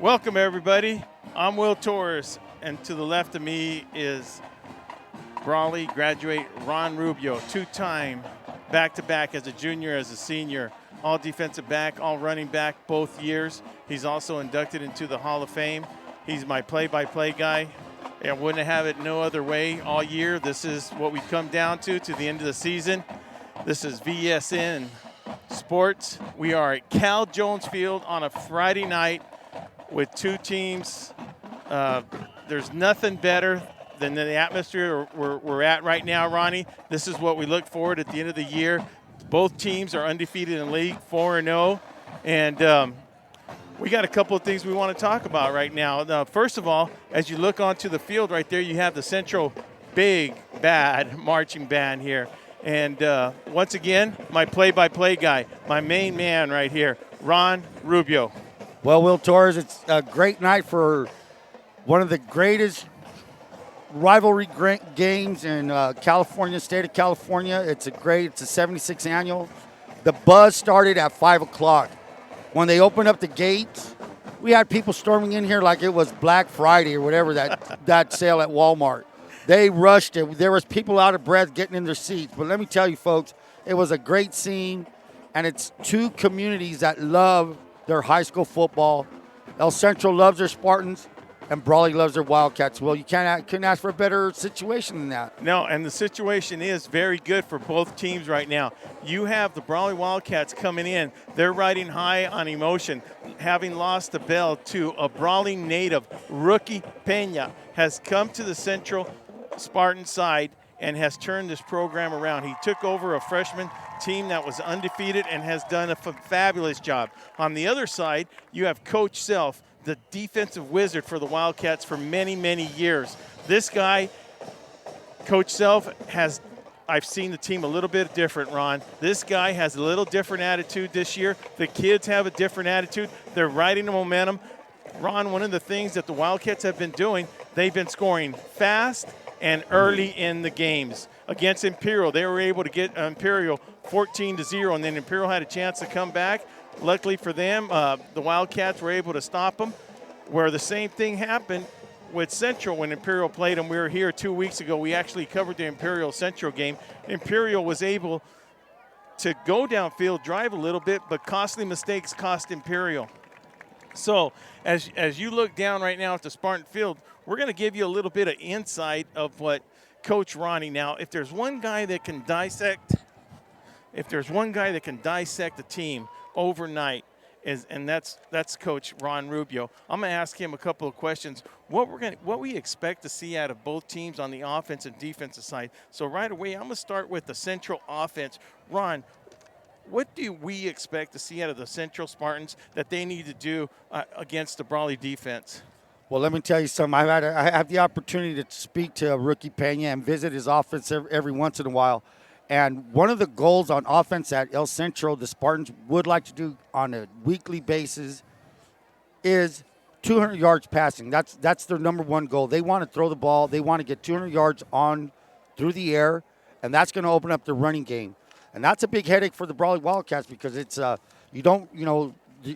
Welcome, everybody. I'm Will Torres, and to the left of me is Brawley graduate Ron Rubio, two-time back-to-back as a junior, as a senior, all defensive back, all running back both years. He's also inducted into the Hall of Fame. He's my play-by-play guy. And wouldn't have it no other way all year. This is what we come down to the end of the season. This is VSN Sports. We are at Cal Jones Field on a Friday night with two teams. There's nothing better than the atmosphere we're at right now, Ronnie. This is what we look forward at the end of the year. Both teams are undefeated in league, 4-0. And we got a couple of things we want to talk about right now. First of all, as you look onto the field right there, you have the Central Big Bad Marching Band here. And once again, my play-by-play guy, my main man right here, Ron Rubio. Well, Will Torres, it's a great night for one of the greatest rivalry games in California, state of California. It's a 76th annual. The buzz started at 5 o'clock. When they opened up the gates, we had people storming in here like it was Black Friday or whatever, that sale at Walmart. They rushed it. There was people out of breath getting in their seats. But let me tell you, folks, it was a great scene, and it's two communities that love their high school football. El Central loves their Spartans, and Brawley loves their Wildcats. Well, you couldn't ask for a better situation than that. No, and the situation is very good for both teams right now. You have the Brawley Wildcats coming in. They're riding high on emotion, having lost the bell to a Brawley native. Rookie Pena has come to the Central Spartan side and has turned this program around. He took over a freshman team that was undefeated and has done a fabulous job. On the other side, you have Coach Self, the defensive wizard for the Wildcats for many, many years. This guy, Coach Self, I've seen the team a little bit different, Ron. This guy has a little different attitude this year. The kids have a different attitude. They're riding the momentum. Ron, one of the things that the Wildcats have been doing, they've been scoring fast and early in the games. Against Imperial, they were able to get Imperial 14-0, and then Imperial had a chance to come back. Luckily for them, the Wildcats were able to stop them, where the same thing happened with Central when Imperial played them. We were here 2 weeks ago. We actually covered the Imperial Central game. Imperial was able to go downfield, drive a little bit, but costly mistakes cost Imperial. So as you look down right now at the Spartan Field, we're going to give you a little bit of insight of what Coach Ronnie. Now, if there's one guy that can dissect the team overnight, and that's Coach Ron Rubio. I'm going to ask him a couple of questions. What we expect to see out of both teams on the offense and defensive side. So right away, I'm going to start with the Central offense. Ron, what do we expect to see out of the Central Spartans that they need to do against the Brawley defense? Well, let me tell you something. I have the opportunity to speak to Rookie Pena and visit his offense every once in a while. And one of the goals on offense at El Centro, the Spartans would like to do on a weekly basis, is 200 yards passing. That's their number one goal. They want to throw the ball. They want to get 200 yards on through the air, and that's going to open up the running game. And that's a big headache for the Brawley Wildcats because it's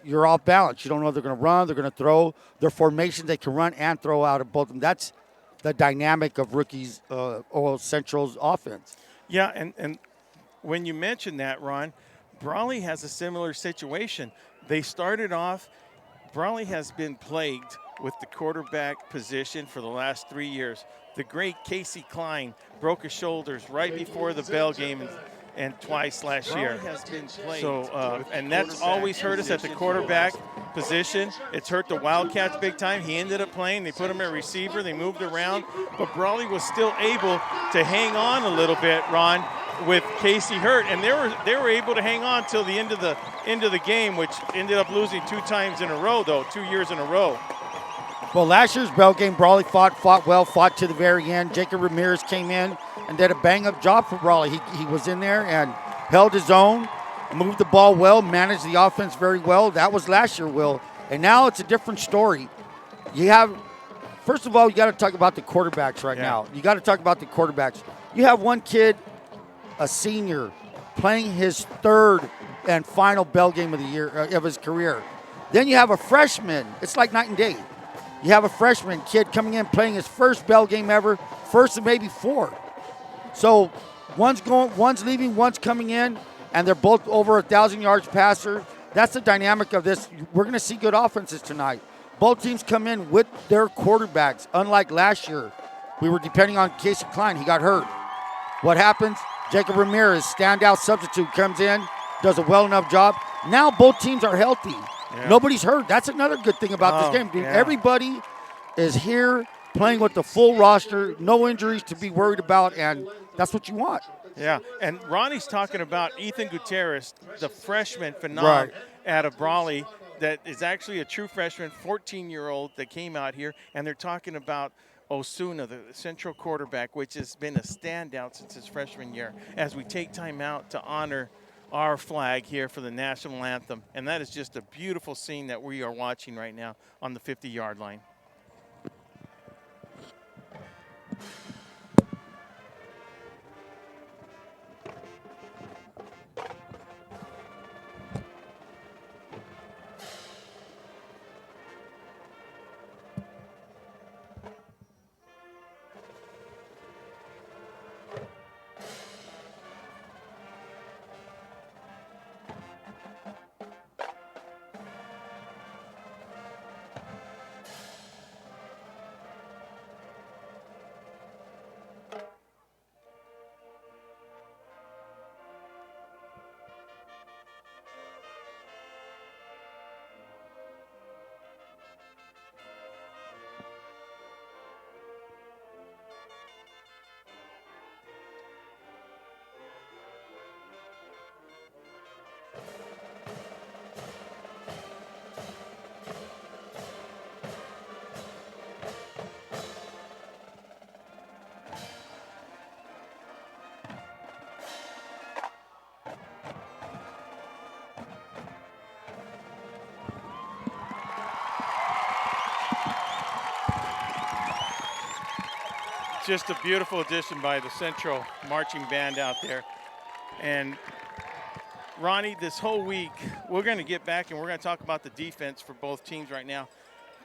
you're off balance. You don't know if they're going to run, they're going to throw. Their formations, they can run and throw out of both of them. That's the dynamic of Rookie's or Central's offense. Yeah, and when you mention that, Ron, Brawley has a similar situation. They started off, Brawley has been plagued with the quarterback position for the last 3 years. The great Casey Klein broke his shoulders right before the Bell game and twice last year. So, and that's always hurt us at the quarterback position. It's hurt the Wildcats big time. He ended up playing. They put him at receiver. They moved around. But Brawley was still able to hang on a little bit, Ron, with Casey hurt. And they were able to hang on till the end of the game, which ended up losing 2 times in a row, though, 2 years in a row. Well, last year's Bell game, Brawley fought well, fought to the very end. Jacob Ramirez came in and did a bang-up job for Brawley. He was in there and held his own, moved the ball well, managed the offense very well. That was last year, Will. And now it's a different story. First of all, you got to talk about the quarterbacks right now. You got to talk about the quarterbacks. You have one kid, a senior, playing his third and final Bell game of the year of his career. Then you have a freshman. It's like night and day. You have a freshman kid coming in playing his first bell game ever, first of maybe 4. So one's leaving, one's coming in, and they're both over 1,000 yards passer. That's the dynamic of this. We're going to see good offenses tonight. Both teams come in with their quarterbacks. Unlike last year, we were depending on Casey Klein. He got hurt. What happens? Jacob Ramirez, standout substitute, comes in, does a well enough job. Now both teams are healthy. Yeah. Nobody's hurt. That's another good thing about this game, dude. Yeah. Everybody is here playing with the full roster, no injuries to be worried about, and that's what you want. Yeah, and Ronnie's talking about Ethan Gutierrez, the freshman phenom out of Brawley that is actually a true freshman, 14-year-old that came out here, and they're talking about Osuna, the central quarterback, which has been a standout since his freshman year, as we take time out to honor our flag here for the national anthem. And that is just a beautiful scene that we are watching right now on the 50-yard line. Just a beautiful addition by the Central marching band out there. And Ronnie, this whole week, we're going to get back and we're going to talk about the defense for both teams right now.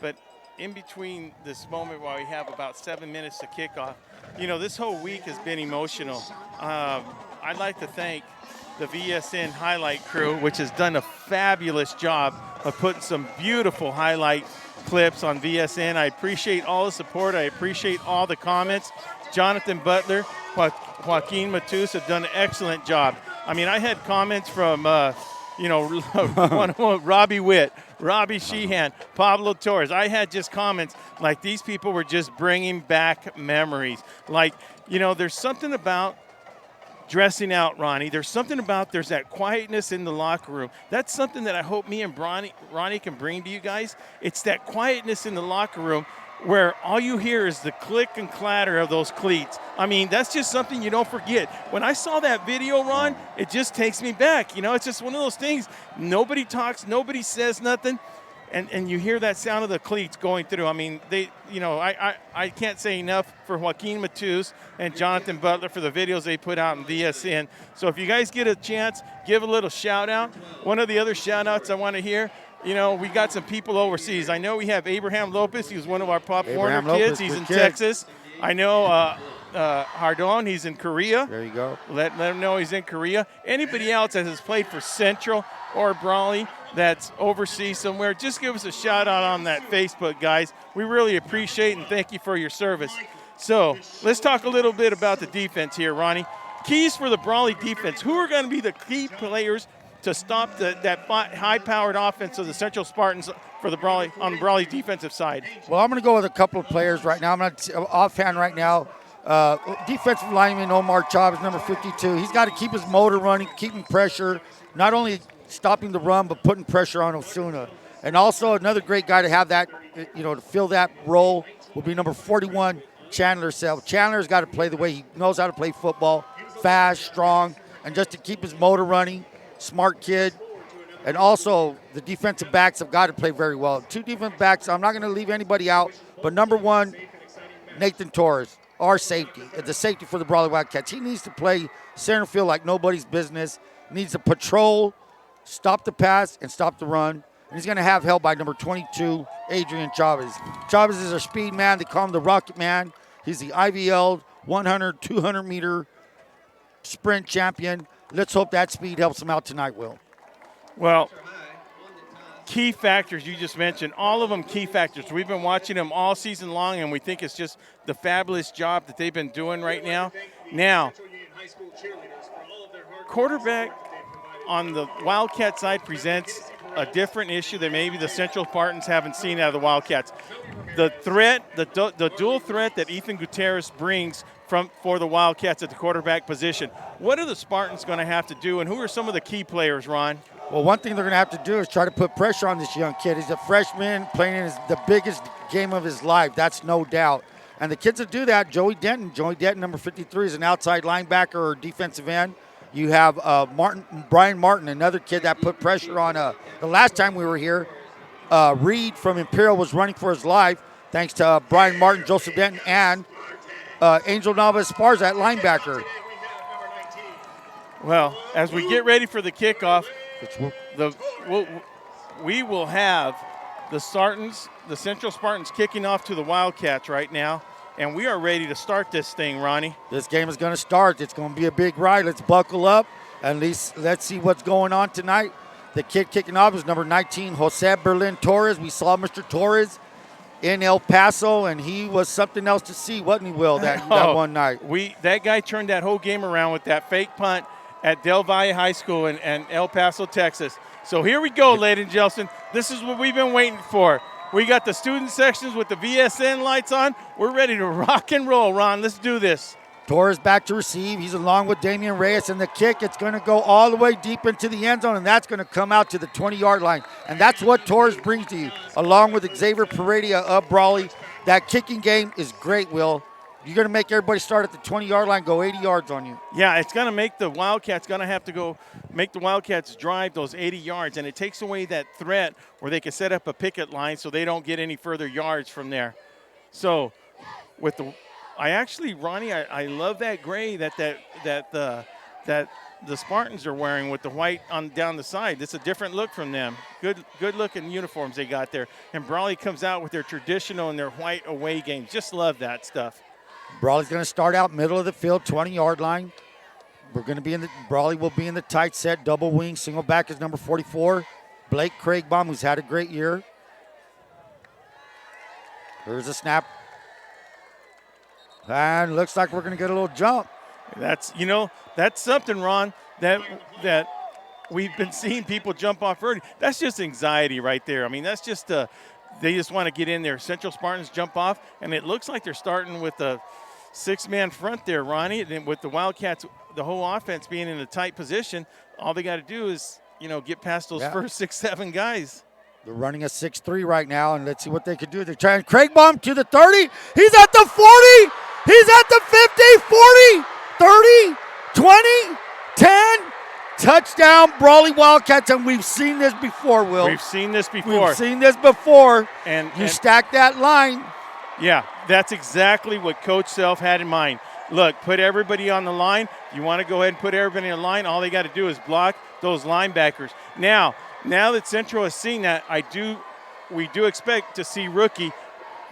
But in between this moment while we have about 7 minutes to kickoff, you know, this whole week has been emotional. I'd like to thank the VSN highlight crew, which has done a fabulous job of putting some beautiful highlight clips on VSN. I appreciate all the support. I appreciate all the comments. Jonathan Butler, Joaquin Matus have done an excellent job. I mean, I had comments from, Robbie Witt, Robbie Sheehan, Pablo Torres. I had just comments like these people were just bringing back memories. Like, you know, there's something about dressing out, Ronnie. There's something about there's that quietness in the locker room. That's something that I hope me and Ronnie can bring to you guys. It's that quietness in the locker room where all you hear is the click and clatter of those cleats. I mean, that's just something you don't forget. When I saw that video, Ron, it just takes me back. You know, it's just one of those things. Nobody talks, nobody says nothing. And you hear that sound of the cleats going through. I mean, I can't say enough for Joaquin Matus and Jonathan Butler for the videos they put out in VSN. So if you guys get a chance, give a little shout out. One of the other shout outs I want to hear, you know, we got some people overseas. I know we have Abraham Lopez. He was one of our Pop Warner kids. He's in Texas. I know Hardon, he's in Korea. There you go. Let him know he's in Korea. Anybody else that has played for Central or Brawley that's overseas somewhere, just give us a shout out on that Facebook, guys. We really appreciate and thank you for your service. So let's talk a little bit about the defense here, Ronnie. Keys for the Brawley defense. Who are going to be the key players to stop that high-powered offense of the Central Spartans for the Brawley on the Brawley defensive side? Well, I'm going to go with a couple of players right now. I'm going to offhand right now. Defensive lineman Omar Chavez, number 52. He's got to keep his motor running, keeping pressure, not only stopping the run, but putting pressure on Osuna. And also another great guy to have that, to fill that role will be number 41, Chandler Self. Chandler's got to play the way he knows how to play football, fast, strong, and just to keep his motor running, smart kid. And also the defensive backs have got to play very well. 2 defensive backs, I'm not going to leave anybody out, but number 1, Nathan Torres, our safety, the safety for the Brawley Wildcats. He needs to play center field like nobody's business, needs to patrol, stop the pass, and stop the run. and he's going to have held by number 22, Adrian Chavez. Chavez is our speed man. They call him the Rocket Man. He's the IVL 100, 200-meter sprint champion. Let's hope that speed helps him out tonight, Will. Well, key factors you just mentioned, all of them key factors. We've been watching them all season long, and we think it's just the fabulous job that they've been doing right now. Now, quarterback on the Wildcat side presents a different issue that maybe the Central Spartans haven't seen out of the Wildcats. The threat, the dual threat that Ethan Gutierrez brings for the Wildcats at the quarterback position. What are the Spartans going to have to do, and who are some of the key players, Ron? Well, one thing they're going to have to do is try to put pressure on this young kid. He's a freshman playing in the biggest game of his life. That's no doubt. And the kids that do that, Joey Denton, number 53, is an outside linebacker or defensive end. You have Brian Martin, another kid that put pressure on the last time we were here. Reed from Imperial was running for his life, thanks to Brian Martin, Joseph Denton, and Angel Navas Esparza at linebacker. Well, as we get ready for the kickoff, we will have the Central Spartans kicking off to the Wildcats right now, and we are ready to start this thing, Ronnie. This game is going to start. It's going to be a big ride. Let's buckle up. At least let's see what's going on tonight. The kid kicking off is number 19, Jose Berlin Torres. We saw Mr. Torres in El Paso, and he was something else to see, wasn't he, Will, that one night? That guy turned that whole game around with that fake punt at Del Valle High School in El Paso, Texas. So here we go, ladies and gentlemen. This is what we've been waiting for. We got the student sections with the VSN lights on. We're ready to rock and roll, Ron. Let's do this. Torres back to receive. He's along with Damian Reyes, and the kick, it's going to go all the way deep into the end zone, and that's going to come out to the 20-yard line. And that's what Torres brings to you, along with Xavier Paredia of Brawley. That kicking game is great, Will. You're going to make everybody start at the 20-yard line, go 80 yards on you. Yeah, it's going to make the Wildcats make the Wildcats drive those 80 yards, and it takes away that threat where they can set up a picket line so they don't get any further yards from there. So Ronnie, I love that gray that the Spartans are wearing with the white on down the side. It's a different look from them. Good looking uniforms they got there. And Brawley comes out with their traditional and their white away games. Just love that stuff. Brawley's going to start out middle of the field, 20-yard line. Brawley will be in the tight set, double wing. Single back is number 44, Blake Craigbaum, who's had a great year. Here's a snap. And looks like we're going to get a little jump. That's something, Ron, that we've been seeing people jump off early. That's just anxiety right there. I mean, that's just they just want to get in there. Central Spartans jump off, and it looks like they're starting with a six-man front there, Ronnie. And with the Wildcats, the whole offense being in a tight position, all they got to do is, get past those first 6, 7 guys. They're running a 6-3 right now, and let's see what they can do. They're trying Craigbaum to the 30. He's at the 40. He's at the 50, 40, 30, 20, 10. Touchdown, Brawley Wildcats, and we've seen this before, Will. We've seen this before. And you stack that line. Yeah, that's exactly what Coach Self had in mind. Look, put everybody on the line. You want to go ahead and put everybody in the line, all they got to do is block those linebackers. Now that Central has seen that, we do expect to see rookie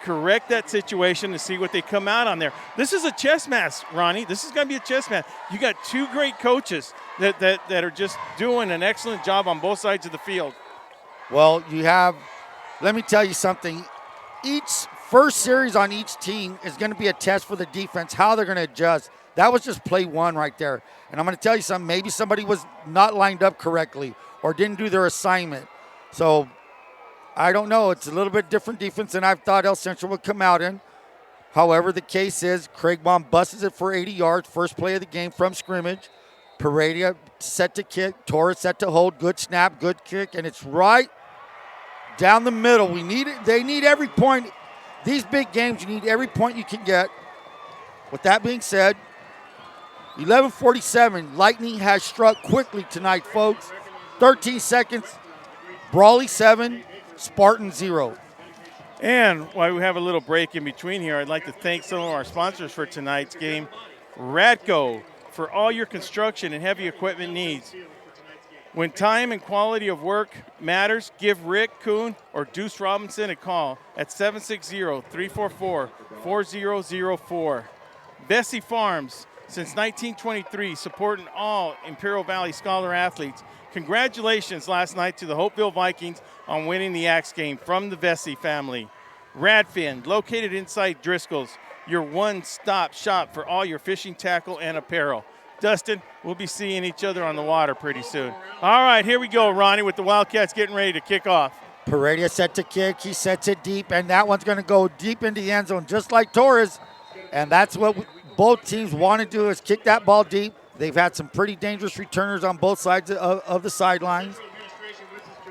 correct that situation to see what they come out on there. This is a chess match, Ronnie. This is going to be a chess match. You got two great coaches that are just doing an excellent job on both sides of the field. Well, let me tell you something. Each first series on each team is going to be a test for the defense, how they're going to adjust. That was just play one right there. And I'm going to tell you something. Maybe somebody was not lined up correctly or didn't do their assignment. So I don't know. It's a little bit different defense than I thought El Central would come out in. However, the case is Craigbaum busts it for 80 yards, first play of the game from scrimmage. Paredia set to kick, Torres set to hold, good snap, good kick, and it's right down the middle. They need every point. These big games, you need every point you can get. With that being said, 11:47, Lightning has struck quickly tonight, folks. 13 seconds, Brawley 7, Spartan 0. And while we have a little break in between here, I'd like to thank some of our sponsors for tonight's game. Radco, for all your construction and heavy equipment needs. When time and quality of work matters, give Rick Kuhn or Deuce Robinson a call at 760-344-4004. Vesey Farms, since 1923, supporting all Imperial Valley Scholar athletes. Congratulations last night to the Hopeville Vikings on winning the Axe game from the Vesey family. Radfin, located inside Driscoll's, your one-stop shop for all your fishing tackle and apparel. Dustin, we'll be seeing each other on the water pretty soon. All right, here we go, Ronnie, with the Wildcats getting ready to kick off. Paredes set to kick. He sets it deep, and that one's going to go deep into the end zone, just like Torres. And that's what both teams want to do, is kick that ball deep. They've had some pretty dangerous returners on both sides of the sidelines.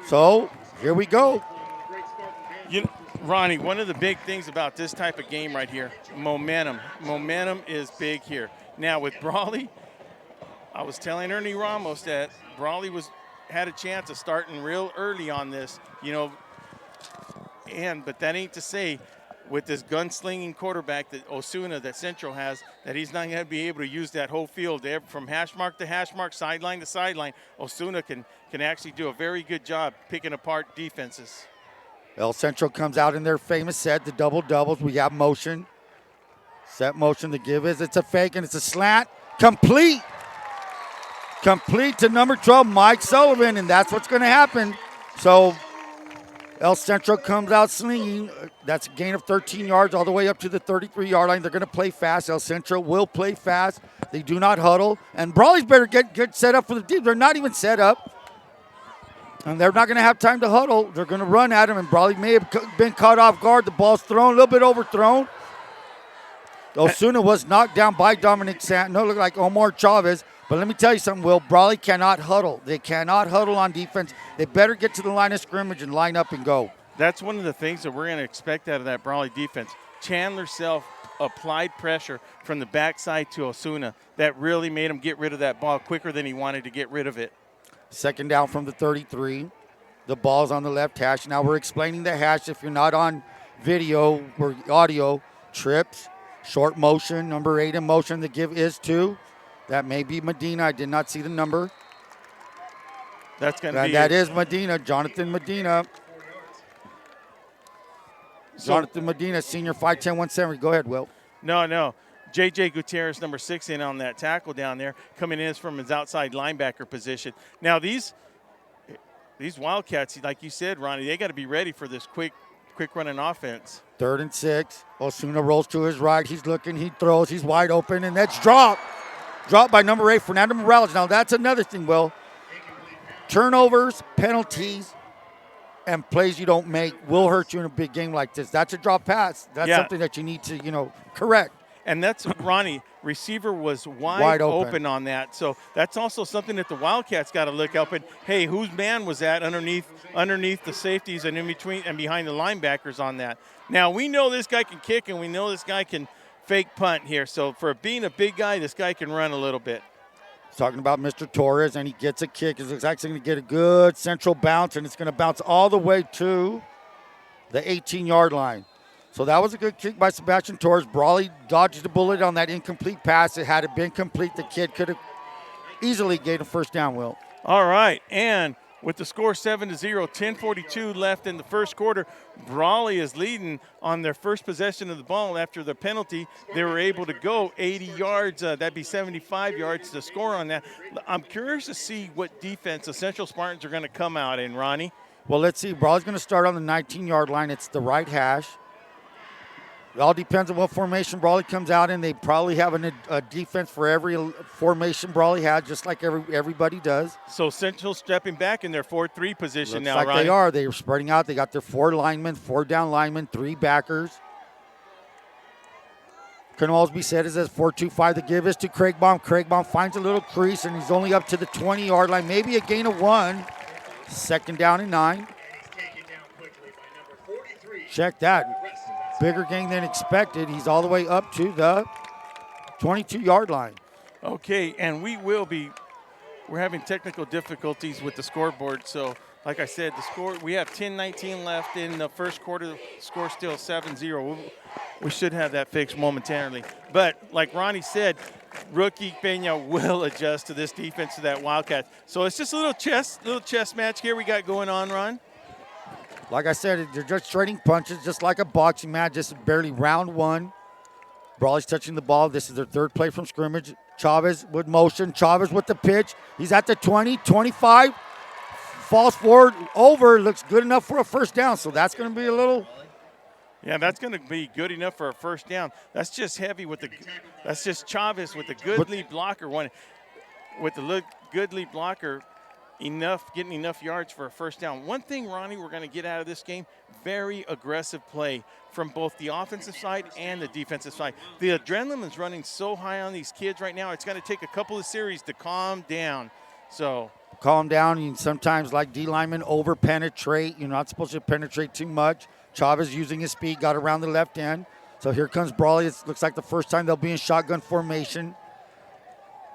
So here we go. Ronnie, one of the big things about this type of game right here, momentum. Momentum is big here. Now with Brawley, I was telling Ernie Ramos that Brawley had a chance of starting real early on this, but that ain't to say with this gunslinging quarterback that Osuna, that Central has, that he's not going to be able to use that whole field from hash mark to hash mark, sideline to sideline. Osuna can actually do a very good job picking apart defenses. El Central comes out in their famous set, the double doubles. We have motion. Set motion, the give is, it's a fake and it's a slant. Complete to number 12, Mike Sullivan, and that's what's going to happen. So El Centro comes out slinging. That's a gain of 13 yards all the way up to the 33-yard line. They're going to play fast. El Centro will play fast. They do not huddle. And Brawley's better get set up for the deep. They're not even set up. And they're not going to have time to huddle. They're going to run at him, and Brawley may have been caught off guard. The ball's thrown, a little bit overthrown. Osuna was knocked down by Dominic No, look like Omar Chavez. But let me tell you something, Will. Brawley cannot huddle. They cannot huddle on defense. They better get to the line of scrimmage and line up and go. That's one of the things that we're going to expect out of that Brawley defense. Chandler Self applied pressure from the backside to Osuna. That really made him get rid of that ball quicker than he wanted to get rid of it. Second down from the 33. The ball's on the left hash. Now we're explaining the hash. If you're not on video or audio, trips, short motion, number 8 in motion. The give is 2. That may be Medina. I did not see the number. That's going to be. That is Medina, Jonathan Medina. Jonathan Medina, senior, 5'10", 170. Go ahead, Will. No. J.J. Gutierrez, number 6, in on that tackle down there, coming in from his outside linebacker position. Now, these Wildcats, like you said, Ronnie, they got to be ready for this quick running offense. 3rd and 6. Osuna rolls to his right. He's looking. He throws. He's wide open, and that's dropped. Dropped by number 8, Fernando Morales. Now, that's another thing, Will. Turnovers, penalties, and plays you don't make will hurt you in a big game like this. That's a drop pass. That's something that you need to, correct. And that's, Ronnie, receiver was wide open on that. So that's also something that the Wildcats got to look up at. Hey, whose man was that underneath the safeties and in between and behind the linebackers on that? Now, we know this guy can kick, and we know this guy can fake punt here. So for being a big guy, this guy can run a little bit. Talking about Mr. Torres, and he gets a kick. He's actually going to get a good central bounce, and it's going to bounce all the way to the 18-yard line. So that was a good kick by Sebastian Torres. Brawley dodged the bullet on that incomplete pass. Had it been complete, the kid could have easily gained a first down, Will. All right, and with the score 7-0, 10:42 left in the first quarter, Brawley is leading on their first possession of the ball after the penalty. They were able to go 80 yards. That'd be 75 yards to score on that. I'm curious to see what defense the Central Spartans are going to come out in, Ronnie. Well, let's see. Brawley's going to start on the 19-yard line. It's the right hash. It all depends on what formation Brawley comes out in. They probably have a defense for every formation Brawley has, just like everybody does. So Central stepping back in their 4-3 position now, like Ronnie. They are. They're spreading out. They got their 4 linemen, 4 down linemen, 3 backers. Can always be said as 4-2-5. The give is to Craig Baum. Craig Baum finds a little crease, and he's only up to the 20-yard line. Maybe a gain of 1. Second down and 9. Check that. Bigger gain than expected. He's all the way up to the 22-yard line. Okay, and we're having technical difficulties with the scoreboard. So, like I said, we have 10:19 left in the first quarter. The score still 7-0. We should have that fixed momentarily. But like Ronnie said, rookie Pena will adjust to this defense, to that Wildcat. So it's just a little chess match here we got going on, Ron. Like I said, they're just trading punches, just like a boxing match. This is barely round one. Brawley's touching the ball. This is their third play from scrimmage. Chavez with motion. Chavez with the pitch. He's at the 20, 25. Falls forward, over. Looks good enough for a first down. So that's going to be a little. Yeah, that's going to be good enough for a first down. That's just heavy with the. That's just Chavez with the good lead blocker one. With the good lead blocker, getting enough yards for a first down. One thing, Ronnie, we're going to get out of this game: very aggressive play from both the offensive side and the defensive side. The adrenaline is running so high on these kids right now. It's going to take a couple of series to calm down. So. Calm down. You sometimes, like D linemen, over penetrate. You're not supposed to penetrate too much. Chavez using his speed, got around the left end. So here comes Brawley. It looks like the first time they'll be in shotgun formation.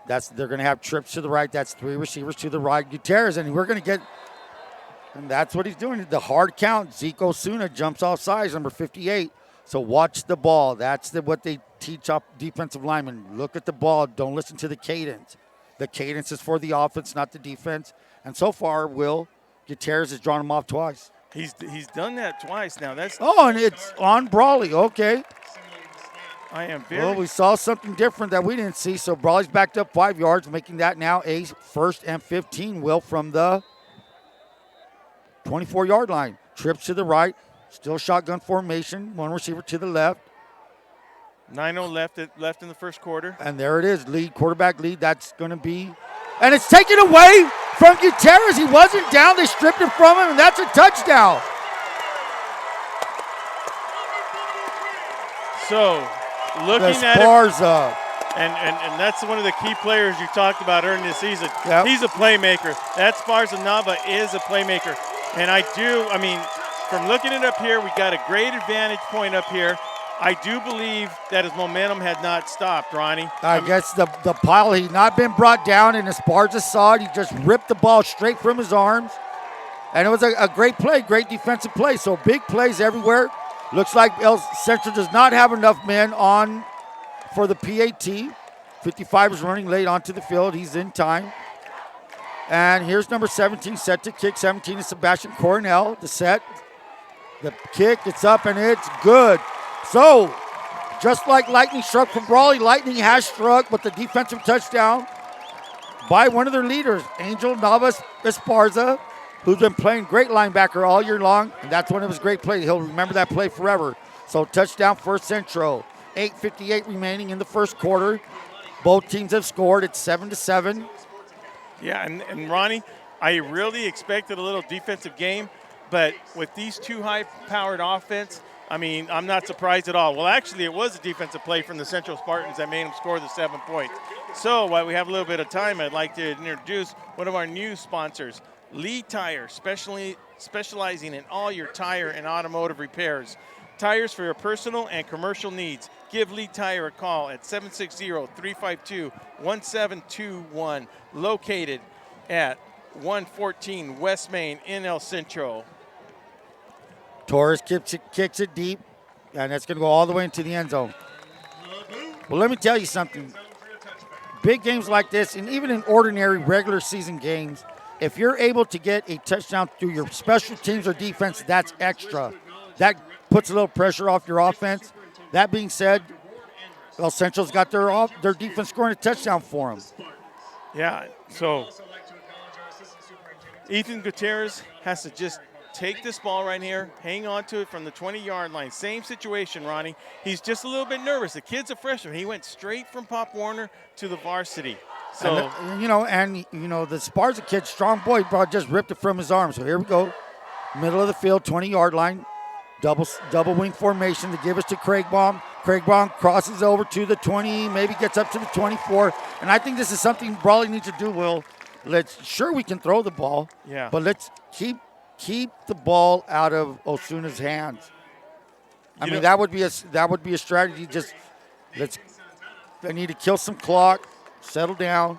They're going to have trips to the right. That's 3 receivers to the right. Gutierrez, and we're going to get, and that's what he's doing. The hard count. Zeke Osuna jumps off sides, number 58. So watch the ball. That's what they teach up defensive linemen. Look at the ball. Don't listen to the cadence. The cadence is for the offense, not the defense. And so far, Gutierrez has drawn him off twice. He's done that twice now. And it's on Brawley. Okay. I am very. Well, we saw something different that we didn't see. So Brawley's backed up 5 yards, making that now a 1st and 15. Will from the 24-yard line. Trips to the right. Still shotgun formation. One receiver to the left. 9-0 left in the first quarter. And there it is. Quarterback lead. That's going to be. And it's taken away from Gutierrez. He wasn't down. They stripped it from him, and that's a touchdown. So, looking at Esparza. And that's one of the key players you talked about early this season. Yep. He's a playmaker. That Esparza Nava is a playmaker. And from looking it up here, we got a great advantage point up here. I do believe that his momentum had not stopped, Ronnie. I guess the pile, he'd not been brought down, and Esparza saw it. He just ripped the ball straight from his arms. And it was a great play, great defensive play. So big plays everywhere. Looks like El Central does not have enough men on for the PAT. 55 is running late onto the field. He's in time. And here's number 17 set to kick. 17 is Sebastian Coronel. The set, the kick, it's up, and it's good. So, just like lightning struck from Brawley, lightning has struck with the defensive touchdown by one of their leaders, Angel Navas Esparza, who's been playing great linebacker all year long, and that's one of his great plays. He'll remember that play forever. So, touchdown for Centro. 8:58 remaining in the first quarter. Both teams have scored. It's 7-7. Yeah, and Ronnie, I really expected a little defensive game, but with these two high-powered offense, I'm not surprised at all. Well, actually, it was a defensive play from the Central Spartans that made them score the 7 points. So while we have a little bit of time, I'd like to introduce one of our new sponsors, Lee Tire, specializing in all your tire and automotive repairs. Tires for your personal and commercial needs. Give Lee Tire a call at 760-352-1721, located at 114 West Main in El Centro. Torres kicks it deep, and that's going to go all the way into the end zone. Well, let me tell you something. Big games like this, and even in ordinary regular season games, if you're able to get a touchdown through your special teams or defense, that's extra. That puts a little pressure off your offense. That being said, El Central's got their defense scoring a touchdown for them. Yeah, so Ethan Gutierrez has to just take this ball right here, hang on to it from the 20-yard line. Same situation, Ronnie. He's just a little bit nervous. The kid's a freshman. He went straight from Pop Warner to the varsity. So, the Sparza kid, strong boy, just ripped it from his arm. So here we go. Middle of the field, 20-yard line. Double wing formation to give us to Craig Baum. Craig Baum crosses over to the 20, maybe gets up to the 24. And I think this is something Brawley needs to do, Will. Sure, we can throw the ball, but let's keep the ball out of Osuna's hands. That would be a strategy. I need to kill some clock, settle down.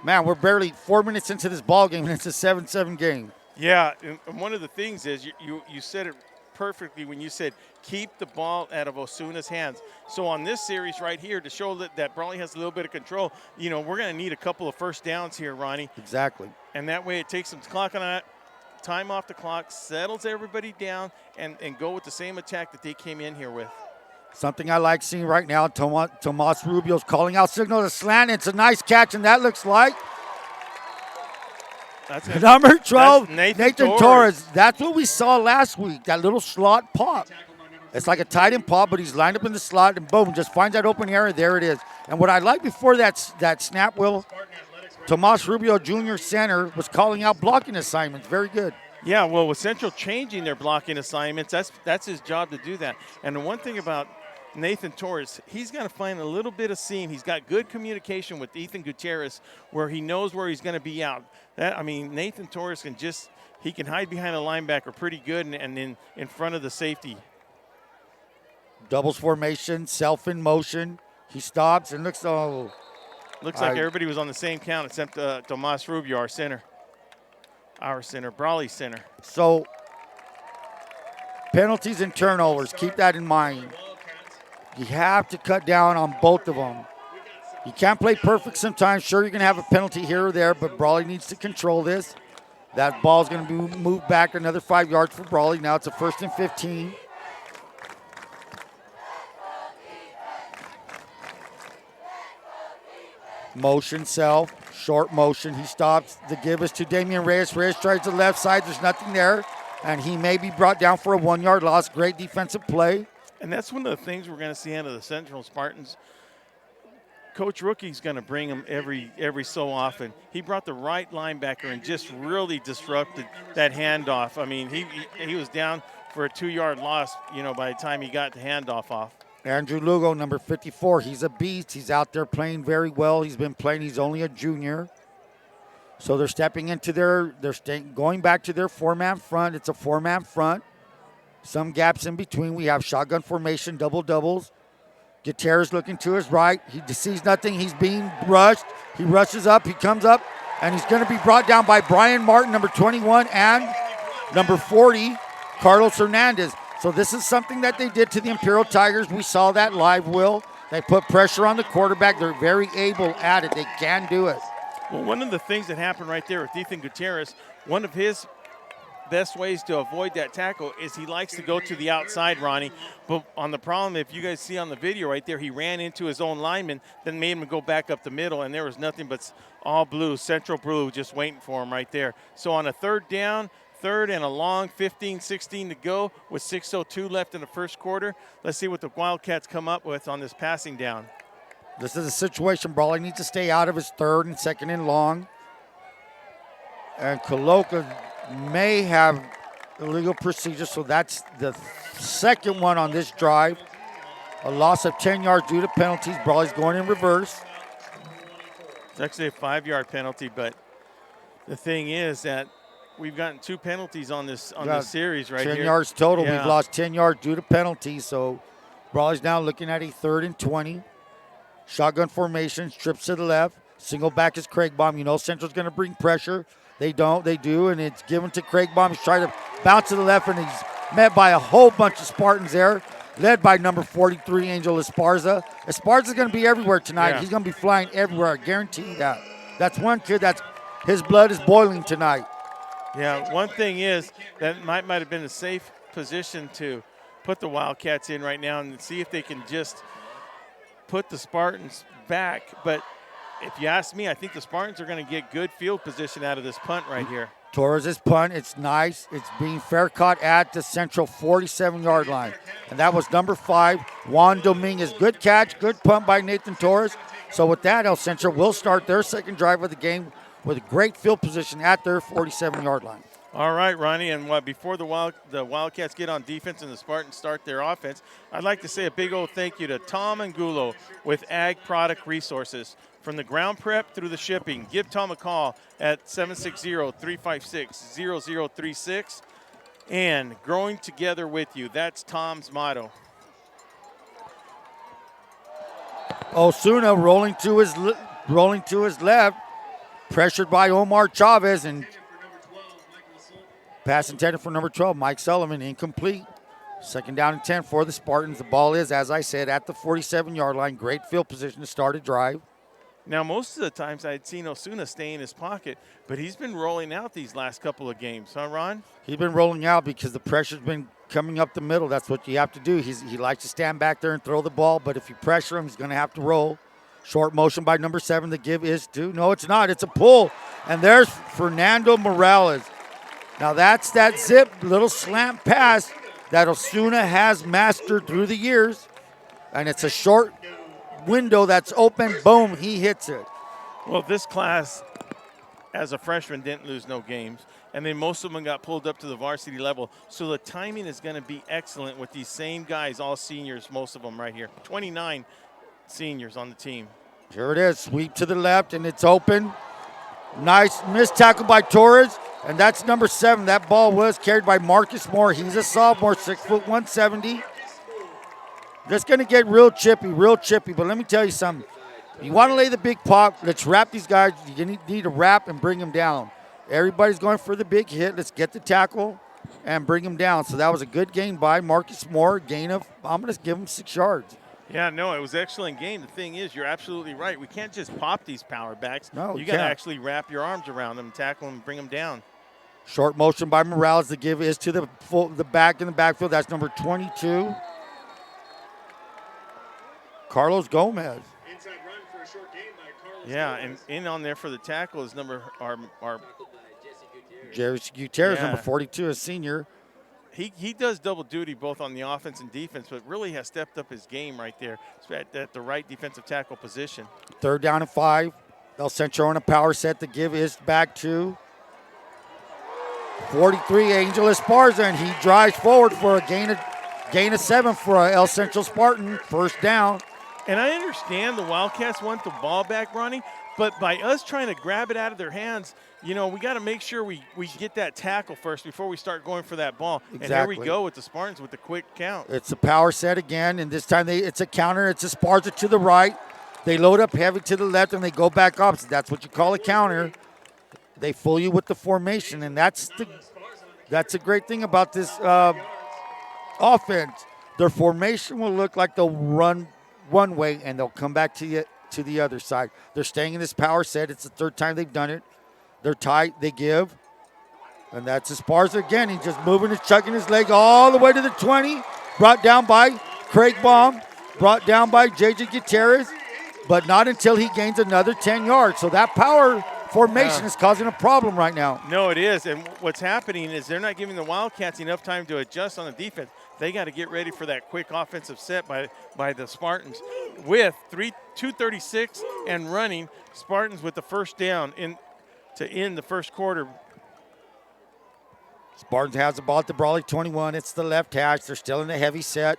Man, we're barely 4 minutes into this ball game, and it's a 7-7 game. Yeah, and one of the things is you said it perfectly when you said keep the ball out of Osuna's hands. So on this series right here, to show that Brawley has a little bit of control, we're going to need a couple of first downs here, Ronnie. Exactly. And that way it takes some clock on that, time off the clock, settles everybody down, and go with the same attack that they came in here with. Something I like seeing right now, Tomas Rubio's calling out signal to slant. It's a nice catch, and that looks like number 12, Nathan Torres. That's what we saw last week, that little slot pop. It's like a tight end pop, but he's lined up in the slot, and boom, just finds that open area. There it is. And what I like before that snap, Will, Tomas Rubio Jr. center was calling out blocking assignments. Very good. Yeah, well, with Central changing their blocking assignments, that's his job to do that. And the one thing about Nathan Torres, he's got to find a little bit of seam. He's got good communication with Ethan Gutierrez where he knows where he's going to be out. Nathan Torres he can hide behind a linebacker pretty good and in front of the safety. Doubles formation, self in motion. He stops and looks like everybody was on the same count except Tomas Rubio, our center. Brawley center. So penalties and turnovers, keep that in mind. You have to cut down on both of them. You can't play perfect sometimes. Sure, you're going to have a penalty here or there, but Brawley needs to control this. That ball's going to be moved back another 5 yards for Brawley. Now it's a 1st and 15. Motion self, short motion. He stops. The give is to Damian Reyes. Reyes tries the left side. There's nothing there, and he may be brought down for a 1 yard loss. Great defensive play. And that's one of the things we're going to see out of the Central Spartans. Coach Rookie's going to bring them every so often. He brought the right linebacker and just really disrupted that handoff. I mean, he was down for a 2 yard loss, by the time he got the handoff off. Andrew Lugo, number 54, he's a beast. He's out there playing very well. He's been playing. He's only a junior. So they're stepping into going back to their 4-man front. It's a 4-man front. Some gaps in between. We have shotgun formation, doubles. Gutierrez looking to his right. He sees nothing. He's being rushed. He rushes up. He comes up, and he's going to be brought down by Brian Martin, number 21, and number 40, Carlos Hernandez. So this is something that they did to the Imperial Tigers. We saw that live, Will. They put pressure on the quarterback. They're very able at it. They can do it. Well, one of the things that happened right there with Ethan Gutierrez, one of his best ways to avoid that tackle is he likes to go to the outside, Ronnie. But on the problem, if you guys see on the video right there, he ran into his own lineman, then made him go back up the middle, and there was nothing but all blue, Central blue, just waiting for him right there. So on a third and a long 15-16 to go with 6:02 left in the first quarter. Let's see what the Wildcats come up with on this passing down. This is a situation Brawley needs to stay out of his 3rd and 2nd and long. And Coloca may have illegal procedure, so that's the second one on this drive. A loss of 10 yards due to penalties. Brawley's going in reverse. It's actually a 5-yard penalty, but the thing is that we've gotten 2 penalties on this series right here. 10 yards total. Yeah. We've lost 10 yards due to penalties. So Brawley's now looking at a 3rd and 20. Shotgun formation, trips to the left. Single back is Craigbaum. Central's going to bring pressure. They do, and it's given to Craigbaum. He's trying to bounce to the left, and he's met by a whole bunch of Spartans there, led by number 43, Angel Esparza. Esparza's going to be everywhere tonight. Yeah. He's going to be flying everywhere. I guarantee that. That's one kid his blood is boiling tonight. Yeah, one thing is that might have been a safe position to put the Wildcats in right now and see if they can just put the Spartans back. But if you ask me, I think the Spartans are going to get good field position out of this punt right here. Torres' punt, it's nice. It's being fair caught at the Central 47-yard line. And that was number 5, Juan Dominguez. Good catch, good punt by Nathan Torres. So with that, El Central will start their second drive of the game with a great field position at their 47-yard line. All right, Ronnie, and before the Wildcats get on defense and the Spartans start their offense, I'd like to say a big old thank you to Tom Angulo with Ag Product Resources. From the ground prep through the shipping, give Tom a call at 760-356-0036. And growing together with you, that's Tom's motto. Osuna rolling to his left, pressured by Omar Chavez, and pass intended for number 12, Mike Sullivan, incomplete. Second down and 10 for the Spartans. The ball is, as I said, at the 47-yard line. Great field position to start a drive. Now, most of the times I'd seen Osuna stay in his pocket, but he's been rolling out these last couple of games, huh, Ron? He's been rolling out because the pressure's been coming up the middle. That's what you have to do. He likes to stand back there and throw the ball, but if you pressure him, he's going to have to roll. Short motion by number 7. The give is to. No, it's not. It's a pull. And there's Fernando Morales. Now, that's that zip little slant pass that Osuna has mastered through the years. And it's a short window that's open. Boom, he hits it. Well, this class, as a freshman, didn't lose no games. And then most of them got pulled up to the varsity level. So the timing is going to be excellent with these same guys, all seniors, most of them right here. 29 seniors on the team. Here it is. Sweep to the left, and it's open. Nice missed tackle by Torres. And that's number 7. That ball was carried by Marcus Moore. He's a sophomore, 6 foot 170. Just going to get real chippy. But let me tell you something. You want to lay the big pop, let's wrap these guys. You need to wrap and bring them down. Everybody's going for the big hit. Let's get the tackle and bring them down. So that was a good gain by Marcus Moore. Gain of, I'm going to give him 6 yards. Yeah, no, it was an excellent game. The thing is, you're absolutely right. We can't just pop these power backs. No, you got to actually wrap your arms around them, tackle them, bring them down. Short motion by Morales. The give is to the back in the backfield. That's number 22. Carlos Gomez. Inside run for a short gain by Carlos Yeah, Gomez. and in on there for the tackle is our Jerry Gutierrez, Yeah. number 42, a senior. He does double duty both on the offense and defense, but really has stepped up his game right there at the right defensive tackle position. Third down and 5. El Centro on a power set. The give is back to 43, Angel Esparza, and he drives forward for a gain of 7 for El Centro Spartan. First down. And I understand the Wildcats want the ball back, Ronnie, but by us trying to grab it out of their hands, we got to make sure we get that tackle first before we start going for that ball. Exactly. And here we go with the Spartans with the quick count. It's a power set again, and this time it's a counter. It's a Esparza to the right. They load up heavy to the left, and they go back opposite. That's what you call a counter. They fool you with the formation, and that's a great thing about this offense. Their formation will look like they'll run one way, and they'll come back to the other side. They're staying in this power set. It's the third time they've done it. They're tight. They give. And that's Esparza again. He's just moving and chucking his leg all the way to the 20. Brought down by Craig Baum. Brought down by J.J. Gutierrez. But not until he gains another 10 yards. So that power formation is causing a problem right now. No, it is. And what's happening is they're not giving the Wildcats enough time to adjust on the defense. They got to get ready for that quick offensive set by the Spartans. With 2:36 and running, Spartans with the first down to end the first quarter. Spartans has the ball at the Brawley 21. It's the left hash. They're still in the heavy set.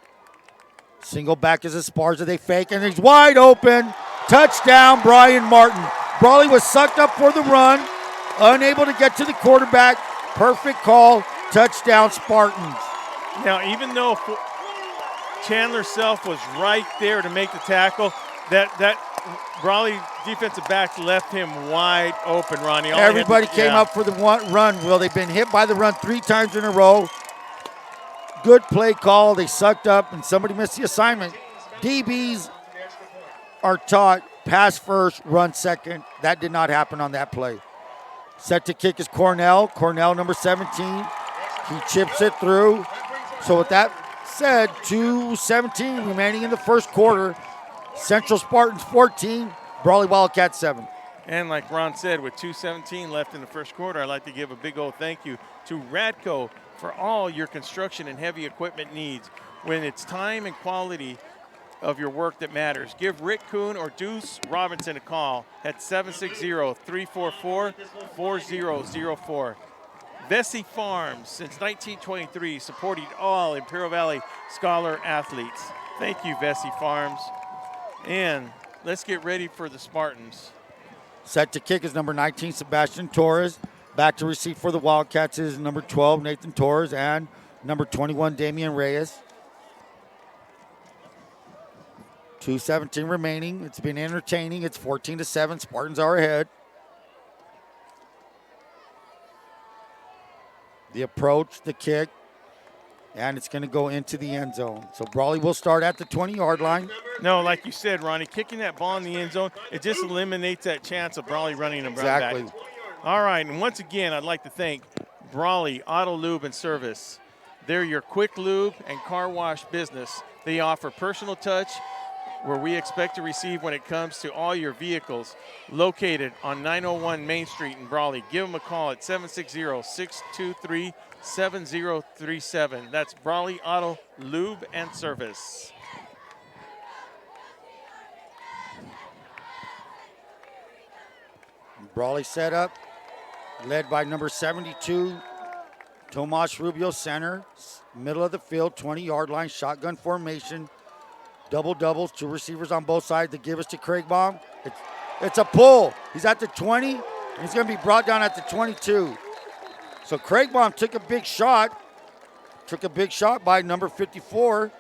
Single back is Esparza. They fake, and he's wide open. Touchdown, Brian Martin. Brawley was sucked up for the run, unable to get to the quarterback. Perfect call. Touchdown, Spartans. Now, even though Chandler Self was right there to make the tackle, that Brawley defensive back left him wide open, Ronnie. Everybody came up for the run. Well, they've been hit by the run 3 times in a row. Good play call. They sucked up, and somebody missed the assignment. DBs are taught pass first, run second. That did not happen on that play. Set to kick is Cornell. Cornell, number 17. He chips it through. So with that said, 2:17 remaining in the first quarter. Central Spartans 14, Brawley Wildcats 7. And like Ron said, with 2:17 left in the first quarter, I'd like to give a big old thank you to Radco for all your construction and heavy equipment needs. When it's time and quality of your work that matters, give Rick Kuhn or Deuce Robinson a call at 760-344-4004. Vesey Farms, since 1923, supporting all Imperial Valley Scholar athletes. Thank you, Vesey Farms. And let's get ready for the Spartans. Set to kick is number 19, Sebastian Torres. Back to receive for the Wildcats is number 12, Nathan Torres, and number 21, Damian Reyes. 2:17 remaining. It's been entertaining. It's 14-7. Spartans are ahead. The approach, the kick. and it's going to go into the end zone. So Brawley will start at the 20-yard line. No, like you said, Ronnie, kicking that ball in the end zone, it just eliminates that chance of Brawley running and running back. Exactly. All right, and once again, I'd like to thank Brawley Auto Lube and Service. They're your quick lube and car wash business. They offer personal touch where we expect to receive when it comes to all your vehicles. Located on 901 Main Street in Brawley. Give them a call at 760-623-7037. That's Brawley Auto Lube and Service. Brawley set up, led by number 72, Tomas Rubio, center, middle of the field, 20-yard line, shotgun formation, double-doubles, 2 receivers on both sides. They give us to Craig Baum. It's a pull. He's at the 20, and he's going to be brought down at the 22. So Craig Baum took a big shot by number 54,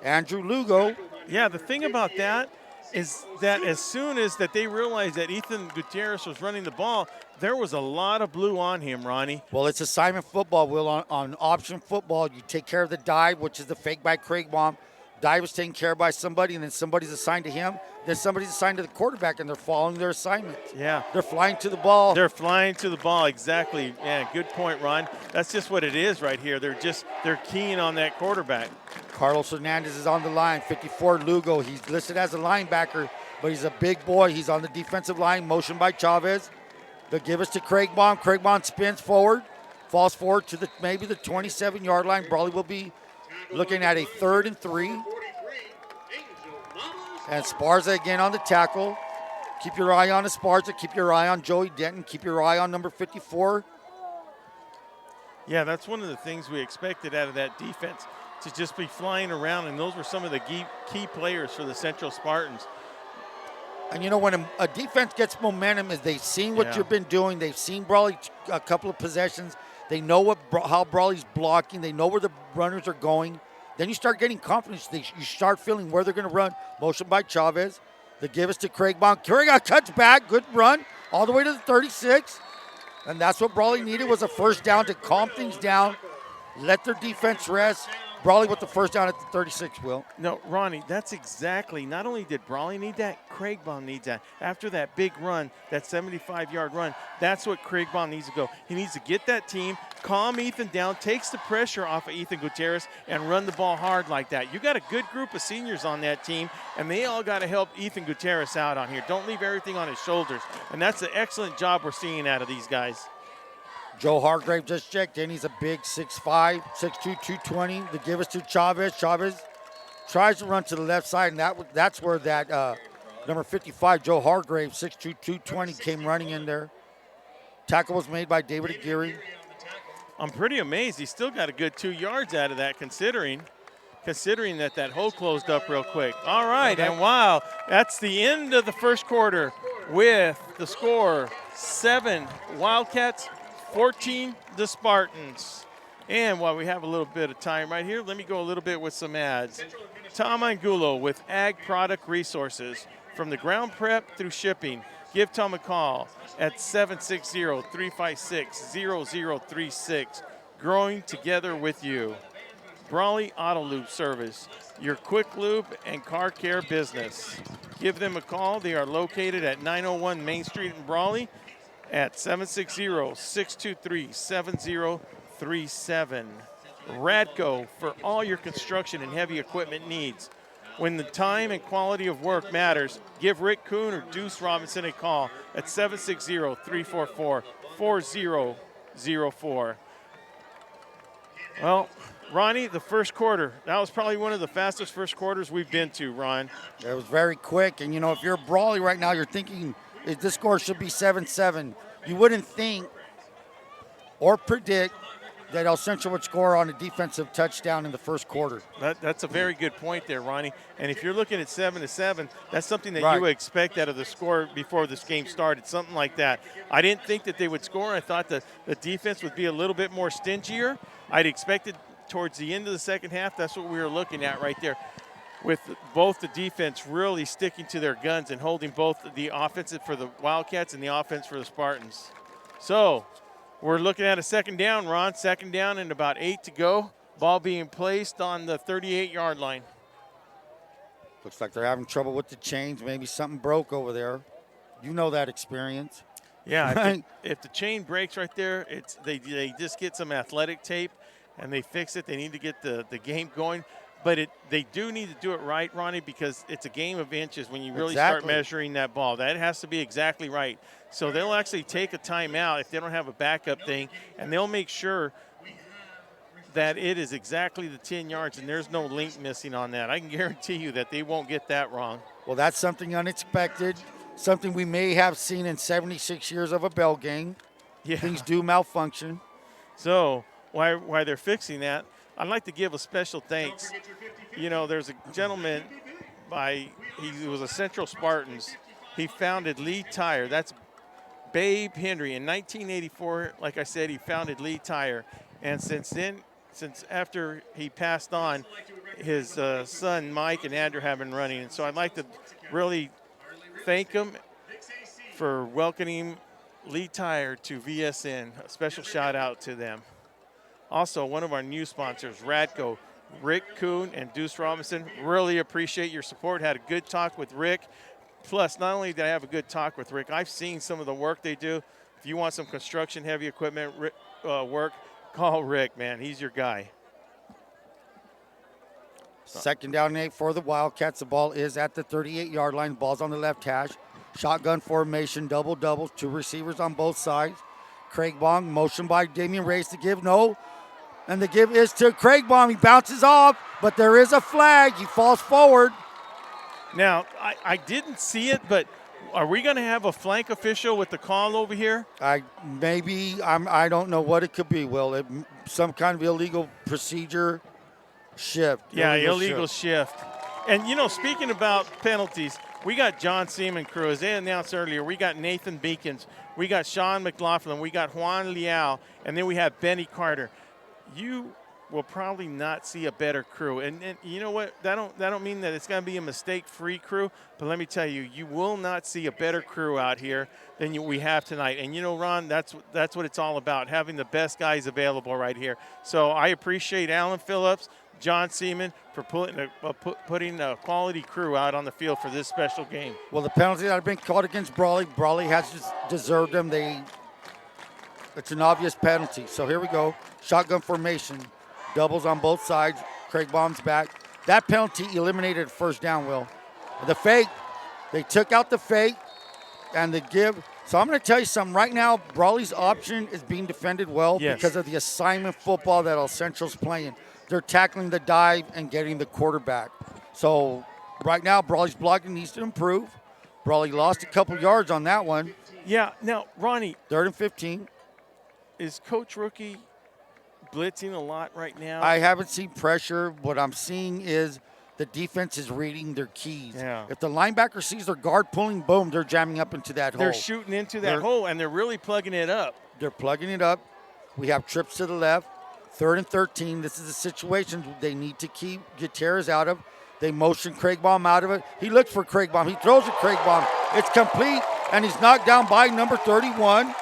Andrew Lugo. Yeah, the thing about that is that as soon as that they realized that Ethan Gutierrez was running the ball, there was a lot of blue on him, Ronnie. Well, it's assignment football, Will. On option football, you take care of the dive, which is the fake by Craig Baum. Dive is taken care of by somebody, and then somebody's assigned to him. Then somebody's assigned to the quarterback, and they're following their assignment. Yeah. They're flying to the ball. They're flying to the ball, exactly. Yeah, good point, Ron. That's just what it is right here. They're keying on that quarterback. Carlos Hernandez is on the line, 54, Lugo. He's listed as a linebacker, but he's a big boy. He's on the defensive line, motion by Chavez. They'll give us to Craig Baum. Craig Baum spins forward, falls forward to maybe the 27-yard line. Brawley will be looking at a 3rd and 3. And Esparza again on the tackle. Keep your eye on Esparza. Keep your eye on Joey Denton. Keep your eye on number 54. Yeah, that's one of the things we expected out of that defense, to just be flying around, and those were some of the key players for the Central Spartans. And you know, when a defense gets momentum, is they've seen what you've been doing. They've seen Brawley a couple of possessions. They know how Brawley's blocking. They know where the runners are going. Then you start getting confidence. You start feeling where they're going to run. Motion by Chavez. They give us to Craig Baum. Craig cuts back. Good run all the way to the 36. And that's what Brawley needed, was a first down to calm things down, let their defense rest. Brawley with the first down at the 36, Will. No, Ronnie, that's exactly, not only did Brawley need that, Craig Baum needs that. After that big run, that 75-yard run, that's what Craig Baum needs to go. He needs to get that team, calm Ethan down, takes the pressure off of Ethan Gutierrez, and run the ball hard like that. You got a good group of seniors on that team, and they all got to help Ethan Gutierrez out on here. Don't leave everything on his shoulders. And that's an excellent job we're seeing out of these guys. Joe Hargrave just checked in. He's a big 6'5", 6'2", 220. They give us to Chavez. Chavez tries to run to the left side, and that's where that number 55, Joe Hargrave, 6'2", 220, came running in there. Tackle was made by David Aguirre. I'm pretty amazed. He still got a good 2 yards out of that, considering that hole closed up real quick. All right, and wow, that's the end of the first quarter with the score 7 Wildcats, 14 the Spartans. And while we have a little bit of time right here, let me go a little bit with some ads. Tom Angulo with Ag Product Resources. From the ground prep through shipping, give Tom a call at 760-356-0036. Growing together with you. Brawley Auto Lube Service, your quick lube and car care business. Give them a call. They are located at 901 Main Street in Brawley at 760-623-7037. Radco for all your construction and heavy equipment needs. When the time and quality of work matters, give Rick Kuhn or Deuce Robinson a call at 760-344-4004. Well, Ronnie, the first quarter, that was probably one of the fastest first quarters we've been to, Ron. It was very quick, and you know, if you're Brawley right now, you're thinking this score should be 7-7. You wouldn't think or predict that El Central would score on a defensive touchdown in the first quarter. That's a very good point there, Ronnie. And if you're looking at 7-7, that's something that you would expect out of the score before this game started, something like that. I didn't think that they would score. I thought that the defense would be a little bit more stingier. I'd expected towards the end of the second half, that's what we were looking at right there, with both the defense really sticking to their guns and holding both the offensive for the Wildcats and the offense for the Spartans. So we're looking at a second down, Ron. Second down and about 8 to go. Ball being placed on the 38-yard line. Looks like they're having trouble with the chains. Maybe something broke over there. You know that experience. Yeah, Right. if the chain breaks right there, they just get some athletic tape and they fix it. They need to get the game going. But they do need to do it right, Ronnie, because it's a game of inches when you really start measuring that ball. That has to be exactly right. So they'll actually take a timeout if they don't have a backup thing, and they'll make sure that it is exactly the 10 yards and there's no link missing on that. I can guarantee you that they won't get that wrong. Well, that's something unexpected, something we may have seen in 76 years of a bell game. Yeah. Things do malfunction. So while they're fixing that, I'd like to give a special thanks. You know, there's a gentleman he was a Central Spartans. He founded Lee Tire. That's Babe Henry. In 1984, like I said, he founded Lee Tire. And since after he passed on, his son Mike and Andrew have been running. And so I'd like to really thank him for welcoming Lee Tire to VSN. A special shout out to them. Also, one of our new sponsors, Radco, Rick Kuhn and Deuce Robinson. Really appreciate your support. Had a good talk with Rick. Plus, not only did I have a good talk with Rick, I've seen some of the work they do. If you want some construction, heavy equipment work, call Rick, man. He's your guy. Second down and 8 for the Wildcats. The ball is at the 38-yard line. Ball's on the left hash. Shotgun formation, double-double. Two receivers on both sides. Craig Bong, motion by Damian Reyes to give. No. And the give is to Craig Bong. He bounces off, but there is a flag. He falls forward. Now, I didn't see it, but are we going to have a flank official with the call over here? I don't know what it could be, Will. Some kind of illegal procedure shift. Yeah, illegal shift. And, you know, speaking about penalties, we got John Seaman crew. As they announced earlier, we got Nathan Beacons, we got Sean McLaughlin, we got Juan Liao, and then we have Benny Carter. You will probably not see a better crew. And you know what? That don't mean that it's going to be a mistake-free crew, but let me tell you, you will not see a better crew out here than we have tonight. And, you know, Ron, that's what it's all about, having the best guys available right here. So I appreciate Alan Phillips, John Seaman for putting a quality crew out on the field for this special game. Well, the penalty that have been called against Brawley has just deserved them. It's an obvious penalty. So here we go. Shotgun formation. Doubles on both sides. Craig Baum's back. That penalty eliminated first down, Will. The fake, they took out the fake and the give. So I'm going to tell you something. Right now, Brawley's option is being defended well because of the assignment football that El Central's playing. They're tackling the dive and getting the quarterback. So right now, Brawley's blocking needs to improve. Brawley lost a couple yards on that one. Yeah. Now, Ronnie. 3rd and 15. Is Coach Rookie blitzing a lot right now? I haven't seen pressure. What I'm seeing is the defense is reading their keys. Yeah. If the linebacker sees their guard pulling, boom, they're jamming up into that hole. They're shooting into that hole, and they're really plugging it up. They're plugging it up. We have trips to the left. 3rd and 13. This is a situation they need to keep Gutierrez out of. They motion Craig Baum out of it. He looks for Craig Baum. He throws at Craig Baum. It's complete, and he's knocked down by number 31,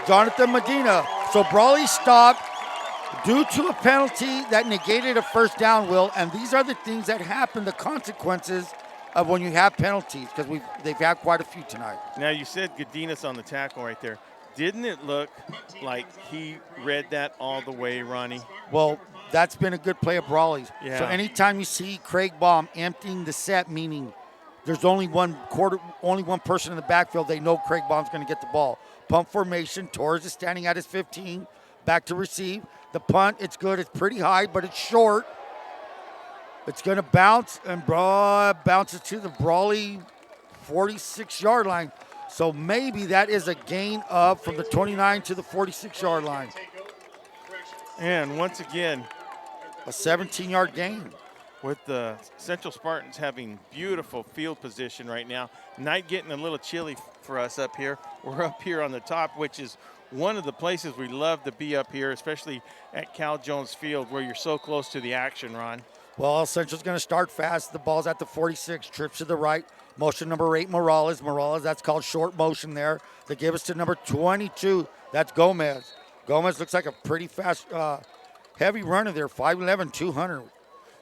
Jonathan Medina. So Brawley stopped due to a penalty that negated a first down, Will. And these are the things that happen, the consequences of when you have penalties, because they've had quite a few tonight. Now, you said Godinez on the tackle right there. Didn't it look like he read that all the way, Ronnie? Well, that's been a good play of Brawley's. Yeah. So anytime you see Craig Baum emptying the set, meaning there's only one person in the backfield, they know Craig Baum's going to get the ball. Punt formation, Torres is standing at his 15, back to receive. The punt, it's good, it's pretty high, but it's short. It's going to bounce, and bounces to the Brawley 46-yard line. So maybe that is a gain up from the 29 to the 46-yard line. And once again, a 17-yard gain. With the Central Spartans having beautiful field position right now. Night getting a little chilly for us up here. We're up here on the top, which is one of the places we love to be up here, especially at Cal Jones Field where you're so close to the action, Ron. Well, Central's going to start fast. The ball's at the 46, trips to the right. Motion number 8, Morales, that's called short motion there. They give us to number 22. That's Gomez. Gomez looks like a pretty fast heavy runner there, 5'11", 200.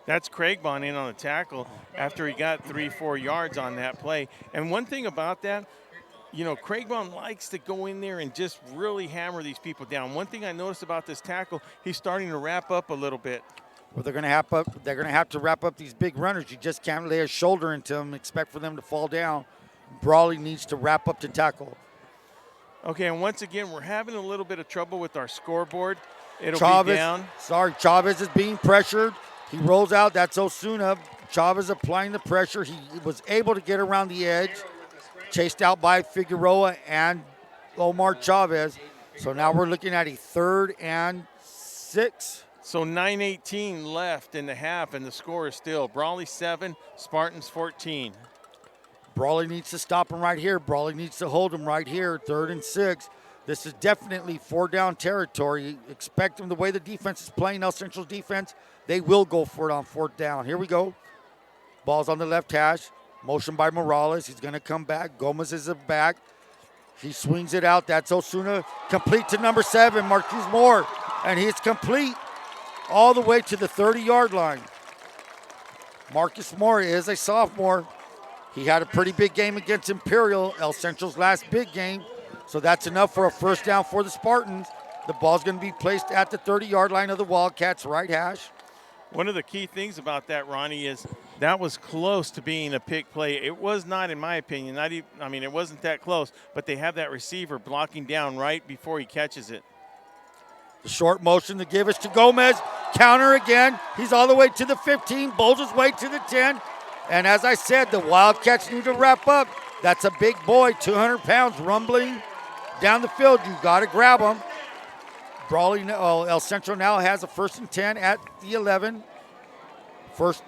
That's Craigbon in on the tackle after he got 3-4 yards on that play. And one thing about that, you know, Craigbon likes to go in there and just really hammer these people down. One thing I noticed about this tackle, he's starting to wrap up a little bit. Well, they're going to have to wrap up these big runners. You just can't lay a shoulder into them and expect for them to fall down. Brawley needs to wrap up to tackle. Okay, and once again, we're having a little bit of trouble with our scoreboard. It'll be Chavez, down. Chavez is being pressured. He rolls out. That's Osuna. Chavez applying the pressure. He was able to get around the edge. Chased out by Figueroa and Omar Chavez. So now we're looking at a 3rd and 6. So 9:18 left in the half, and the score is still Brawley 7, Spartans 14. Brawley needs to stop him right here. Brawley needs to hold him right here, 3rd and 6. This is definitely 4-down territory. Expect them the way the defense is playing, El Central's defense, they will go for it on 4th down. Here we go. Ball's on the left hash. Motion by Morales. He's going to come back. Gomez is back. He swings it out. That's Osuna. Complete to number 7, Marquise Moore. And he's complete all the way to the 30-yard line. Marcus Moore is a sophomore. He had a pretty big game against Imperial, El Central's last big game. So that's enough for a 1st down for the Spartans. The ball's going to be placed at the 30-yard line of the Wildcats' right hash. One of the key things about that, Ronnie, is that was close to being a pick play. It was not, in my opinion. It wasn't that close, but they have that receiver blocking down right before he catches it. The short motion to give us to Gomez. Counter again. He's all the way to the 15, bowls his way to the 10. And as I said, the Wildcats need to wrap up. That's a big boy, 200 pounds, rumbling down the field. You got to grab him. Brawley, El Central now has a 1st and 10 at the 11. First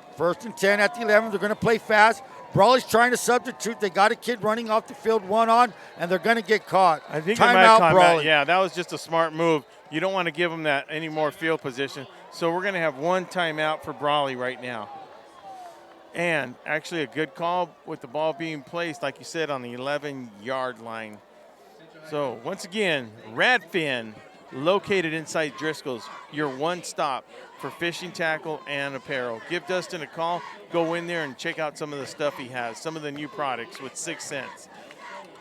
and 10 at the 11. They're going to play fast. Brawley's trying to substitute. They got a kid running off the field one on, and they're going to get caught. I think timeout, Brawley. Yeah, that was just a smart move. You don't want to give them that any more field position. So we're going to have one timeout for Brawley right now. And actually a good call with the ball being placed, like you said, on the 11-yard line. So once again, Radfin, located inside Driscoll's, your one stop for fishing tackle and apparel. Give Dustin a call. Go in there and check out some of the stuff he has, some of the new products with 6 cents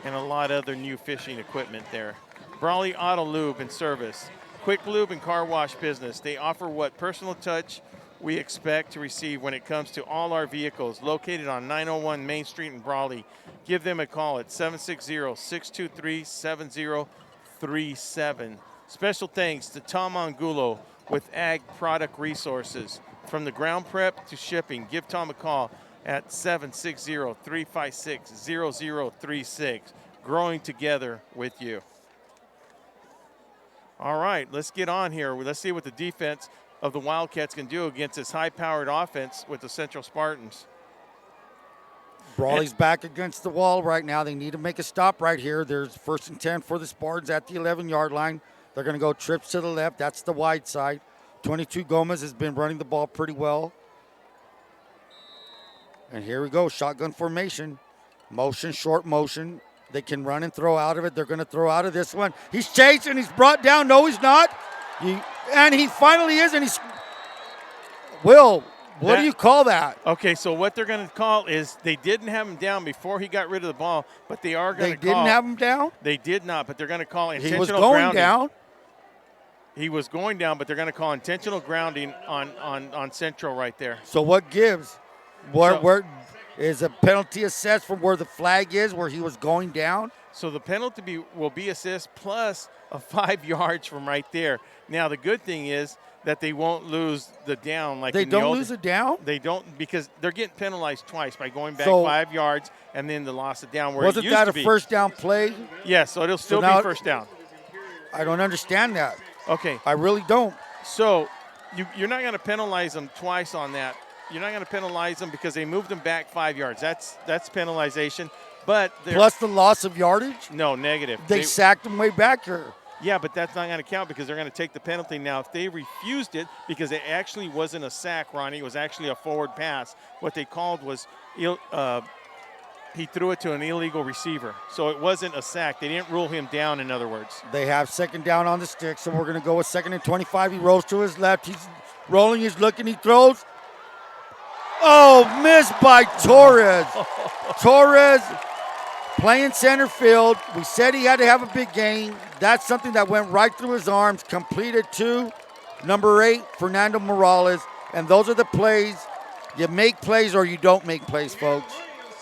and a lot of other new fishing equipment there. Brawley Auto Lube and Service, quick lube and car wash business. They offer what personal touch we expect to receive when it comes to all our vehicles. Located on 901 Main Street in Brawley. Give them a call at 760-623-7037. Special thanks to Tom Angulo with Ag Product Resources. From the ground prep to shipping, give Tom a call at 760-356-0036. Growing together with you. All right, let's get on here. Let's see what the defense of the Wildcats can do against this high-powered offense with the Central Spartans. Brawley's back against the wall right now. They need to make a stop right here. There's 1st and 10 for the Spartans at the 11-yard line. They're going to go trips to the left. That's the wide side. 22 Gomez has been running the ball pretty well. And here we go, shotgun formation. Motion, short motion. They can run and throw out of it. They're going to throw out of this one. He's chasing. He's brought down. No, he's not. And he finally is. And he's Will, what do you call that? Okay, so what they're going to call is they didn't have him down before he got rid of the ball, but they are going to call. They didn't have him down? They did not, but they're going to call intentional grounding. He was going down. He was going down, but they're going to call intentional grounding on Central right there. So what gives? Where is a penalty assessed from where the flag is, where he was going down? So the penalty will be assessed plus a 5 yards from right there. Now the good thing is that they won't lose the down like they don't lose it down. They don't, because they're getting penalized twice by going back 5 yards and then the loss of down. Where wasn't that a first down play? Yes, so it'll still be first down. I don't understand that. Okay, I really don't. So you're not going to penalize them twice on that. You're not going to penalize them because they moved them back 5 yards. That's penalization. But plus the loss of yardage? No, negative. They sacked them way back here. Yeah, but that's not going to count because they're going to take the penalty. Now, if they refused it, because it actually wasn't a sack, Ronnie, it was actually a forward pass. What they called was he threw it to an illegal receiver. So it wasn't a sack. They didn't rule him down, in other words. They have second down on the stick, so we're going to go with 2nd and 25. He rolls to his left. He's rolling. He's looking. He throws. Oh, missed by Torres. Torres playing center field. We said he had to have a big game. That's something that went right through his arms. Completed to number 8, Fernando Morales. And those are the plays. You make plays or you don't make plays, folks.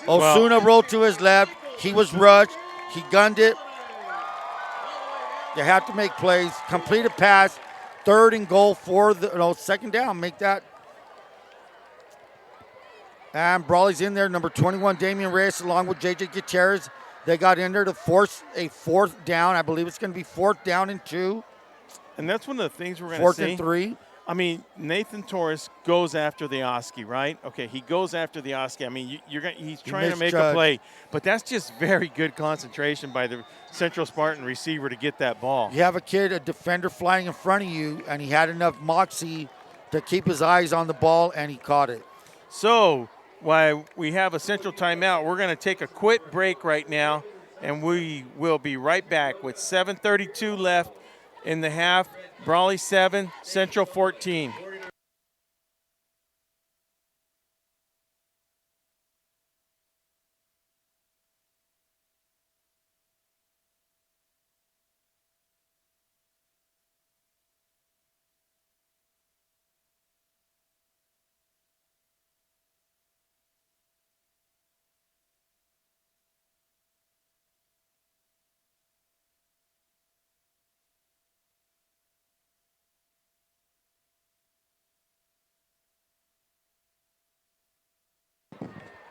Osuna rolled to his left. He was rushed. He gunned it. You have to make plays. Completed pass. 3rd and goal for the 2nd down. Make that. And Brawley's in there. Number 21, Damian Reyes, along with J.J. Gutierrez. They got in there to force a 4th down. I believe it's going to be 4th down and 2. And that's one of the things we're going to see. 4th and 3. I mean, Nathan Torres goes after the Oski, right? Okay, he goes after the Oski. I mean, he's trying to make a play, but that's just very good concentration by the Central Spartan receiver to get that ball. You have a kid, a defender flying in front of you, and he had enough moxie to keep his eyes on the ball, and he caught it. So while we have a Central timeout, we're going to take a quick break right now, and we will be right back with 7:32 left in the half. Brawley 7, Central 14.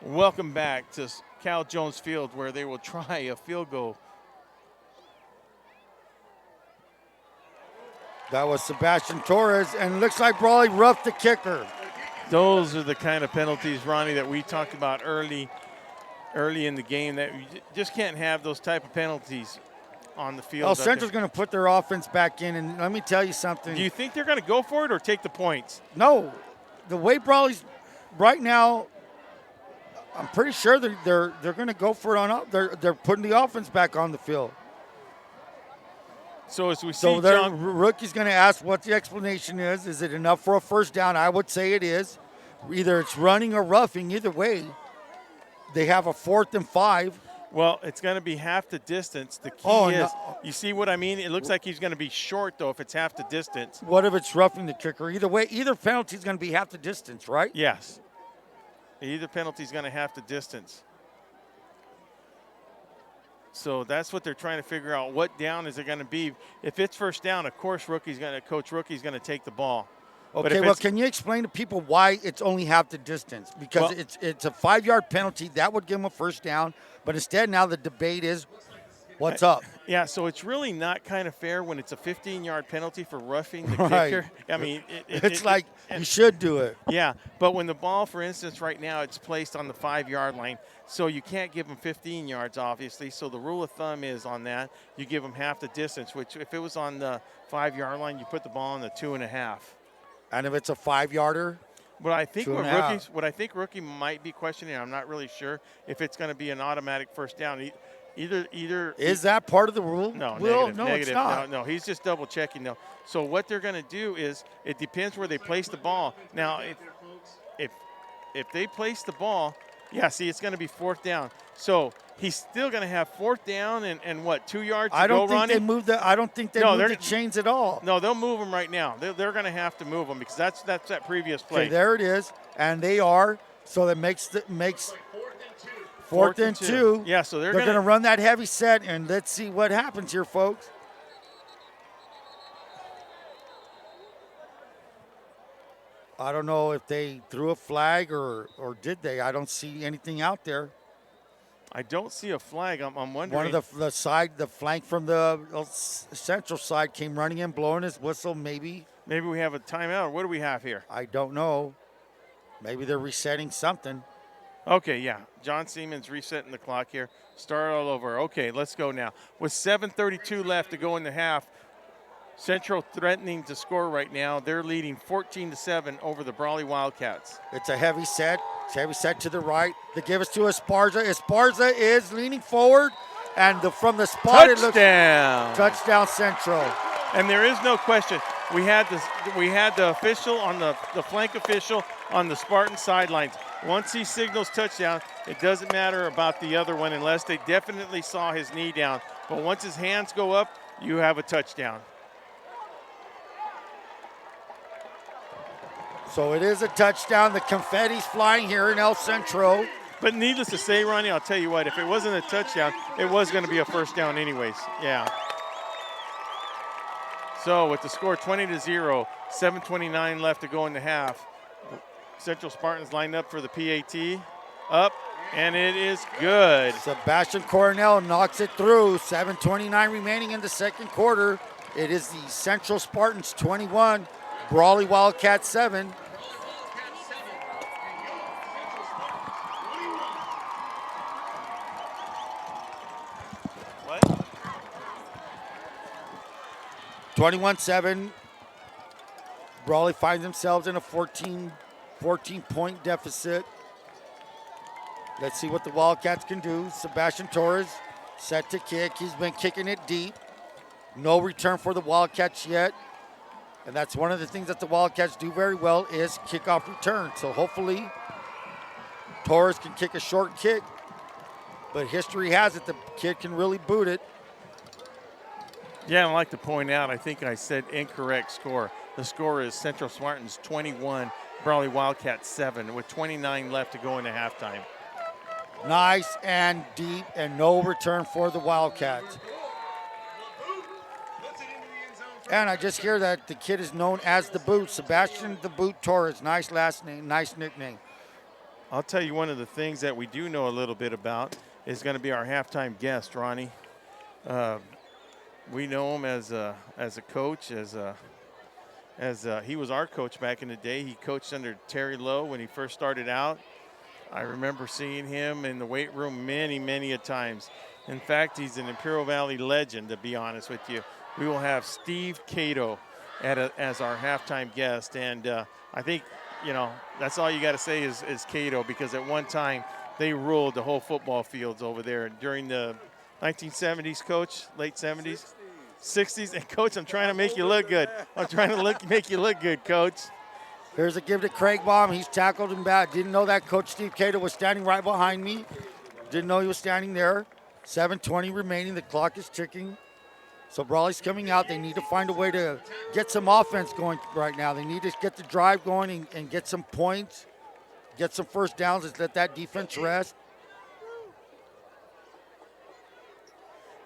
Welcome back to Cal Jones Field, where they will try a field goal. That was Sebastian Torres, and it looks like Brawley roughed the kicker. Those are the kind of penalties, Ronnie, that we talked about early in the game, that you just can't have those type of penalties on the field. Oh, Central's going to put their offense back in, and let me tell you something. Do you think they're going to go for it or take the points? No. The way Brawley's right now, I'm pretty sure they're going to go for it on. They're putting the offense back on the field. So as we see, so their rookie's going to ask what the explanation is. Is it enough for a 1st down? I would say it is. Either it's running or roughing. Either way, they have a 4th and 5. Well, it's going to be half the distance. The key is, you see what I mean? It looks like he's going to be short, though, if it's half the distance. What if it's roughing the kicker? Either way, either penalty is going to be half the distance, right? Yes. Either penalty is going to half the distance. So that's what they're trying to figure out. What down is it going to be? If it's 1st down, of course, Coach Rookie's going to take the ball. Okay, well, can you explain to people why it's only half the distance? Because it's a 5-yard penalty. That would give them a 1st down. But instead, now the debate is, what's up? Yeah, so it's really not kind of fair when it's a 15-yard penalty for roughing the kicker. I mean, it's like you should do it. Yeah, but when the ball, for instance, right now, it's placed on the 5-yard line, so you can't give them 15 yards, obviously. So the rule of thumb is on that, you give them half the distance, which if it was on the 5-yard line, you put the ball on the 2.5. And if it's a 5-yarder? What I think rookie might be questioning, I'm not really sure if it's going to be an automatic 1st down. Either is that part of the rule? No, negative. It's not. No, he's just double checking though. So what they're going to do is it depends where they place the ball. Now, if they place the ball, yeah, see, it's going to be 4th down. So he's still going to have 4th down and what, 2 yards to go, Ronnie? I don't think they move the chains at all. No, they'll move them right now. They're going to have to move them because that's that previous play. Okay, there it is, and they are. So that makes 4th and 2. Yeah, so they're going to run that heavy set, and let's see what happens here, folks. I don't know if they threw a flag or did they. I don't see anything out there. I don't see a flag. I'm wondering. One of the flank from the Central side came running in, blowing his whistle, maybe. Maybe we have a timeout. What do we have here? I don't know. Maybe they're resetting something. Okay, yeah. John Siemens resetting the clock here. Start all over. Okay, let's go now. With 7:32 left to go in the half, Central threatening to score right now. They're leading 14-7 over the Brawley Wildcats. It's a heavy set. It's a heavy set to the right. They give us to Esparza. Esparza is leaning forward, and from the spot it looks touchdown Central. And there is no question. We had the official on the flank official on the Spartan sidelines. Once he signals touchdown, it doesn't matter about the other one unless they definitely saw his knee down. But once his hands go up, you have a touchdown. So it is a touchdown. The confetti's flying here in El Centro. But needless to say, Ronnie, I'll tell you what, if it wasn't a touchdown, it was going to be a first down anyways. Yeah. So with the score 20-0, 7:29 left to go in the half. Central Spartans lined up for the PAT. Up, and it is good. Sebastian Coronel knocks it through. 7:29 remaining in the second quarter. It is the Central Spartans 21, Brawley Wildcats 7. What? 21-7. Brawley finds themselves in a 14-point deficit. Let's see what the Wildcats can do. Sebastian Torres set to kick. He's been kicking it deep. No return for the Wildcats yet. And that's one of the things that the Wildcats do very well is kickoff return. So hopefully Torres can kick a short kick. But history has it the kid can really boot it. Yeah, I'd like to point out, I think I said incorrect score. The score is Central Spartans 21, Brawley Wildcats 7, with 29 left to go into halftime. Nice and deep and no return for the Wildcats. And I just hear that the kid is known as the Boot, Sebastian the Boot Torres. Nice last name, nice nickname. I'll tell you one of the things that we do know a little bit about is going to be our halftime guest, Ronnie. We know him as a coach, he was our coach back in the day. He coached under Terry Lowe when he first started out. I remember seeing him in the weight room many, many a times. In fact, he's an Imperial Valley legend, to be honest with you. We will have Steve Cato as our halftime guest, and I think, that's all you got to say is Cato, because at one time they ruled the whole football fields over there during the 1970s, Coach, late 70s, 60s. And, Coach, I'm trying to make you look good. I'm trying to make you look good, Coach. Here's a give to Craig Baum. He's tackled him back. Didn't know that Coach Steve Cato was standing right behind me. Didn't know he was standing there. 7:20 remaining. The clock is ticking. So Brawley's coming out. They need to find a way to get some offense going right now. They need to get the drive going and get some points, get some first downs, and let that defense rest.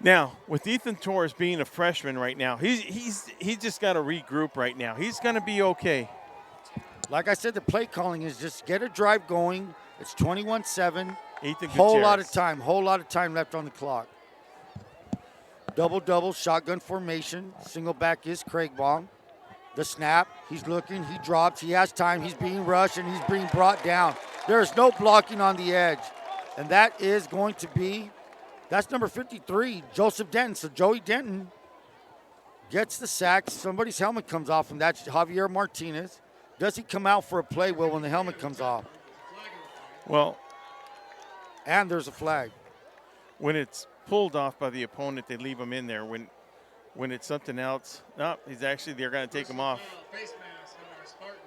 Now, with Ethan Torres being a freshman right now, he's just got to regroup right now. He's going to be okay. Like I said, the play calling is just get a drive going. It's 21-7. Ethan whole Gutierrez. lot of time left on the clock. Double, shotgun formation. Single back is Craig Baum. The snap, he's looking, he drops, he has time, he's being rushed, and he's being brought down. There's no blocking on the edge. And that is going to be, that's number 53, Joseph Denton. So Joey Denton gets the sack. Somebody's helmet comes off, and that's Javier Martinez. Does he come out for a play, Will, when the helmet comes off? Well, and there's a flag. When it's pulled off by the opponent, they leave him in there. When it's something else, no, they're going to take him off. Face mask on our Spartans.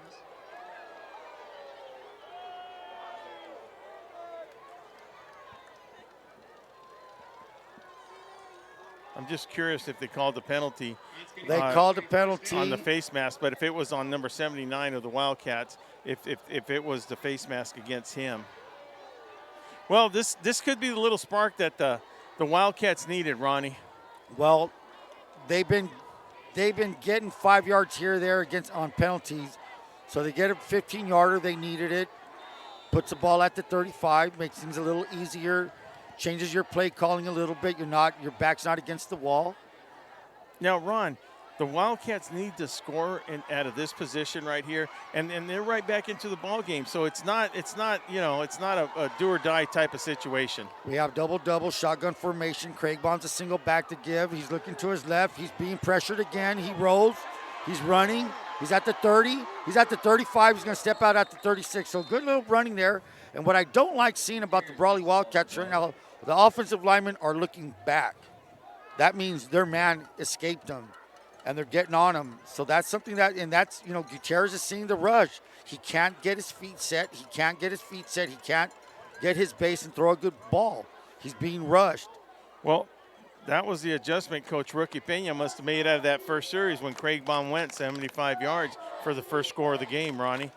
I'm just curious if they called the penalty. They called a penalty on the face mask, but if it was on number 79 of the Wildcats, if it was the face mask against him. Well, this could be the little spark that the Wildcats needed, Ronnie. Well, they've been getting 5 yards here or there on penalties. So they get a 15-yarder. They needed it. Puts the ball at the 35, makes things a little easier, changes your play calling a little bit. Your back's not against the wall. Now, Ron, the Wildcats need to score out of this position right here, and they're right back into the ball game. So it's not a do or die type of situation. We have double shotgun formation. Craig Bond's a single back to give. He's looking to his left. He's being pressured again. He rolls. He's running. He's at the 30. He's at the 35. He's going to step out at the 36. So good little running there. And what I don't like seeing about the Brawley Wildcats right now, the offensive linemen are looking back. That means their man escaped them, and they're getting on him. So that's something that's, Gutierrez is seeing the rush. He can't get his feet set. He can't get his base and throw a good ball. He's being rushed. Well, that was the adjustment Coach Rookie Pena must have made out of that first series when Craig Baum went 75 yards for the first score of the game, Ronnie.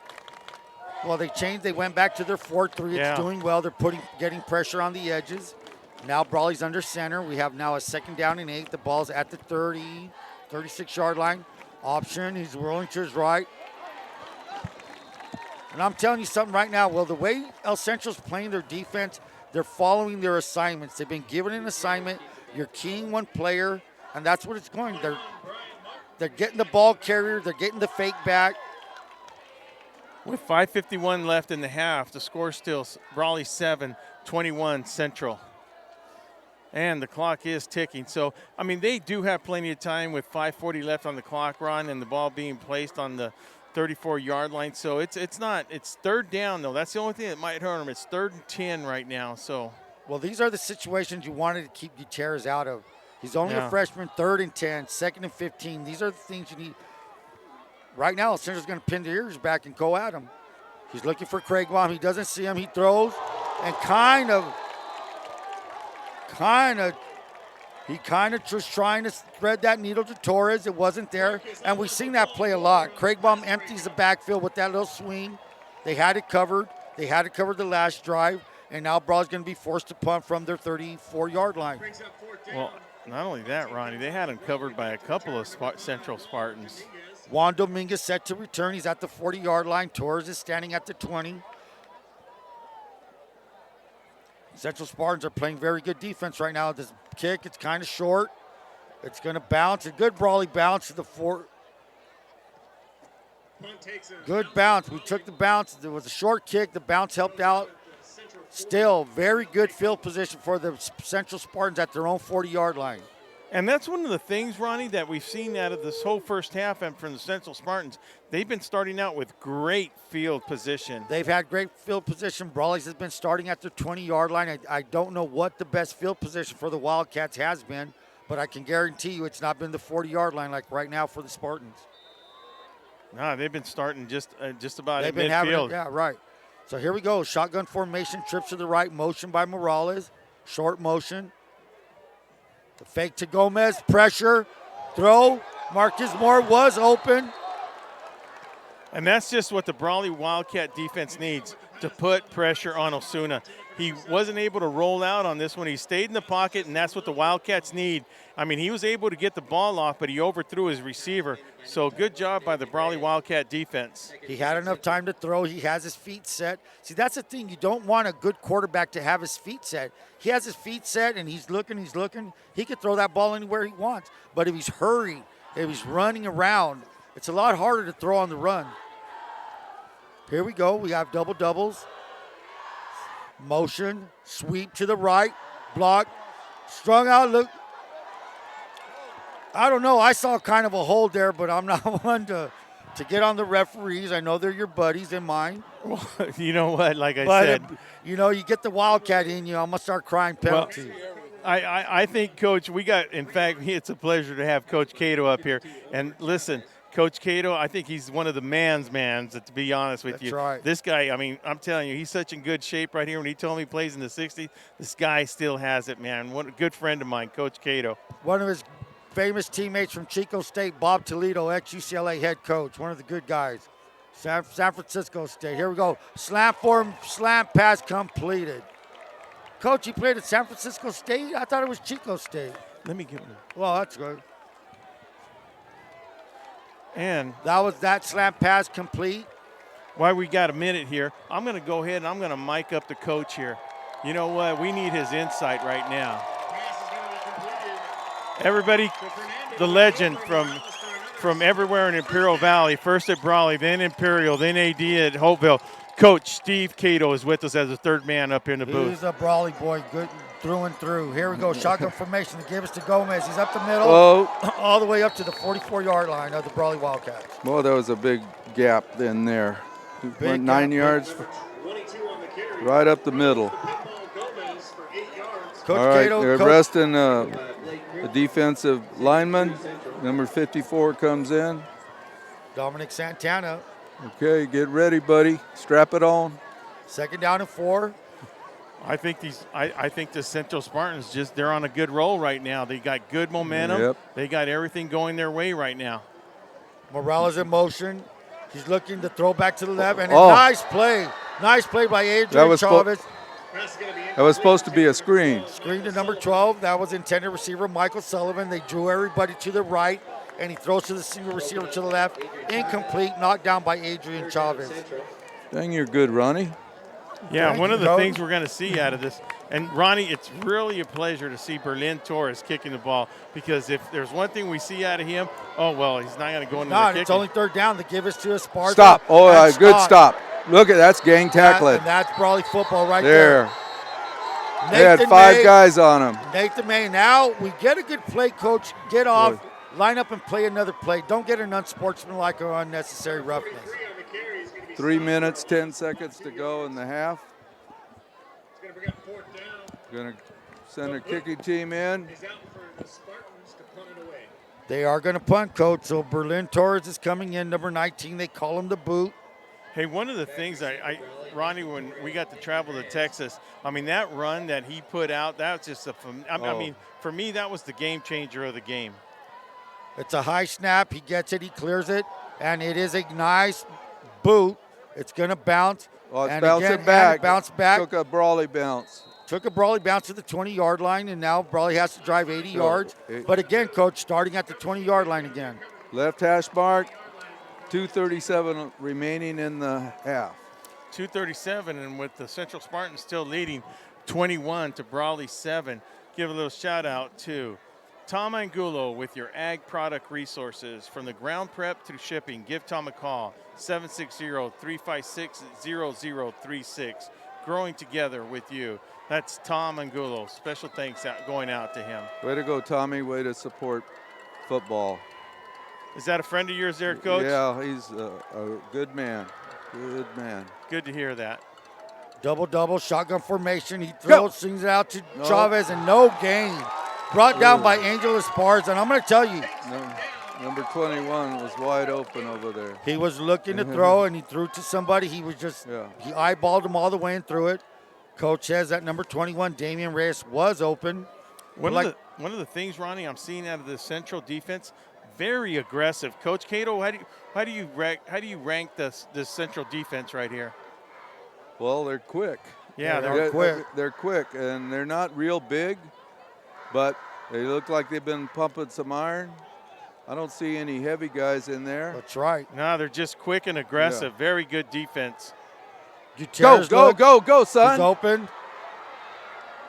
Well, they changed. They went back to their 4-3. It's doing well. They're getting pressure on the edges. Now Brawley's under center. We have now a 2nd down and 8. The ball's at the 36-yard line. Option. He's rolling to his right. And I'm telling you something right now. Well, the way El Centro's playing their defense, they're following their assignments. They've been given an assignment. You're keying one player, and that's what it's going. They're getting the ball carrier. They're getting the fake back. With 5:51 left in the half, the score still Brawley 7, 21 Central. And the clock is ticking. So, I mean, they do have plenty of time with 5:40 left on the clock, Ron, and the ball being placed on the 34-yard line. So it's 3rd down, though. That's the only thing that might hurt them. It's 3rd and 10 right now. So, well, these are the situations you wanted to keep Gutierrez out of. He's only a freshman. 3rd and 10, 2nd and 15. These are the things you need. Right now, El Centro's going to pin their ears back and go at him. He's looking for Craig Baum. He doesn't see him. He throws and kind of just trying to thread that needle to Torres. It wasn't there. And we've seen that play a lot. Craig Baum empties the backfield with that little swing. They had it covered. They had it covered the last drive. And now Brawley's going to be forced to punt from their 34-yard line. Well, not only that, Ronnie, they had him covered by a couple of Central Spartans. Juan Dominguez set to return. He's at the 40-yard line. Torres is standing at the 20. Central Spartans are playing very good defense right now. This kick, it's kind of short. It's going to bounce. A good Brawley bounce to the 4. Good bounce. We took the bounce. There was a short kick. The bounce helped out. Still, very good field position for the Central Spartans at their own 40-yard line. And that's one of the things, Ronnie, that we've seen out of this whole first half and from the Central Spartans. They've been starting out with great field position. They've had great field position. Brawley's has been starting at their 20-yard line. I don't know what the best field position for the Wildcats has been, but I can guarantee you it's not been the 40-yard line like right now for the Spartans. No, they've been starting just about They've at been midfield. Yeah, right. So here we go. Shotgun formation, trips to the right, motion by Morales. Short motion. The fake to Gomez, pressure, throw. Marcus Moore was open. And that's just what the Brawley Wildcat defense needs, to put pressure on Osuna. He wasn't able to roll out on this one. He stayed in the pocket, and that's what the Wildcats need. I mean, he was able to get the ball off, but he overthrew his receiver. So good job by the Brawley Wildcat defense. He had enough time to throw. He has his feet set. See, that's the thing. You don't want a good quarterback to have his feet set. He has his feet set, and he's looking. He could throw that ball anywhere he wants. But if he's hurrying, if he's running around, it's a lot harder to throw on the run. Here we go. We have doubles. Motion, sweep to the right, block, strung out, look. I don't know. I saw kind of a hold there, but I'm not one to get on the referees. I know they're your buddies and mine. Well, you know what? Like I said. You get the Wildcat in you, I'm going to start crying penalty. Well, I think, Coach, in fact, it's a pleasure to have Coach Cato up here. And listen, Coach Cato, I think he's one of the mans, to be honest with you. That's right. This guy, I mean, I'm telling you, he's such in good shape right here. When he told me he plays in the 60s, this guy still has it, man. What a good friend of mine, Coach Cato. One of his famous teammates from Chico State, Bob Toledo, ex-UCLA head coach, one of the good guys. San Francisco State. Here we go. Slam pass completed. Coach, he played at San Francisco State? I thought it was Chico State. Let me get one. Well, that's good. And that was that slam pass complete. While we got a minute here, I'm going to go ahead and I'm going to mic up the coach here. You know what? We need his insight right now. Everybody, the legend from from everywhere in Imperial Valley, first at Brawley, then Imperial, then AD at Hopeville. Coach Steve Cato is with us as a third man up in the booth. He's a Brawley boy, good through and through. Here we go, shotgun formation to give us to Gomez. He's up the middle, all the way up to the 44-yard line of the Brawley Wildcats. Well, there was a big gap in there. Went 9 yards, right up the middle. Coach All right, Cato, they're Coach, arresting a defensive lineman. Number 54 comes in. Dominic Santana. Okay, get ready, buddy. Strap it on. 2nd down and 4. I think the Central Spartans they're on a good roll right now. They got good momentum. Yep. They got everything going their way right now. Morales in motion. He's looking to throw back to the left, and a nice play. Nice play by Adrian Chavez. That was supposed to be a screen. Screen to number 12. That was intended receiver Michael Sullivan. They drew everybody to the right, and he throws to the single receiver to the left. Incomplete, knocked down by Adrian Chavez. Dang, you're good, Ronnie. Yeah, Thank one of you, the Coach. things we're going to see out of this, and Ronnie, it's really a pleasure to see Berlin Torres kicking the ball, because if there's one thing we see out of him, he's not going to go into the kicking. It's only 3rd down to give us to a Sparta. Stop. Oh, That's good Scott. stop. Look at that's gang tackling. And that's Brawley football right There. there. They had 5 guys on him. Nathan May. Now we get a good play, Coach. Get off, line up and play another play. Don't get an unsportsmanlike or unnecessary roughness. 3 minutes, 10 seconds to go in the half. Going to send a kicking team in. They are going to punt, Coach. So Berlin Torres is coming in, number 19. They call him the boot. Hey, one of the things Ronnie, when we got to travel to Texas, I mean, that run that he put out, that's just I mean, for me, that was the game changer of the game. It's a high snap. He gets it. He clears it. And it is a nice boot. It's going to bounce. Oh, it's and bouncing again, back. And it bounced back. Took a Brawley bounce. Took a Brawley bounce to the 20-yard line, and now Brawley has to drive 80 yards. But again, Coach, starting at the 20-yard line again. Left hash mark. 2:37 remaining in the half. 2:37, and with the Central Spartans still leading 21 to Brawley 7. Give a little shout out to Tom Angulo with your ag product resources. From the ground prep to shipping, give Tom a call, 760-356-0036. Growing together with you. That's Tom Angulo. Special thanks going out to him. Way to go, Tommy. Way to support football. Is that a friend of yours there, Coach? Yeah, he's a good man. Good man. Good to hear that. Double, shotgun formation. He throws, swings it out to Chavez, and no gain. Brought down by Angel Esparza. And I'm going to tell you, Number 21 was wide open over there. he was looking to throw, and he threw to somebody. He was just, he eyeballed him all the way and threw it. Coach says that number 21, Damian Reyes, was open. One of the things, Ronnie, I'm seeing out of the Central defense, very aggressive. Coach Cato, how do you rank this Central defense right here? Well, they're quick. Yeah, they're quick. They're quick, and they're not real big, but they look like they've been pumping some iron. I don't see any heavy guys in there. That's right. No, they're just quick and aggressive. Yeah. Very good defense. Go, son. He's open.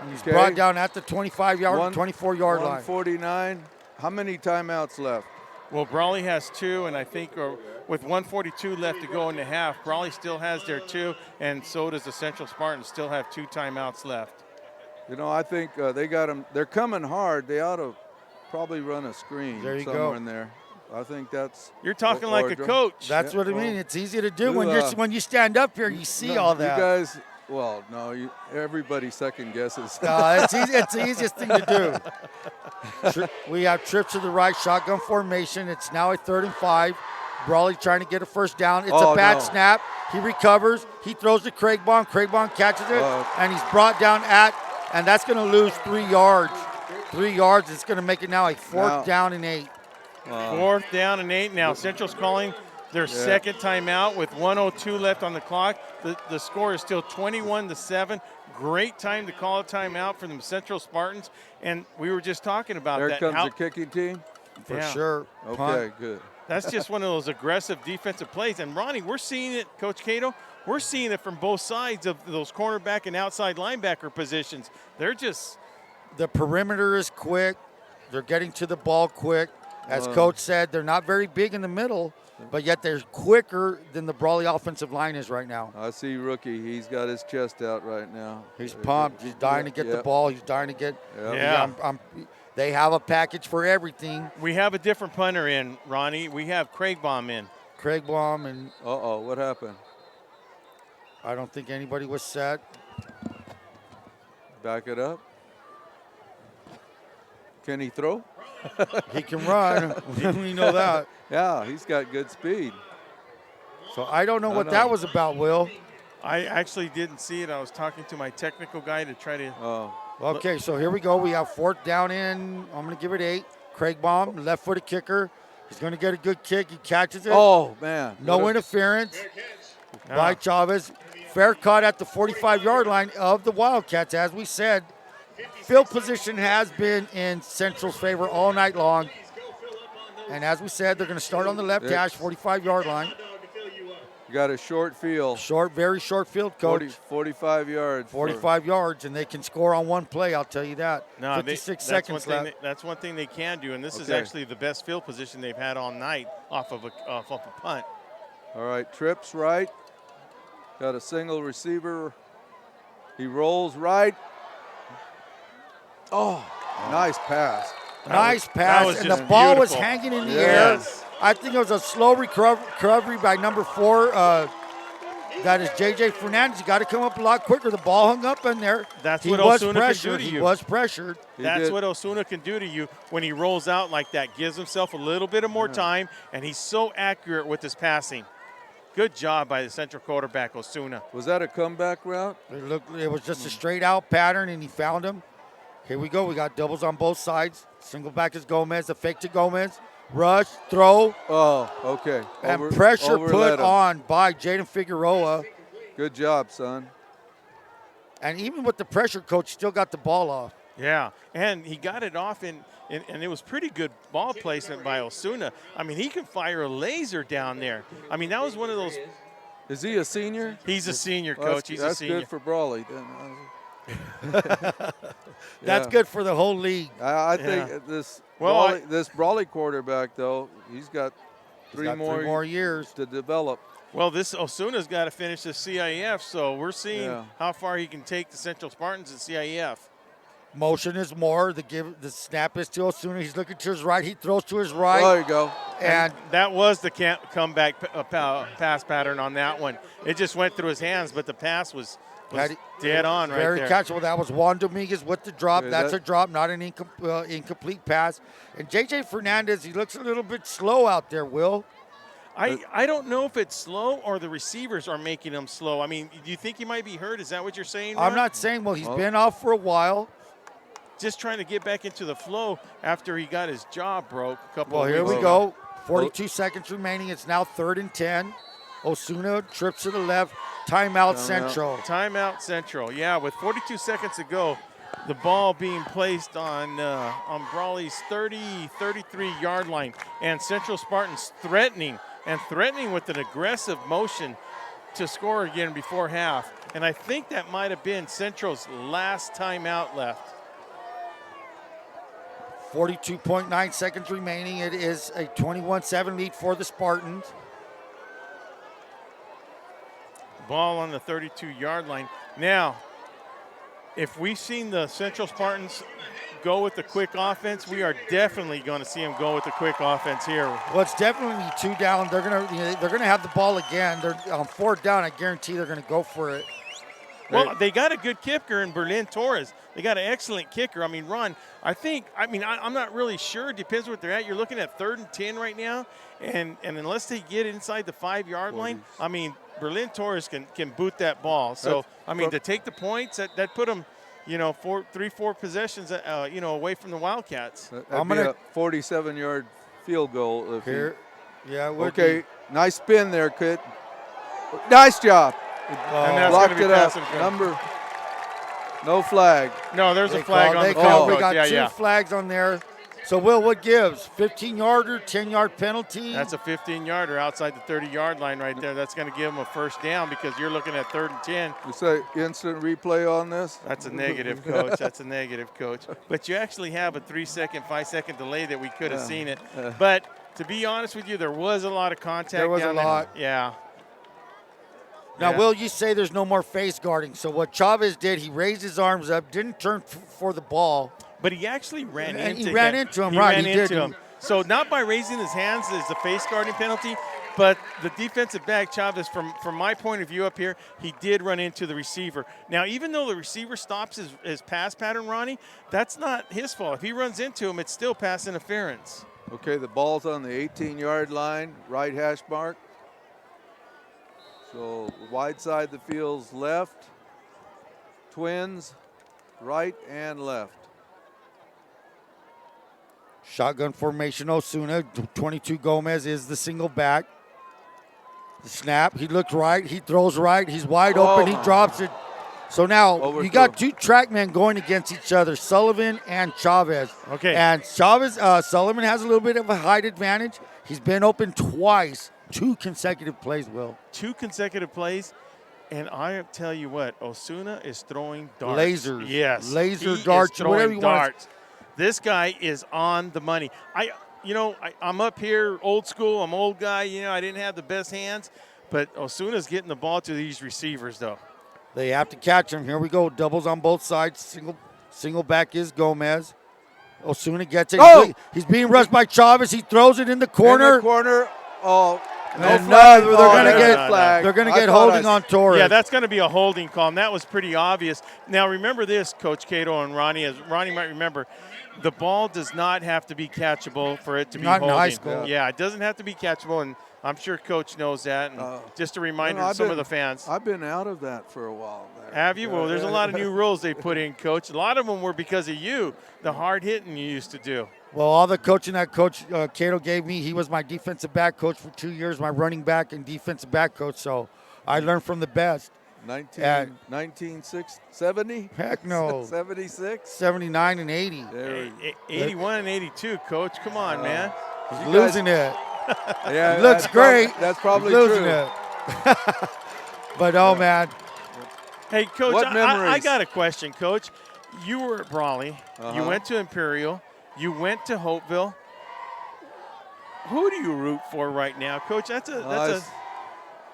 And he's brought down at the 24-yard line. 149. How many timeouts left? Well, Brawley has 2, and I think with 1:42 left to go in the half, Brawley still has their 2, and so does the Central Spartans still have 2 timeouts left. You know, I think they got them. They're coming hard. They ought to probably run a screen somewhere in there. I think that's. You're talking like a coach. That's what I mean. It's easy to do when you stand up here. You see all that. You guys. Well, no, everybody second guesses. No, it's easy. It's the easiest thing to do. We have trips to the right, shotgun formation. It's now a 3rd and 5. Brawley trying to get a first down. It's a bad snap. He recovers. He throws to Craig Bond. Craig Bond catches it, and he's brought down and that's going to lose 3 yards. 3 yards. It's going to make it now a 4th down and 8. 4th down and 8. Now Central's calling their second timeout with 1:02 left on the clock. The score is still 21-7. Great time to call a timeout for the Central Spartans. And we were just talking about that. There comes the kicking team? For sure. Okay, good. That's just one of those aggressive defensive plays. And, Ronnie, we're seeing it, Coach Cato, we're seeing it from both sides of those cornerback and outside linebacker positions. They're just – the perimeter is quick. They're getting to the ball quick. As Coach said, they're not very big in the middle, but yet they're quicker than the Brawley offensive line is right now. I see rookie. He's got his chest out right now. He's pumped. He's dying to get the ball. He's dying to get. Yeah. They have a package for everything. We have a different punter in, Ronnie. We have Craig Baum in. Craig Baum and Uh-oh, what happened? I don't think anybody was set. Back it up. Can he throw? He can run. We know that. Yeah, he's got good speed. So I don't know what that was about, Will. I actually didn't see it. I was talking to my technical guy to try to. Oh. Okay, so here we go. We have fourth down in. I'm going to give it 8. Craig Baum, left-footed kicker. He's going to get a good kick. He catches it. Oh, man. No interference by Chavez. Fair caught at the 45-yard line of the Wildcats. As we said, field position has been in Central's favor all night long. And as we said, they're going to start on the left hash, 45-yard line. You got a short field. Short, very short field, Coach. 45 yards. 45 yards, and they can score on one play, I'll tell you that. No, 56 seconds left. That's one thing they can do, and this is actually the best field position they've had all night off of a punt. All right, trips right. Got a single receiver. He rolls right. Oh, nice pass. Nice pass, and the ball was hanging in the air. I think it was a slow recovery by number 4. That is J.J. Fernandez. You got to come up a lot quicker. The ball hung up in there. That's what Osuna can do to you. He was pressured. That's what Osuna can do to you when he rolls out like that. Gives himself a little bit of more time, and he's so accurate with his passing. Good job by the Central quarterback, Osuna. Was that a comeback route? It was just a straight-out pattern, and he found him. Here we go. We got doubles on both sides. Single back is Gomez. A fake to Gomez. Rush, throw. Oh, okay. And pressure put on by Jaden Figueroa. Good job, son. And even with the pressure, Coach still got the ball off. Yeah, and he got it off, and it was pretty good ball placement by Osuna. I mean, he can fire a laser down there. I mean, that was one of those. Is he a senior? He's a senior, Coach. He's a senior. That's good for Brawley. That's good for the whole league. I think this Brawley quarterback, though, he's got three more years to develop. Well, this Osuna's got to finish the CIF, so we're seeing how far he can take the Central Spartans at CIF. Motion is more. The snap is to Osuna. He's looking to his right. He throws to his right. There you go. And that was the comeback pass pattern on that one. It just went through his hands, but the pass was dead on right there. Very catchable. That was Juan Dominguez with the drop. That's a drop, not an incomplete pass. And J.J. Fernandez, he looks a little bit slow out there, Will. I don't know if it's slow or the receivers are making him slow. I mean, do you think he might be hurt? Is that what you're saying, Ron? I'm not saying, well, he's been off for a while. Just trying to get back into the flow after he got his jaw broke a couple of weeks ago. Well, here we go. 42 seconds remaining. It's now 3rd and 10. Osuna trips to the left. Timeout Central. Timeout Central. Yeah, with 42 seconds to go, the ball being placed on Brawley's 33-yard line. And Central Spartans threatening with an aggressive motion to score again before half. And I think that might have been Central's last timeout left. 42.9 seconds remaining. It is a 21-7 lead for the Spartans. Ball on the 32-yard line. Now, if we've seen the Central Spartans go with the quick offense, we are definitely going to see them go with the quick offense here. Well, it's definitely 2 down. They're gonna have the ball again. They're on 4th down. I guarantee they're going to go for it. Well, they got a good kicker in Berlin Torres. They got an excellent kicker. I mean, Ron, I'm not really sure. It depends what they're at. You're looking at 3rd and 10 right now. And unless they get inside the 5-yard line, I mean, Berlin Torres can boot that ball. So, to take the points, that put them, 3-4 possessions, away from the Wildcats. That'd be a 47-yard field goal. Here, yeah. Okay, nice spin there, kid. Nice job. And that's blocked it up. No flag. No, there's a flag on the field. field. We got 2 flags on there. So, Will, what gives? 15-yarder, 10-yard penalty? That's a 15-yarder outside the 30-yard line right there. That's going to give them a first down because you're looking at 3rd and 10. You say instant replay on this? That's a negative, Coach. That's a negative, Coach. But you actually have a 3-second, 5-second delay that we could have seen it. But to be honest with you, there was a lot of contact. There was a lot. Yeah. Now, Yeah. Will, you say there's no more face guarding. So what Chavez did, he raised his arms up, didn't turn for the ball. But he actually ran And into he ran into him, He right, ran he into did. him. So not by raising his hands is the face guarding penalty, but the defensive back, Chavez, from my point of view up here, he did run into the receiver. Now, even though the receiver stops his pass pattern, Ronnie, that's not his fault. If he runs into him, it's still pass interference. Okay, the ball's on the 18-yard line, right hash mark. So wide side the field's left. Twins, right and left. Shotgun formation, Osuna. 22 Gomez is the single back. The snap, he looks right, he throws right, he's wide open, he drops it. So now Overthrow. you got two track men going against each other, Sullivan and Chavez. Okay. And Sullivan has a little bit of a height advantage. He's been open twice, 2 consecutive plays, Will. 2 consecutive plays, and I tell you what, Osuna is throwing darts. Lasers. Yes. Laser he darts, is throwing whatever you want. darts. This guy is on the money. I'm up here, old school. I'm old guy. I didn't have the best hands, but Osuna's getting the ball to these receivers, though. They have to catch him. Here we go. Doubles on both sides. Single back is Gomez. Osuna gets it. Oh! He's being rushed by Chavez. He throws it in the corner. In the corner. Oh, no And flag. they're gonna there's get a flag. They're going to I get thought holding I- on Torres. Yeah, that's going to be a holding call, and that was pretty obvious. Now, remember this, Coach Cato and Ronnie, as Ronnie might remember, the ball does not have to be catchable for it to be Not in holding. high school. Yeah, it doesn't have to be catchable, and I'm sure Coach knows that. And just a reminder No, to some of the fans. I've been out of that for a while there. Have you? Well, there's a lot of new rules they put in, Coach. A lot of them were because of you, the hard hitting you used to do. Well, all the coaching that Coach Cato gave me, he was my defensive back coach for 2 years, my running back and defensive back coach. So I learned from the best. 1970? Heck no. 76? 79 and 80. There. 81 and 82, Coach. Come on, man. He's You losing it. Yeah, He looks that's great. That's probably He's losing true. it. But, oh, man. Hey, Coach, What I memories? got a question, Coach. You were at Brawley. You Uh-huh. went to Imperial. You went to Hopeville. Who do you root for right now, Coach?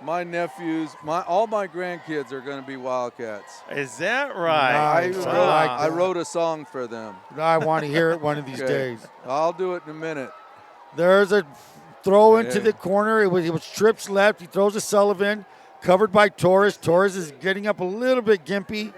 My nephews, all my grandkids are going to be Wildcats. Is that right? Nice. I, I like I that. wrote a song for them. I want to hear it one of these Okay. days. I'll do it in a minute. There's a throw into Hey. the corner. It was trips left. He throws to Sullivan, covered by Torres. Torres is getting up a little bit gimpy.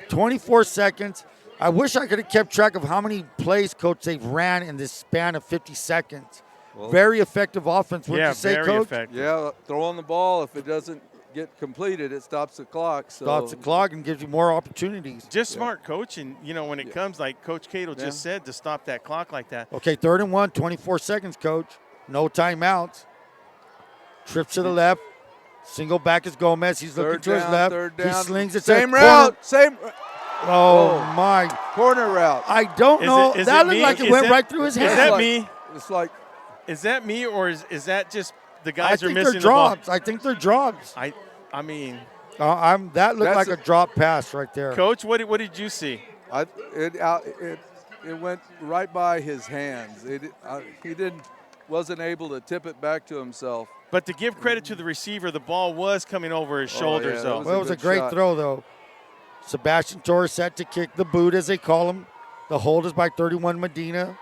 24 seconds. I wish I could have kept track of how many plays, Coach, they've ran in this span of 50 seconds. Well, Very effective offense, wouldn't Yeah, you say, very Coach? effective. Yeah, throwing the ball, if it doesn't get completed, it stops the clock. So Stops the clock and gives you more opportunities. Just smart coaching, when it comes, like Coach Cato just said, to stop that clock like that. Okay, 3rd and 1, 24 seconds, Coach. No timeouts. Trips to the left. Single back is Gomez. He's looking Third to his down, left. third He down. slings it to Same the route. Same Oh, my. corner route. I don't Is know. it- is that it looked me? like it Is went that- right through his is hand. that like- me? It's like Is that me, or is that just the I guys are think missing they're the ball? drops. I think they're drops. I mean, That looked That's like a drop pass right there. Coach, what did you see? it went right by his hands. He wasn't able to tip it back to himself. But to give credit to the receiver, the ball was coming over his shoulders, yeah, though. that Well, it was a good great shot. throw, though. Sebastian Torres set to kick the boot, as they call him. The hold is by 31 Medina.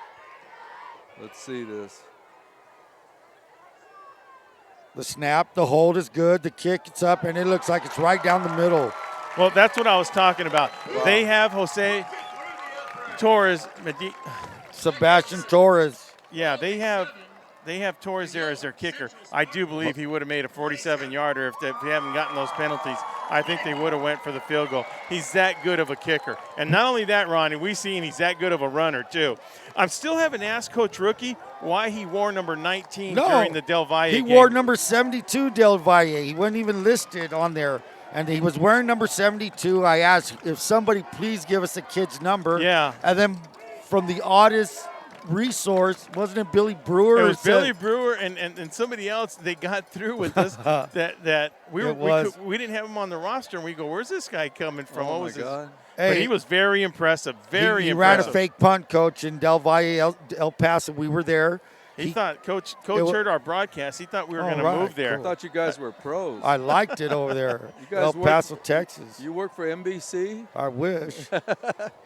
Let's see this. The snap, the hold is good. The kick, it's up, and it looks like it's right down the middle. Well, that's what I was talking about. They have Jose Torres. Sebastian Torres. Yeah, they have Torres there as their kicker. I do believe he would have made a 47-yarder if they haven't gotten those penalties. I think they would have went for the field goal. He's that good of a kicker. And not only that, Ronnie, we've seen he's that good of a runner, too. I'm still having asked Coach Rookie why he wore number 19 during the Del Valle he game. wore number 72, Del Valle. He wasn't even listed on there. And he was wearing number 72. I asked if somebody please give us a kid's number. Yeah. And then from the oddest resource. Wasn't it Billy Brewer? It was Billy Brewer and somebody else. They got through with us that we didn't have him on the roster, and we go, "Where's this guy coming from?" Oh, what my was God. But he was very impressive. He impressive. ran a fake punt, Coach, in Del Valle, El Paso. We were there. He thought Coach heard our broadcast. He thought we were going to move there. I thought you guys were pros. I liked it over there. You guys El Paso, Texas. You work for NBC? I wish.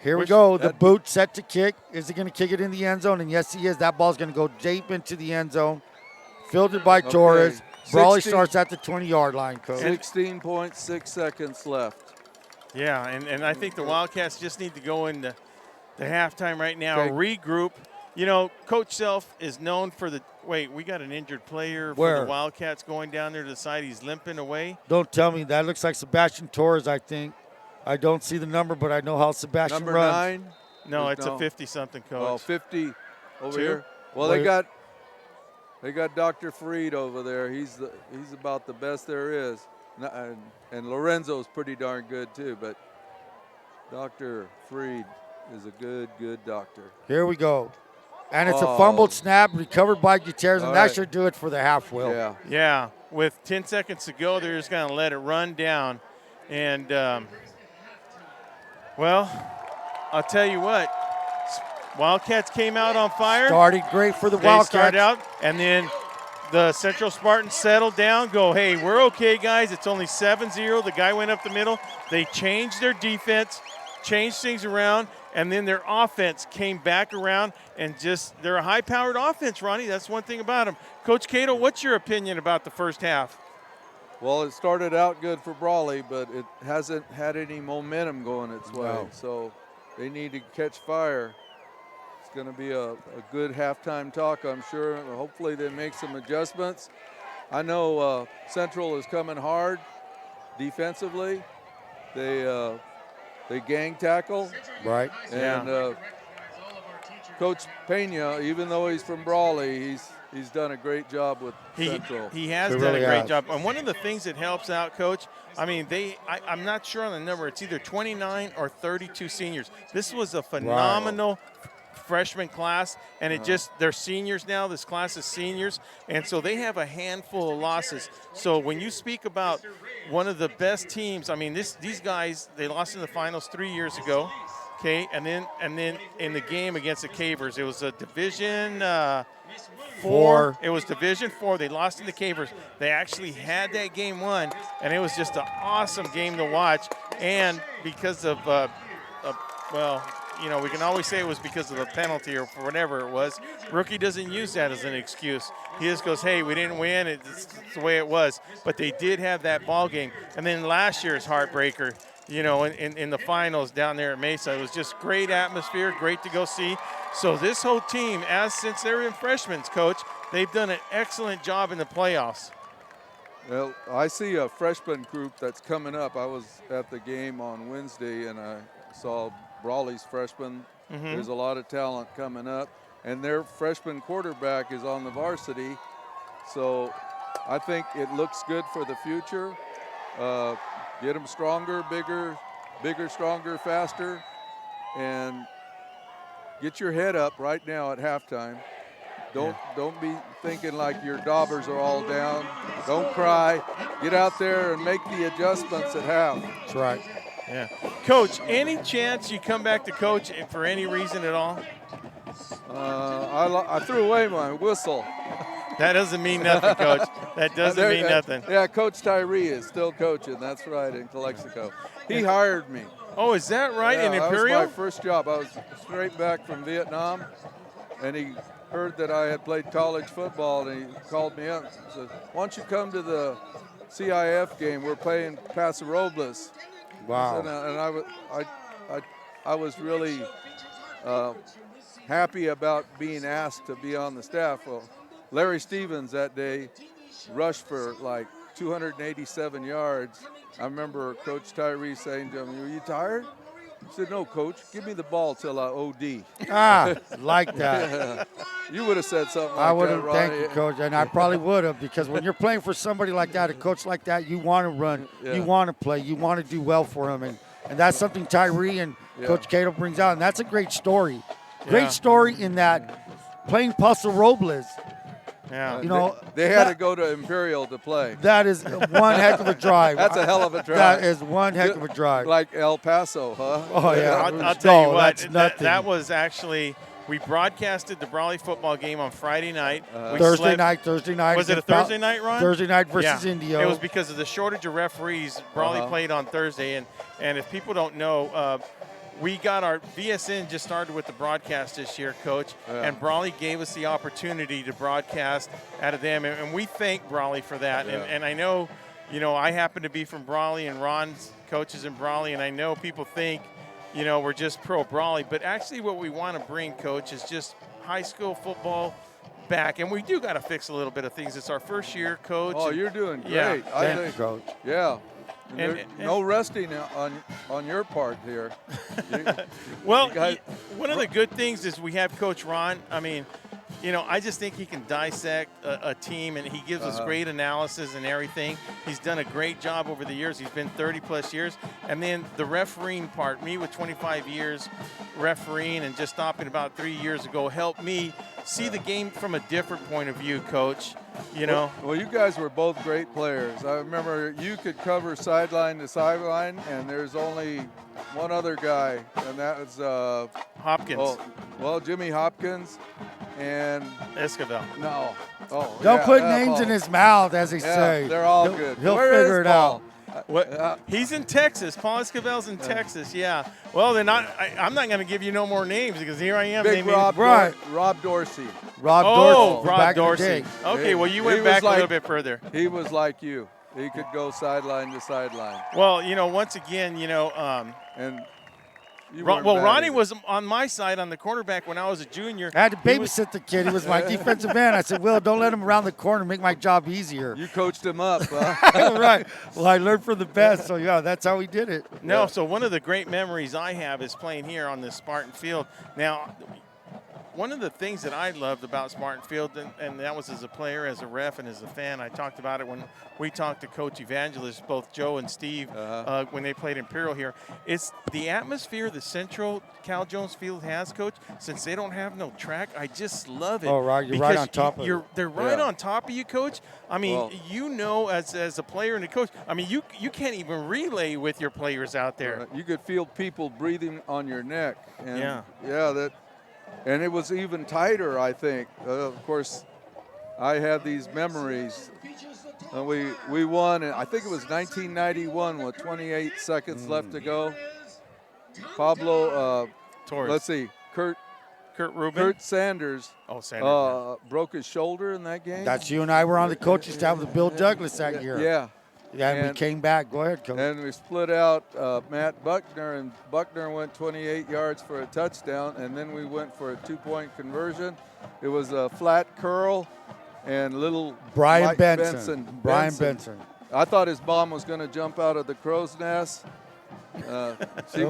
Here we go. The boot set to kick. Is he going to kick it in the end zone? And yes, he is. That ball's going to go deep into the end zone. Fielded by Torres. Brawley starts at the 20-yard line, Coach. 16.6 seconds left. Yeah, and I think the Wildcats just need to go into the halftime right now, regroup. You know, Coach Self is known for we got an injured player for the Wildcats going down there to the side. He's limping away. Don't tell me. That looks like Sebastian Torres, I think. I don't see the number, but I know how Sebastian number runs. 9? No, it's a 50-something, Coach. Oh, 50 over here. Well, they got Dr. Freed over there. He's about the best there is. And Lorenzo's pretty darn good, too. But Dr. Freed is a good doctor. Here we go. And it's a fumbled snap, recovered by Gutierrez, and that should do it for the half, Will. Yeah. Yeah. With 10 seconds to go, they're just going to let it run down. And, well, I'll tell you what. Wildcats came out on fire. Started great for the Wildcats. They started out, and then the Central Spartans settled down, go, hey, we're okay, guys. It's only 7-0. The guy went up the middle. They changed their defense, changed things around, and then their offense came back around and they're a high-powered offense, Ronnie. That's one thing about them. Coach Cato, what's your opinion about the first half? Well, it started out good for Brawley, but it hasn't had any momentum going its way. No. So they need to catch fire. It's going to be a good halftime talk, I'm sure. Hopefully they make some adjustments. I know Central is coming hard defensively. They gang tackle. Right. And Coach Pena, even though he's from Brawley, he's done a great job with Central. He has done a great job. And one of the things that helps out, Coach, I mean, I'm not sure on the number. It's either 29 or 32 seniors. This was a phenomenal freshman class, and they're seniors now. This class is seniors, and so they have a handful of losses. So when you speak about one of the best teams, I mean, these guys, they lost in the finals 3 years ago, okay, and then in the game against the Cavers, it was a Division 4. It was Division 4. They lost in the Cavers. They actually had that game won, and it was just an awesome game to watch. And because of you know, we can always say it was because of the penalty or for whatever it was. Rookie doesn't use that as an excuse. He just goes, hey, we didn't win. It's the way it was. But they did have that ball game. And then last year's heartbreaker, you know, in the finals down there at Mesa, it was just great atmosphere, great to go see. So this whole team, since they're in freshmen, Coach, they've done an excellent job in the playoffs. Well, I see a freshman group that's coming up. I was at the game on Wednesday, and I saw Brawley's freshman. There's a lot of talent coming up, and their freshman quarterback is on the varsity. So I think it looks good for the future. Get them stronger, bigger, stronger, faster, and get your head up right now at halftime. Don't be thinking like your daubers are all down. Don't cry. Get out there and make the adjustments at half. That's right. Yeah. Coach, any chance you come back to coach for any reason at all? I threw away my whistle. That doesn't mean nothing, Coach. That doesn't mean nothing. Yeah, Coach Tyree is still coaching. That's right, in Calexico. He hired me. Oh, is that right, in Imperial? That was my first job. I was straight back from Vietnam, and he heard that I had played college football, and he called me up and said, why don't you come to the CIF game? We're playing Paso Robles. Wow. And I was really happy about being asked to be on the staff. Well, Larry Stevens that day rushed for like 287 yards. I remember Coach Tyree saying to him, are you tired? He said, no, Coach, give me the ball till I OD. Like that. You would have said something like that, I would have, Ronnie. thank you, Coach, and I probably would have, because when you're playing for somebody like that, a coach like that, you want to run, you want to play, you want to do well for him, and that's something Tyree and Coach Cato brings out, and that's a great story. Great story in that playing Paso Robles. Yeah. You know, they had to go to Imperial to play. That is one heck of a drive. That's a hell of a drive. That is one heck of a drive. Like El Paso, huh? Oh, yeah. I'll tell you what, that's nothing. that was actually, we broadcasted the Brawley football game on Friday night. We Thursday night. Was it a Thursday night, Ron? Thursday night versus Indio. It was because of the shortage of referees. Brawley played on Thursday, and if people don't know, we got our VSN just started with the broadcast this year, Coach, and Brawley gave us the opportunity to broadcast out of them, and we thank Brawley for that. And I know, I happen to be from Brawley, and Ron's coaches in Brawley, and I know people think, we're just pro Brawley, but actually what we want to bring, Coach, is just high school football back, and we do got to fix a little bit of things. It's our first year, Coach. Oh, you're doing great. Yeah. I Thank you, think, Coach. yeah. And no resting on your part here. Well, you guys- one of the good things is we have Coach Ron. I mean, I just think he can dissect a team, and he gives us great analysis and everything. He's done a great job over the years. He's been 30-plus years. And then the refereing part, me with 25 years refereeing and just stopping about 3 years ago, helped me see the game from a different point of view, Coach. Well, you guys were both great players. I remember you could cover sideline to sideline, and there's only one other guy, and that was Hopkins. Well, Jimmy Hopkins and Esquivel. no. Oh, Don't yeah, put yeah, names Paul. in his mouth, as they Yeah, say. they're all He'll- good. He'll Where figure is it Paul? out. What? He's in Texas. Paul Esquivel's in Texas, yeah. Well, then I'm not going to give you no more names because here I am. Big naming- Rob, Right. Rob Dorsey. Rob Oh, Dorsey. from Rob back in the Dorsey. day. Okay, well, you He went was back a little like- bit further. He was like you. He could go sideline to sideline. Well, once again, And you Ron, weren't well, bad Ronnie either. was on my side on the quarterback when I was a junior. I had to He was- babysit the kid. He was my defensive end. I said, Will, don't let him around the corner. Make my job easier. You coached him up, huh? Right. Well, I learned from the best. So, yeah, that's how we did it. No, Yeah. so one of the great memories I have is playing here on this Spartan Field. Now, one of the things that I loved about Spartan Field, and that was as a player, as a ref, and as a fan, I talked about it when we talked to Coach Evangelist, both Joe and Steve, when they played Imperial here. It's the atmosphere the Central Cal Jones Field has, Coach, since they don't have no track. I just love it. Oh, right, you're right because on top of it. They're right Yeah. on top of you, Coach. I mean, Well- as a player and a coach, I mean, you can't even relay with your players out there. You could feel people breathing on your neck. And Yeah. And it was even tighter, I think. Of course, I have these memories. We won, and I think it was 1991 with 28 seconds left to go. Pablo, Torres. let's see, Kurt Rubin. Sanders Oh, Sanders. broke his shoulder in that game. That's you and I were on the coaching staff with Bill Douglas that year. Yeah. Yeah, and we And- came back. Go ahead, Coach. And we split out Matt Buckner, and Buckner went 28 yards for a touchdown, and then we went for a 2-point conversion. It was a flat curl and little Brian Mike Benson. Brian Benson. I thought his mom was going to jump out of the crow's nest. She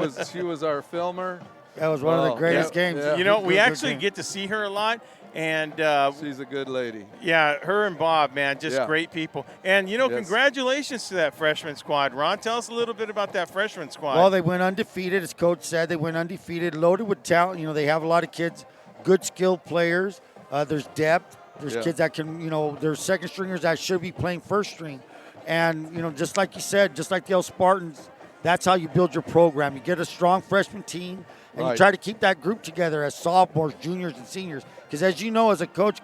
was our filmer. That was one of the greatest games. yeah. We actually get to see her a lot, and She's a good lady. yeah, her and Bob, man, just Yeah. great people. And congratulations to that freshman squad. Ron, tell us a little bit about that freshman squad. Well, they went undefeated, as Coach said. They went undefeated, loaded with talent. They have a lot of kids, good skilled players. There's depth. There's Yeah. kids that can, there's second stringers that should be playing first string. And, just like you said, just like the El Spartans, that's how you build your program. You get a strong freshman team, and you Right. try to keep that group together as sophomores, juniors, and seniors. Because as you know, as a coach,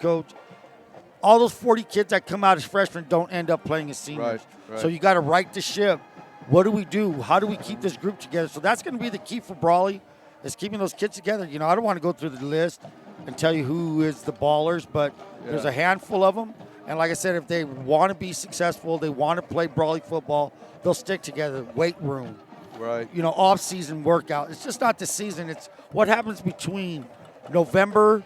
all those 40 kids that come out as freshmen don't end up playing as seniors. Right. So you got to right the ship. What do we do? How do we keep this group together? So that's going to be the key for Brawley, is keeping those kids together. I don't want to go through the list and tell you who is the ballers, but there's a handful of them. And like I said, if they want to be successful, they want to play Brawley football, they'll stick together. Weight room, Right. off-season workout. It's just not the season. It's what happens between November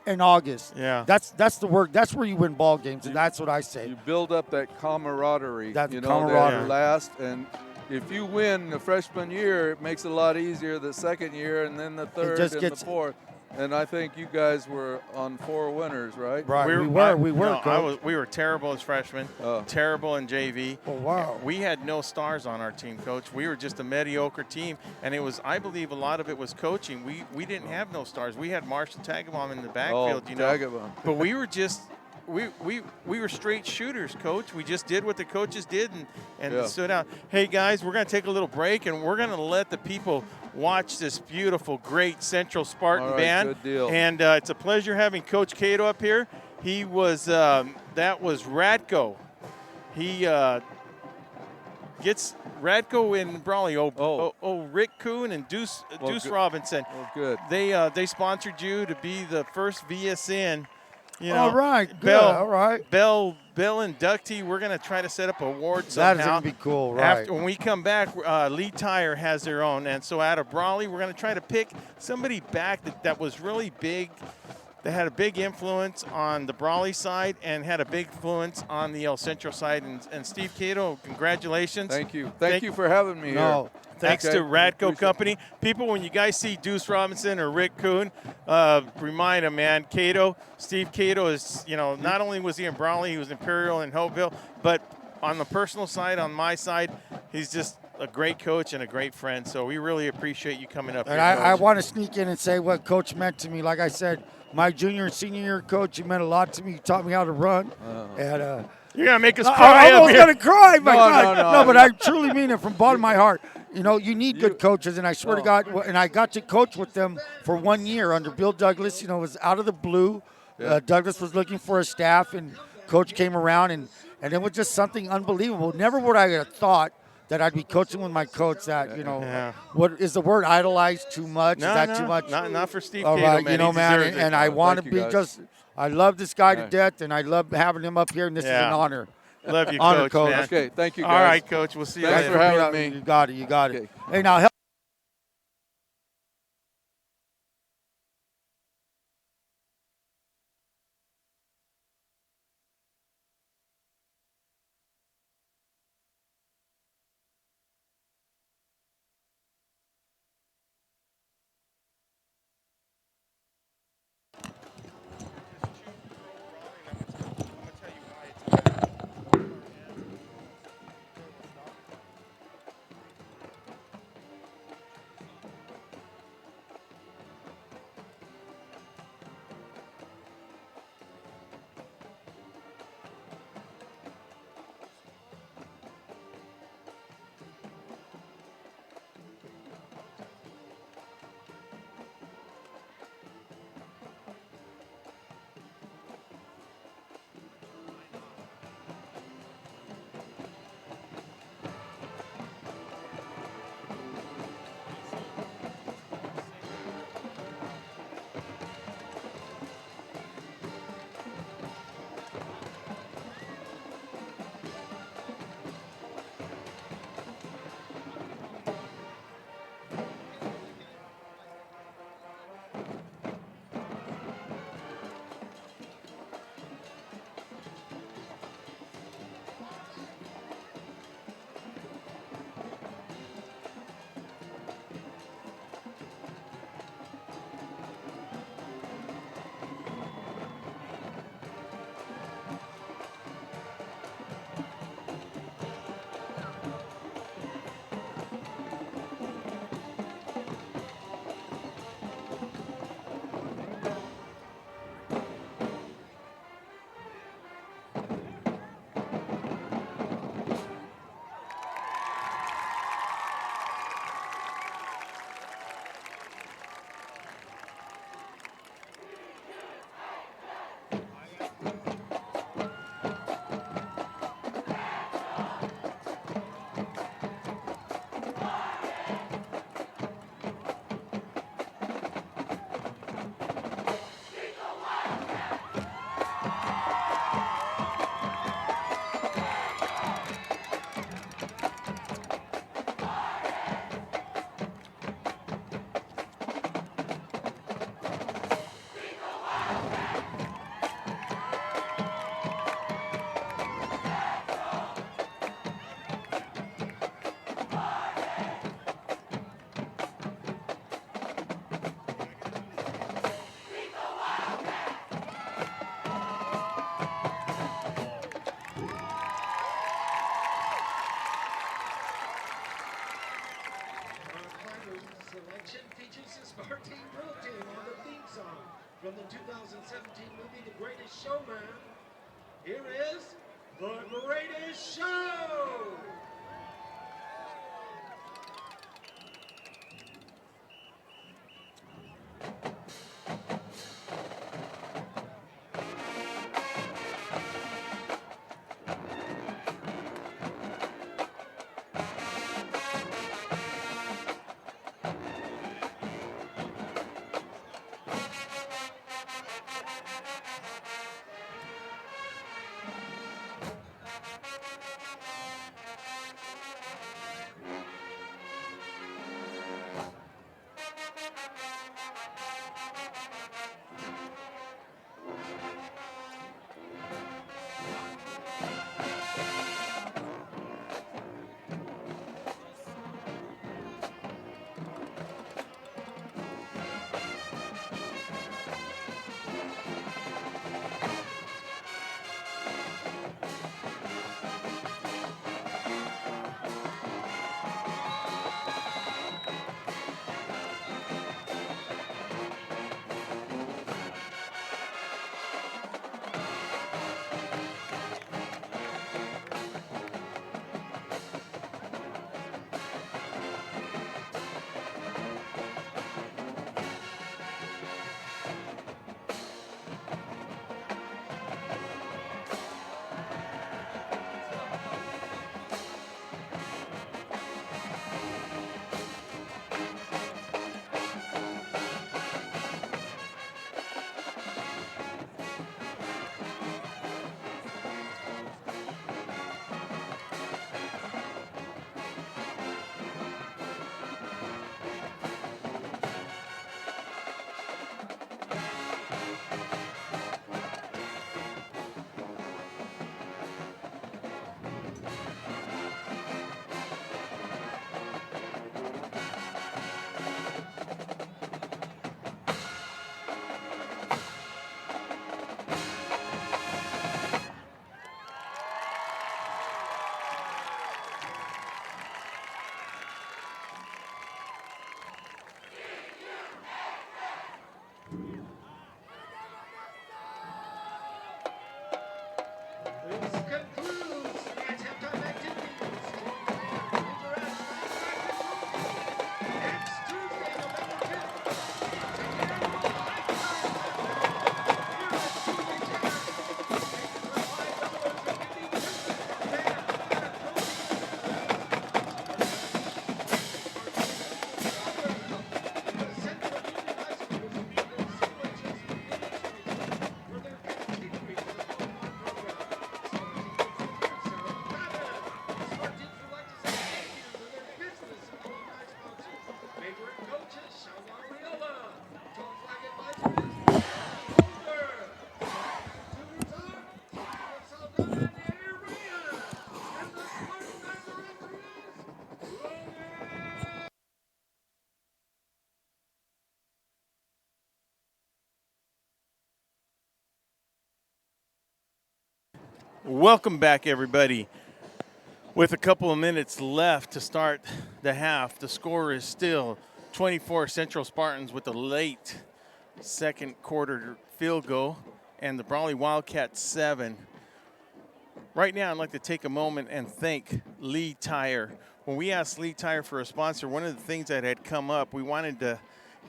and August. Yeah. That's the work. That's where you win ball games, and that's what I say. You build up that camaraderie. That That camaraderie. last. And if you win the freshman year, it makes it a lot easier the second year, and then the third just and gets- the fourth. And I think you guys were on 4 winners, right? Right. We were. No, Coach. we were terrible as freshmen, Oh. terrible in JV. Oh, wow. We had no stars on our team, Coach. We were just a mediocre team, and it was, I believe, a lot of it was coaching. We didn't have no stars. We had Marshall Tagebom in the backfield, Oh, you know. Tagebom. But we were just we were straight shooters, Coach. We just did what the coaches did and stood out. Hey guys, we're gonna take a little break, and we're gonna let the people watch this beautiful, great Central Spartan All right, band. good deal. And it's a pleasure having Coach Cato up here. He was that was Radko. He gets Radko in Brawley. Rick Kuhn and Deuce good. Robinson. Oh, good. They sponsored you to be the first VSN. You know, All right, good. Bell, All right. Bell inductee. We're gonna try to set up an award somehow. That is gonna be cool, right? After, when we come back, Lee Tire has their own, and so out of Brawley, we're gonna try to pick somebody back that was really big, that had a big influence on the Brawley side and had a big influence on the El Centro side. And Steve Cato, congratulations. Thank you. Thank you for having me here. Thanks Okay, to Radko appreciate Company. People, when you guys see Deuce Robinson or Rick Kuhn, remind them, man, Cato, Steve Cato is, you know, not only was he in Brawley, he was Imperial and Hopeville, but on the personal side, on my side, he's just a great coach and a great friend. So we really appreciate you coming up And here, I Coach. want to sneak in and say what Coach meant to me. Like I said, my junior and senior year coach, he meant a lot to me. He taught me how to run. And You're going to make us cry I'm up almost here. going to cry. My God. No. But I truly mean it from the bottom of my heart. You know, you need good coaches, and I swear to God, and I got to coach with them for 1 year under Bill Douglas. You know, it was out of the blue. Douglas was looking for a staff, and Coach came around, and it was just something unbelievable. Never would I have thought that I'd be coaching with my coach that, you know, what is the word idolized too much? No, is that too much? Not for Steve All Cato, right, man. you know, He man, deserves it. and I want to Thank you, be guys. I love this guy to Right. death, and I love having him up here, and this is an honor. Love you, Honor, Coach, man. Okay, thank you, guys. All right, Coach. We'll see you Thanks later. for having me. You got it. You got it. Okay. Hey, now help. selection features the Spartan Drill Team on the theme song from the 2017 movie The Greatest Showman. Here is The Greatest Show! This concludes tonight's halftime activities. Next Tuesday, November 10th, Welcome back, everybody. With a couple of minutes left to start the half, the score is still 24 Central Spartans with a late second quarter field goal, and the Brawley Wildcats 7. Right now, I'd like to take a moment and thank Lee Tire. When we asked Lee Tire for a sponsor, one of the things that had come up, we wanted to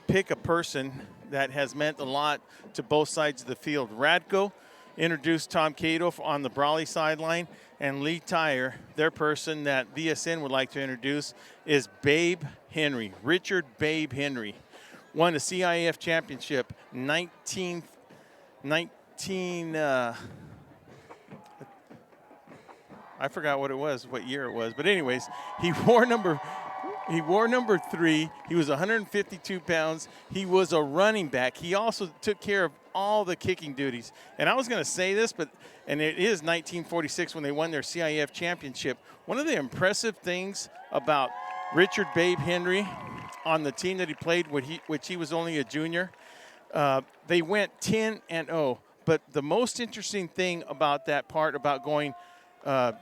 pick a person that has meant a lot to both sides of the field. Radko introduced Tom Cato on the Brawley sideline, and Lee Tire, their person that VSN would like to introduce, is Babe Henry, Richard Babe Henry. Won the CIF championship 19 I forgot what year it was. But anyways, he wore number 3. He was 152 pounds. He was a running back. He also took care of all the kicking duties. And I was going to say this, and it is 1946 when they won their CIF championship. One of the impressive things about Richard Babe Henry on the team that he played, which he was only a junior, they went 10-0. But the most interesting thing about that part, about going 10-0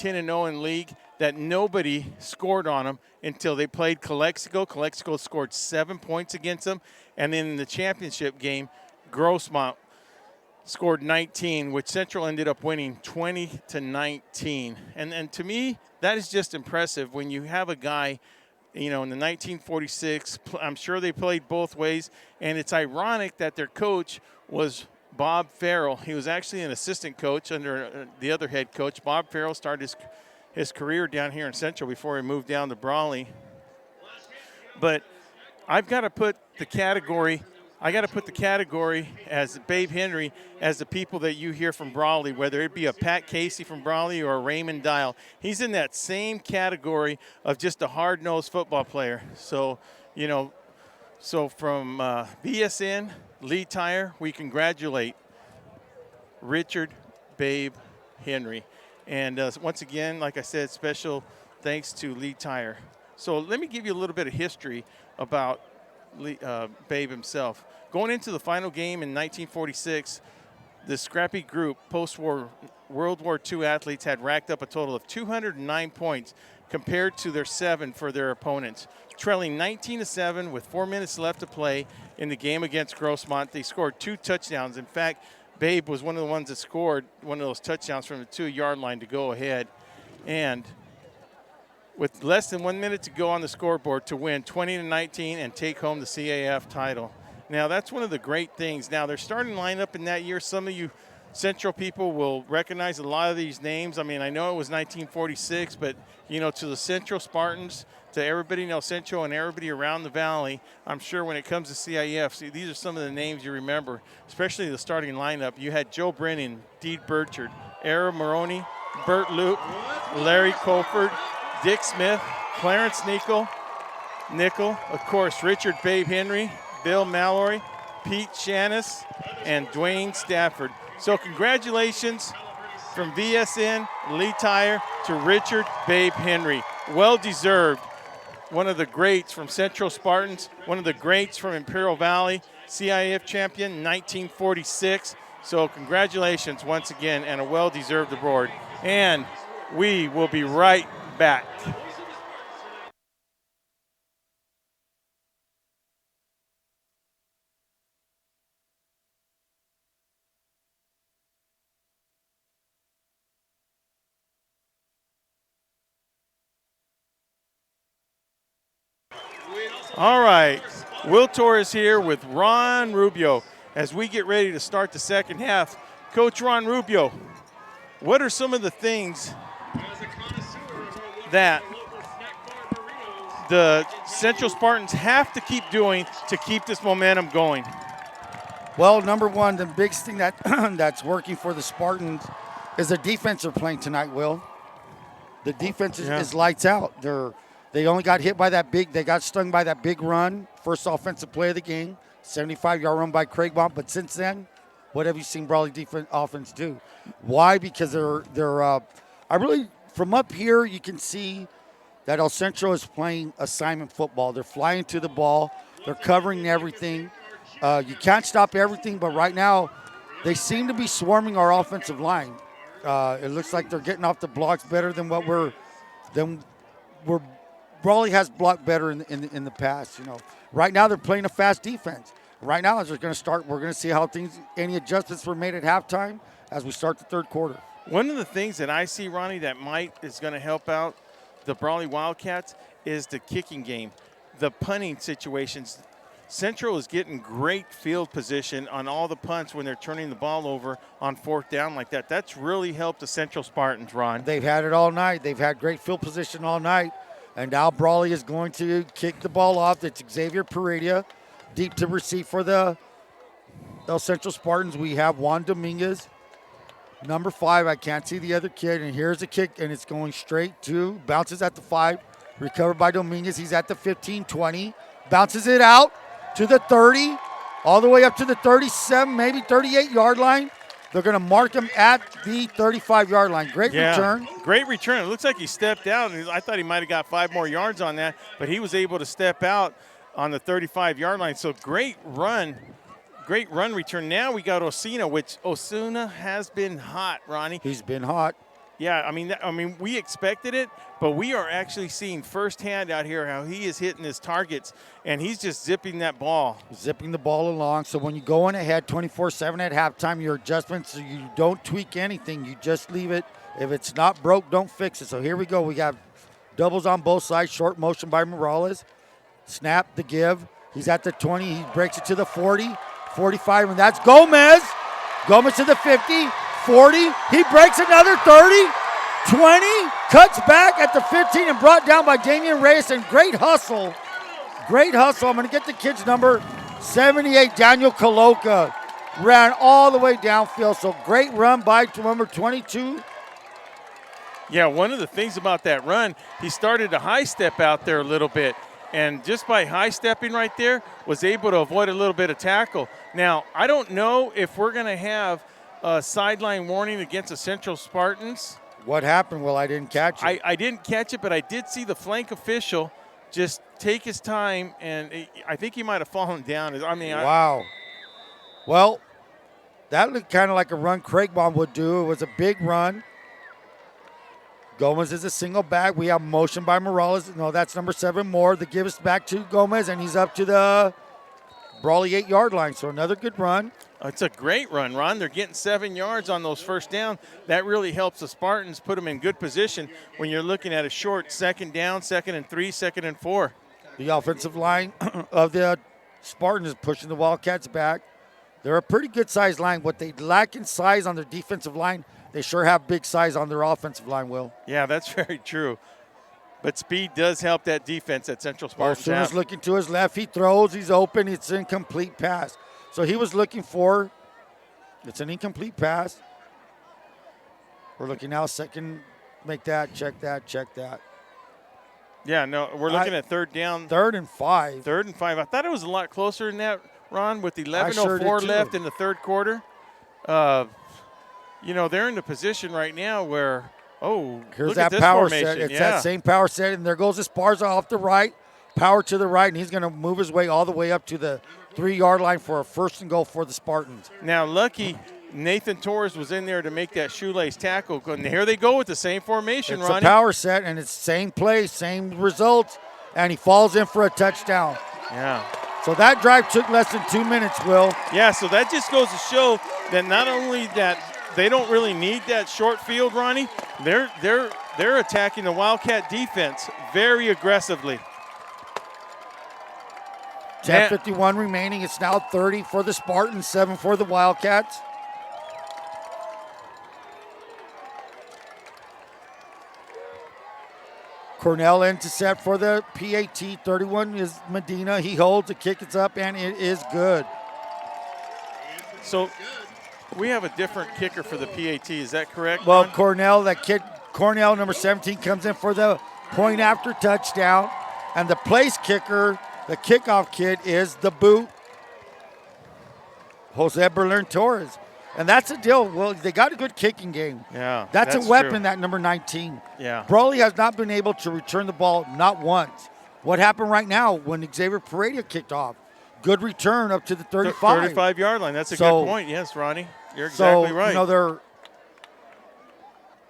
10-0 in league, that nobody scored on them until they played Calexico. Calexico scored 7 points against them. And then in the championship game, Grossmont scored 19, which Central ended up winning 20-19. And to me, that is just impressive when you have a guy, in the 1946, I'm sure they played both ways. And it's ironic that their coach was Bob Farrell. He was actually an assistant coach under the other head coach. Bob Farrell started his career down here in Central before he moved down to Brawley. But I've got to put the category as Babe Henry as the people that you hear from Brawley, whether it be a Pat Casey from Brawley or a Raymond Dial. He's in that same category of just a hard-nosed football player. So, from BSN, Lee Tire, we congratulate Richard Babe Henry. And once again, like I said, special thanks to Lee Tire. So let me give you a little bit of history about Babe himself. Going into the final game in 1946, the scrappy group, post-war World War II athletes, had racked up a total of 209 points compared to their 7 for their opponents. Trailing 19-7 with 4 minutes left to play in the game against Grossmont, they scored 2 touchdowns. In fact, Babe was one of the ones that scored one of those touchdowns from the 2-yard line to go ahead. And with less than 1 minute to go on the scoreboard to win 20-19 and take home the CAF title. Now, that's one of the great things. Now, their starting lineup in that year, some of you Central people will recognize a lot of these names. I mean, I know it was 1946, but, to the Central Spartans, to everybody in El Centro and everybody around the valley, I'm sure when it comes to CIF, these are some of the names you remember, especially the starting lineup. You had Joe Brennan, Deed Burchard, Era Maroney, Bert Luke, Larry Colford, Dick Smith, Clarence Nickel, of course, Richard Babe Henry, Bill Mallory, Pete Shannis, and Dwayne Stafford. So congratulations from VSN, Lee Tire, to Richard Babe Henry. Well-deserved. One of the greats from Central Spartans, one of the greats from Imperial Valley, CIF champion 1946. So congratulations once again, and a well-deserved award. And we will be right back. All right, Will Torres here with Ron Rubio as we get ready to start the second half. Coach Ron Rubio, what are some of the things that the Central Spartans have to keep doing to keep this momentum going? Well, number one, the biggest thing that's working for the Spartans is the defense they're playing tonight, Will. The defense is lights out. They only got hit by they got stung by that big run, first offensive play of the game, 75-yard run by Craig Baum. But since then, what have you seen Brawley offense do? Why? Because from up here, you can see that El Centro is playing assignment football. They're flying to the ball. They're covering everything. You can't stop everything, but right now, they seem to be swarming our offensive line. It looks like they're getting off the blocks better than Brawley has blocked better in the past. Right now they're playing a fast defense. Right now, as we're going to see how any adjustments were made at halftime as we start the third quarter. One of the things that I see, Ronnie, that is going to help out the Brawley Wildcats is the kicking game, the punting situations. Central is getting great field position on all the punts when they're turning the ball over on fourth down like that. That's really helped the Central Spartans, Ron. They've had it all night. They've had great field position all night. And now Brawley is going to kick the ball off. It's Xavier Pereira, deep to receive for the El Central Spartans. We have Juan Dominguez, number 5. I can't see the other kid. And here's a kick, and it's going straight to, bounces at the 5. Recovered by Dominguez. He's at the 15, 20. Bounces it out to the 30, all the way up to the 37, maybe 38-yard line. They're going to mark him at the 35-yard line. Great return. Great return. It looks like he stepped out. I thought he might have got 5 more yards on that, but he was able to step out on the 35-yard line. So great run return. Now we got Osuna, which Osuna has been hot, Ronnie. He's been hot. Yeah, I mean, we expected it, but we are actually seeing firsthand out here how he is hitting his targets, and he's just zipping that ball. Zipping the ball along. So when you go in ahead 24-7 at halftime, your adjustments, you don't tweak anything. You just leave it. If it's not broke, don't fix it. So here we go. We got doubles on both sides. Short motion by Morales. Snap, the give. He's at the 20. He breaks it to the 40, 45, and that's Gomez. Gomez to the 50, 40. He breaks another 30, 20. Cuts back at the 15 and brought down by Damian Reyes. And great hustle. Great hustle. I'm going to get the kid's number 78, Daniel Kaloka. Ran all the way downfield. So great run by number 22. Yeah, one of the things about that run, he started to high step out there a little bit. And just by high stepping right there, was able to avoid a little bit of tackle. Now, I don't know if we're going to have a sideline warning against the Central Spartans. What happened? Well, I didn't catch it. I didn't catch it, but I did see the flank official just take his time, and I think he might have fallen down. Wow. Well, that looked kind of like a run Craigbaum would do. It was a big run. Gomez is a single back. We have motion by Morales. No, that's number 7 more. The give us back to Gomez, and he's up to the Brawley 8-yard line. So another good run. It's a great run, Ron. They're getting 7 yards on those first down. That really helps the Spartans put them in good position when you're looking at a short second down, 2nd and 3, 2nd and 4. The offensive line of the Spartans is pushing the Wildcats back. They're a pretty good-sized line. What they lack in size on their defensive line, they sure have big size on their offensive line, Will. Yeah, that's very true. But speed does help that defense at Central Spartans. As soon as looking to his left, he throws, he's open, it's an incomplete pass. So he was looking for, it's an incomplete pass. We're looking now, second, make that, check that, check that. Yeah, no, we're looking at third down. 3rd and 5. 3rd and 5. I thought it was a lot closer than that, Ron, with 11:04 sure left in the third quarter. You know, they're in the position right now where, here's look that at this power formation. set. It's that same power set, and there goes Esparza off the right, power to the right, and he's going to move his way all the way up to the 3-yard line for a 1st and goal for the Spartans. Now, lucky Nathan Torres was in there to make that shoelace tackle. And here they go with the same formation, It's Ronnie. a power set, and it's same play, same results, and he falls in for a touchdown. Yeah. So that drive took less than 2 minutes, Will. Yeah, so that just goes to show that not only that they don't really need that short field, Ronnie, they're attacking the Wildcat defense very aggressively. 10:51 remaining. It's now 30 for the Spartans, 7 for the Wildcats. Cornell intercept for the PAT. 31 is Medina. He holds, the kick is up, and it is good. So we have a different kicker for the PAT. Is that correct, Well, Ron? Cornell, number 17, comes in for the point after touchdown. And the place kicker, the kickoff kid, is the boot, Jose Berlin Torres. And that's the deal. Well, they got a good kicking game. Yeah, That's a weapon, true. that number 19. Yeah. Brawley has not been able to return the ball, not once. What happened right now when Xavier Paredes kicked off? Good return up to the 35. 35-yard line. That's a good point. Yes, Ronnie. You're exactly right. You know,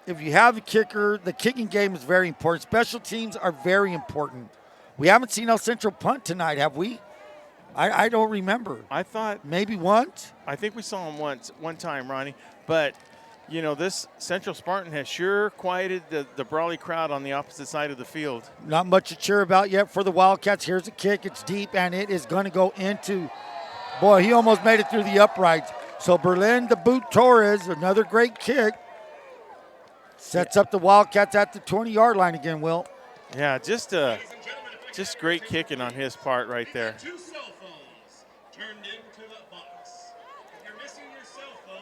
if you have a kicker, the kicking game is very important. Special teams are very important. We haven't seen El Centro punt tonight, have we? I don't remember. I thought maybe once. I think we saw him one time, Ronnie. But, you know, this Central Spartan has sure quieted the Brawley crowd on the opposite side of the field. Not much to cheer about yet for the Wildcats. Here's a kick. It's deep, and it is going to go into, boy, he almost made it through the uprights. So Berlin, the boot Torres, another great kick. Sets up the Wildcats at the 20-yard line again, Will. Yeah, just great kicking on his part right there.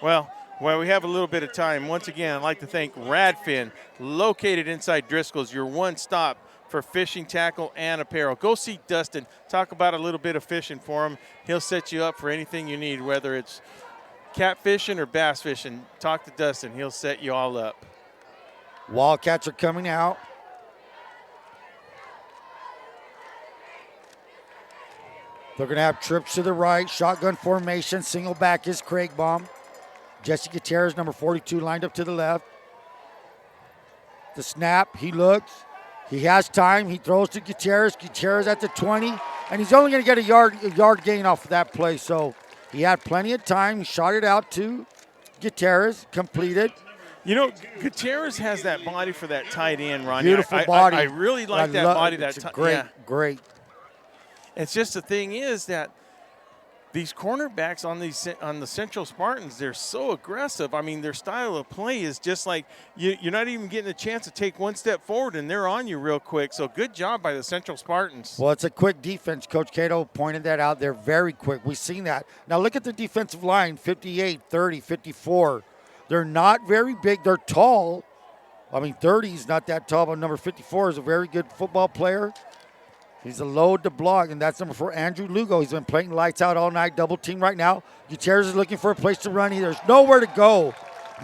Well, we have a little bit of time. Once again, I'd like to thank Radfin, located inside Driscoll's, your one stop for fishing, tackle, and apparel. Go see Dustin. Talk about a little bit of fishing for him. He'll set you up for anything you need, whether it's catfishing or bass fishing. Talk to Dustin. He'll set you all up. Wildcats are coming out. They're going to have trips to the right, shotgun formation, single back is Craigbaum. Jesse Gutierrez, number 42, lined up to the left. The snap, he looks. He has time. He throws to Gutierrez. Gutierrez at the 20, and he's only going to get a yard gain off of that play. So he had plenty of time. He shot it out to Gutierrez, completed. You know, Gutierrez has that body for that tight end, Ronnie. Beautiful body. I really like that body. That great. It's just the thing is that these cornerbacks on the Central Spartans, they're so aggressive. I mean, their style of play is just like you're not even getting a chance to take one step forward, and they're on you real quick. So good job by the Central Spartans. Well, it's a quick defense. Coach Cato pointed that out. They're very quick. We've seen that. Now look at the defensive line, 58, 30, 54. They're not very big. They're tall. I mean, 30 is not that tall, but number 54 is a very good football player. He's a load to block, and that's number 4, Andrew Lugo. He's been playing lights out all night, double team right now. Gutierrez is looking for a place to run. There's nowhere to go.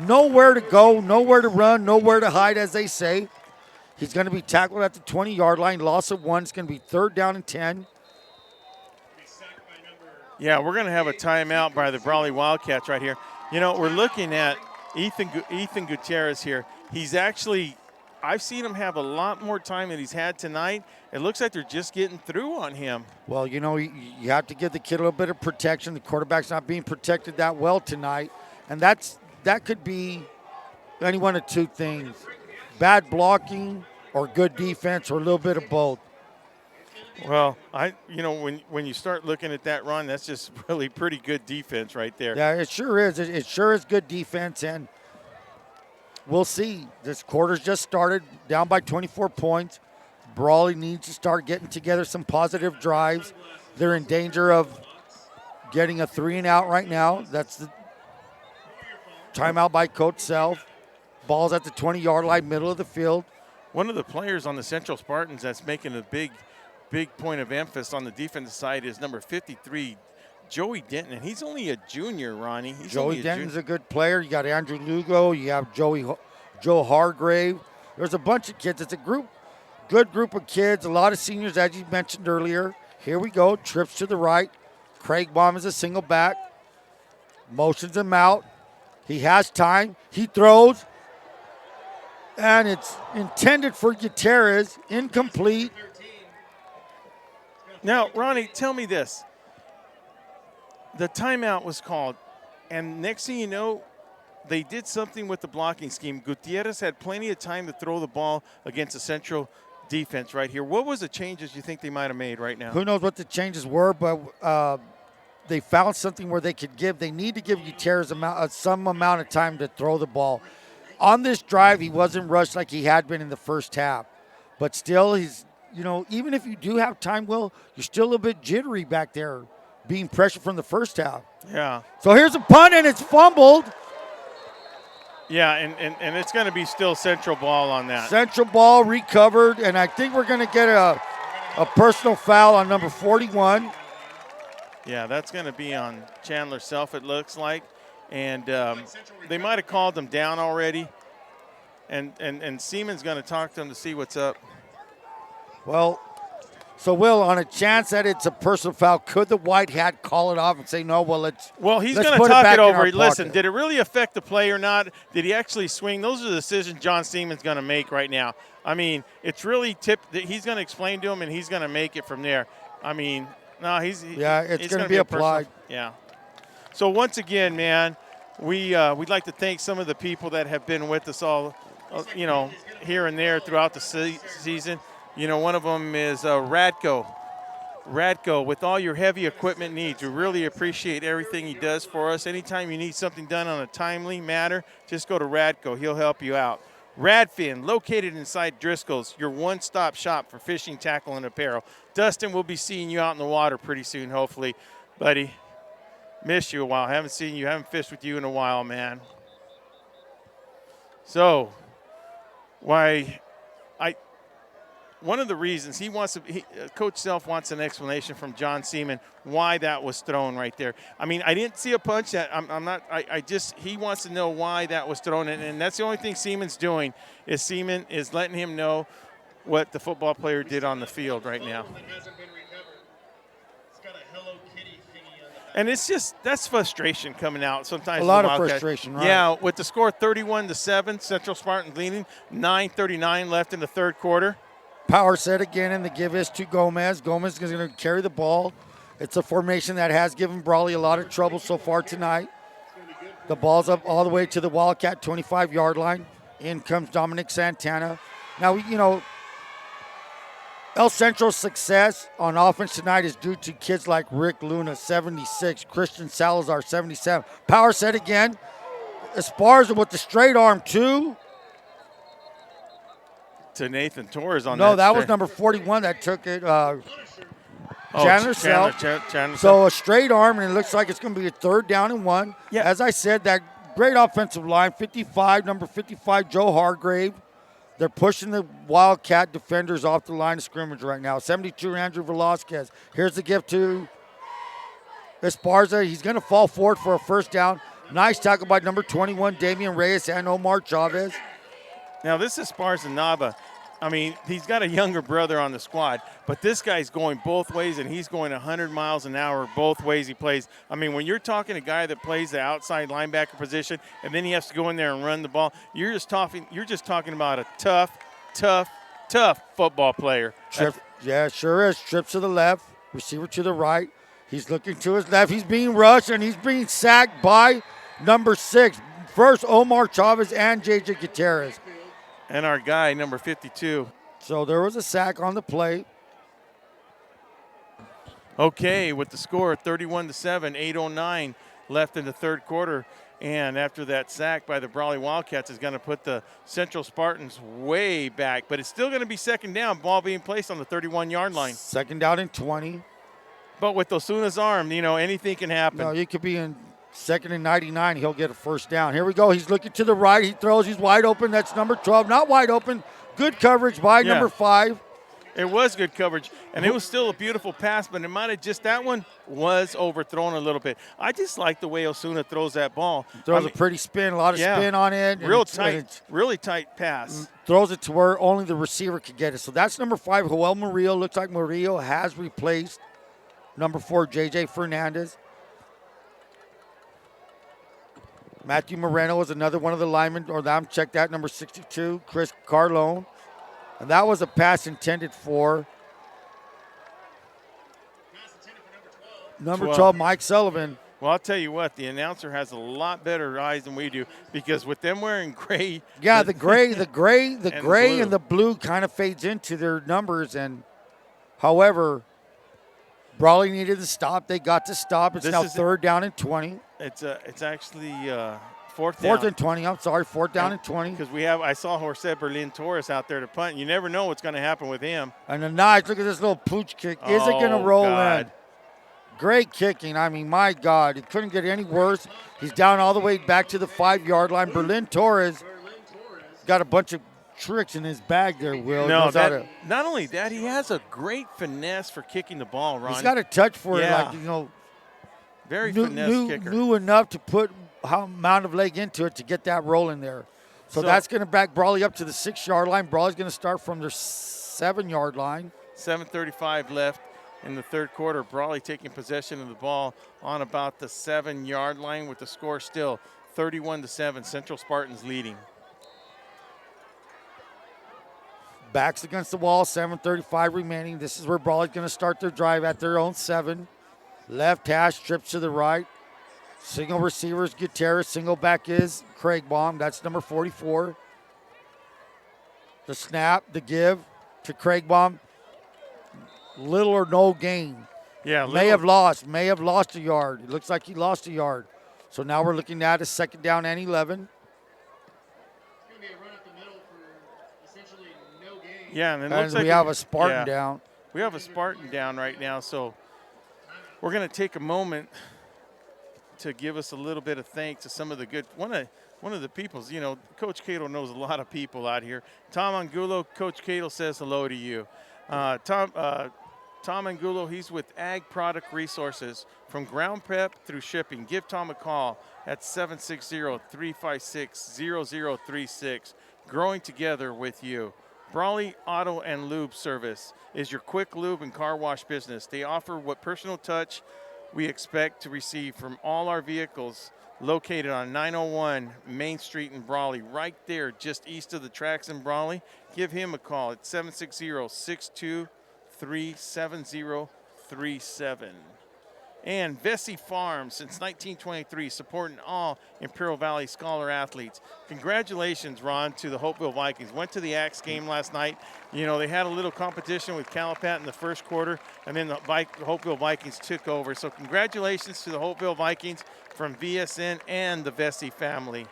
Nowhere to go, nowhere to run, nowhere to hide, as they say. He's going to be tackled at the 20-yard line. Loss of 1. It's going to be 3rd down and 10. Yeah, we're going to have a timeout by the Brawley Wildcats right here. You know, we're looking at Ethan Gutierrez here. He's actually, I've seen him have a lot more time than he's had tonight. It looks like they're just getting through on him. Well, you know, you have to give the kid a little bit of protection. The quarterback's not being protected that well tonight. And that could be any one of two things. Bad blocking or good defense or a little bit of both. Well, when you start looking at that run, that's just really pretty good defense right there. Yeah, it sure is. It sure is good defense, and we'll see. This quarter's just started, down by 24 points. Brawley needs to start getting together some positive drives. They're in danger of getting a 3-and-out right now. That's the timeout by Coach Self. Ball's at the 20-yard line, middle of the field. One of the players on the Central Spartans that's making a big point of emphasis on the defensive side is number 53, Joey Denton, and he's only a junior, Ronnie. Joey Denton's a good player. You got Andrew Lugo. You have Joe Hargrave. There's a bunch of kids. It's a good group of kids, a lot of seniors, as you mentioned earlier. Here we go, trips to the right. Craig Baum is a single back. Motions him out. He has time. He throws. And it's intended for Gutierrez, incomplete. Now, Ronnie, tell me this. The timeout was called, and next thing you know, they did something with the blocking scheme. Gutierrez had plenty of time to throw the ball against the Central defense right here. What was the changes you think they might have made right now? Who knows what the changes were, but they found something where they could give. They need to give Gutierrez some amount of time to throw the ball. On this drive, he wasn't rushed like he had been in the first half, but still he's, even if you do have time, Will, you're still a bit jittery back there, being pressured from the first half. Yeah. So here's a punt, and it's fumbled. Yeah, and it's going to be still Central ball on that. Central ball recovered, and I think we're going to get a personal foul on number 41. Yeah, that's going to be on Chandler Self, it looks like. And they might have called them down already. And Seaman's going to talk to them to see what's up. Well, so Will, on a chance that it's a personal foul, could the white hat call it off and say no? Well, he's going to talk it over. Listen, did it really affect the play or not? Did he actually swing? Those are the decisions John Seaman's going to make right now. I mean, it's really he's going to explain to him, and he's going to make it from there. I mean, no, it's going to be applied. Yeah. So once again, man, we'd like to thank some of the people that have been with us all, here and there throughout the season. One of them is Radko. Radko, with all your heavy equipment needs, we really appreciate everything he does for us. Anytime you need something done on a timely matter, just go to Radko. He'll help you out. Radfin, located inside Driscoll's, your one-stop shop for fishing, tackle, and apparel. Dustin, we'll be seeing you out in the water pretty soon, hopefully. Buddy, missed you a while. Haven't seen you, haven't fished with you in a while, man. So, one of the reasons Coach Self wants an explanation from John Seaman why that was thrown right there. I mean, I didn't see a punch. He wants to know why that was thrown, and that's the only thing Seaman's doing is Seaman is letting him know what the football player did on the field right now. And it's just, that's frustration coming out sometimes. A lot with the of Wildcats. frustration, right? Yeah, with the score 31-7, Central Spartans leading, 9:39 left in the third quarter. Power set again, and the give is to Gomez. Gomez is going to carry the ball. It's a formation that has given Brawley a lot of trouble so far tonight. The ball's up all the way to the Wildcat 25-yard line. In comes Dominic Santana. Now, El Centro's success on offense tonight is due to kids like Rick Luna, 76, Christian Salazar, 77. Power set again. Esparza with the straight arm, too. To Nathan Torres on No, that was straight. number 41 that took it. Oh, Chandler Self. Chandler So a straight arm, and it looks like it's going to be a 3rd down and 1. Yeah. As I said, that great offensive line, 55, number 55, Joe Hargrave. They're pushing the Wildcat defenders off the line of scrimmage right now. 72, Andrew Velasquez. Here's the gift to Esparza. He's going to fall forward for a 1st down. Nice tackle by number 21, Damian Reyes and Omar Chavez. Now, this is Esparza Nava. I mean, he's got a younger brother on the squad, but this guy's going both ways, and he's going 100 miles an hour both ways he plays. I mean, when you're talking a guy that plays the outside linebacker position, and then he has to go in there and run the ball, you're just talking about a tough football player. Yeah, sure is. Trips to the left, receiver to the right. He's looking to his left. He's being rushed, and he's being sacked by number 6. First, Omar Chavez and J.J. Gutierrez. And our guy, number 52. So there was a sack on the play. Okay, with the score 31-7, 8:09 left in the third quarter. And after that sack by the Brawley Wildcats is going to put the Central Spartans way back. But it's still going to be 2nd down, ball being placed on the 31-yard line. 2nd down and 20. But with Osuna's arm, anything can happen. No, you could be in 2nd and 99. He'll get a 1st down. Here we go. He's looking to the right. He throws. He's wide open. That's number 12. Not wide open. Good coverage by number 5. It was good coverage, and it was still a beautiful pass, but it might have just, that one was overthrown a little bit. I just like the way Osuna throws that ball. Throws a pretty spin, a lot of spin on it. Really tight pass. Throws it to where only the receiver could get it. So that's number 5, Joel Murillo. Looks like Murillo has replaced number 4, J.J. Fernandez. Matthew Moreno is another one of the linemen, check that, number 62, Chris Carlone. And that was a pass intended for number 12, Mike Sullivan. Well, I'll tell you what, the announcer has a lot better eyes than we do, because with them wearing gray. Yeah, the gray blue. and the blue kind of fades into their numbers. And however, Brawley needed to stop. They got to stop. It's now 3rd down and 20. It's actually 4th down. 4th and 20. I'm sorry, 4th down and 20. Because I saw Jose Berlin Torres out there to punt. You never know what's going to happen with him. And the nice, look at this little pooch kick. Is it going to roll in? Great kicking. I mean, my God, it couldn't get any worse. He's down all the way back to the 5-yard line. Berlin Torres got a bunch of tricks in his bag there, Will. No, not only that, he has a great finesse for kicking the ball, Ron. He's got a touch for it, very finesse kicker. Knew enough to put amount of leg into it to get that roll in there. So that's going to back Brawley up to the 6-yard line. Brawley's going to start from their 7-yard line. 7:35 left in the third quarter. Brawley taking possession of the ball on about the 7-yard line with the score still 31-7. Central Spartans leading. Backs against the wall, 7:35 remaining. This is where Brawley's going to start their drive at their own 7. Left hash, trips to the right. Single receivers, Gutierrez. Single back is Craig Baum. That's number 44. The snap, the give to Craig Baum. Little or no gain. Yeah, May have lost a yard. It looks like he lost a yard. So now we're looking at a 2nd down and 11. Yeah, and, we have a Spartan down. We have a Spartan down right now, so we're going to take a moment to give us a little bit of thanks to some of the good one of the peoples. Coach Cato knows a lot of people out here. Tom Angulo, Coach Cato says hello to you. Tom Angulo, he's with Ag Product Resources, from ground prep through shipping. Give Tom a call at 760-356-0036. Growing together with you. Brawley Auto and Lube Service is your quick lube and car wash business. They offer what personal touch we expect to receive from all our vehicles located on 901 Main Street in Brawley, right there just east of the tracks in Brawley. Give him a call at 760-623-7037. And Vesey Farms, since 1923, supporting all Imperial Valley Scholar athletes. Congratulations, Ron, to the Hopeville Vikings. Went to the Axe game last night. You know, they had a little competition with Calapat in the first quarter, and then the Hopeville Vikings took over. So congratulations to the Hopeville Vikings from VSN and the Vesey family.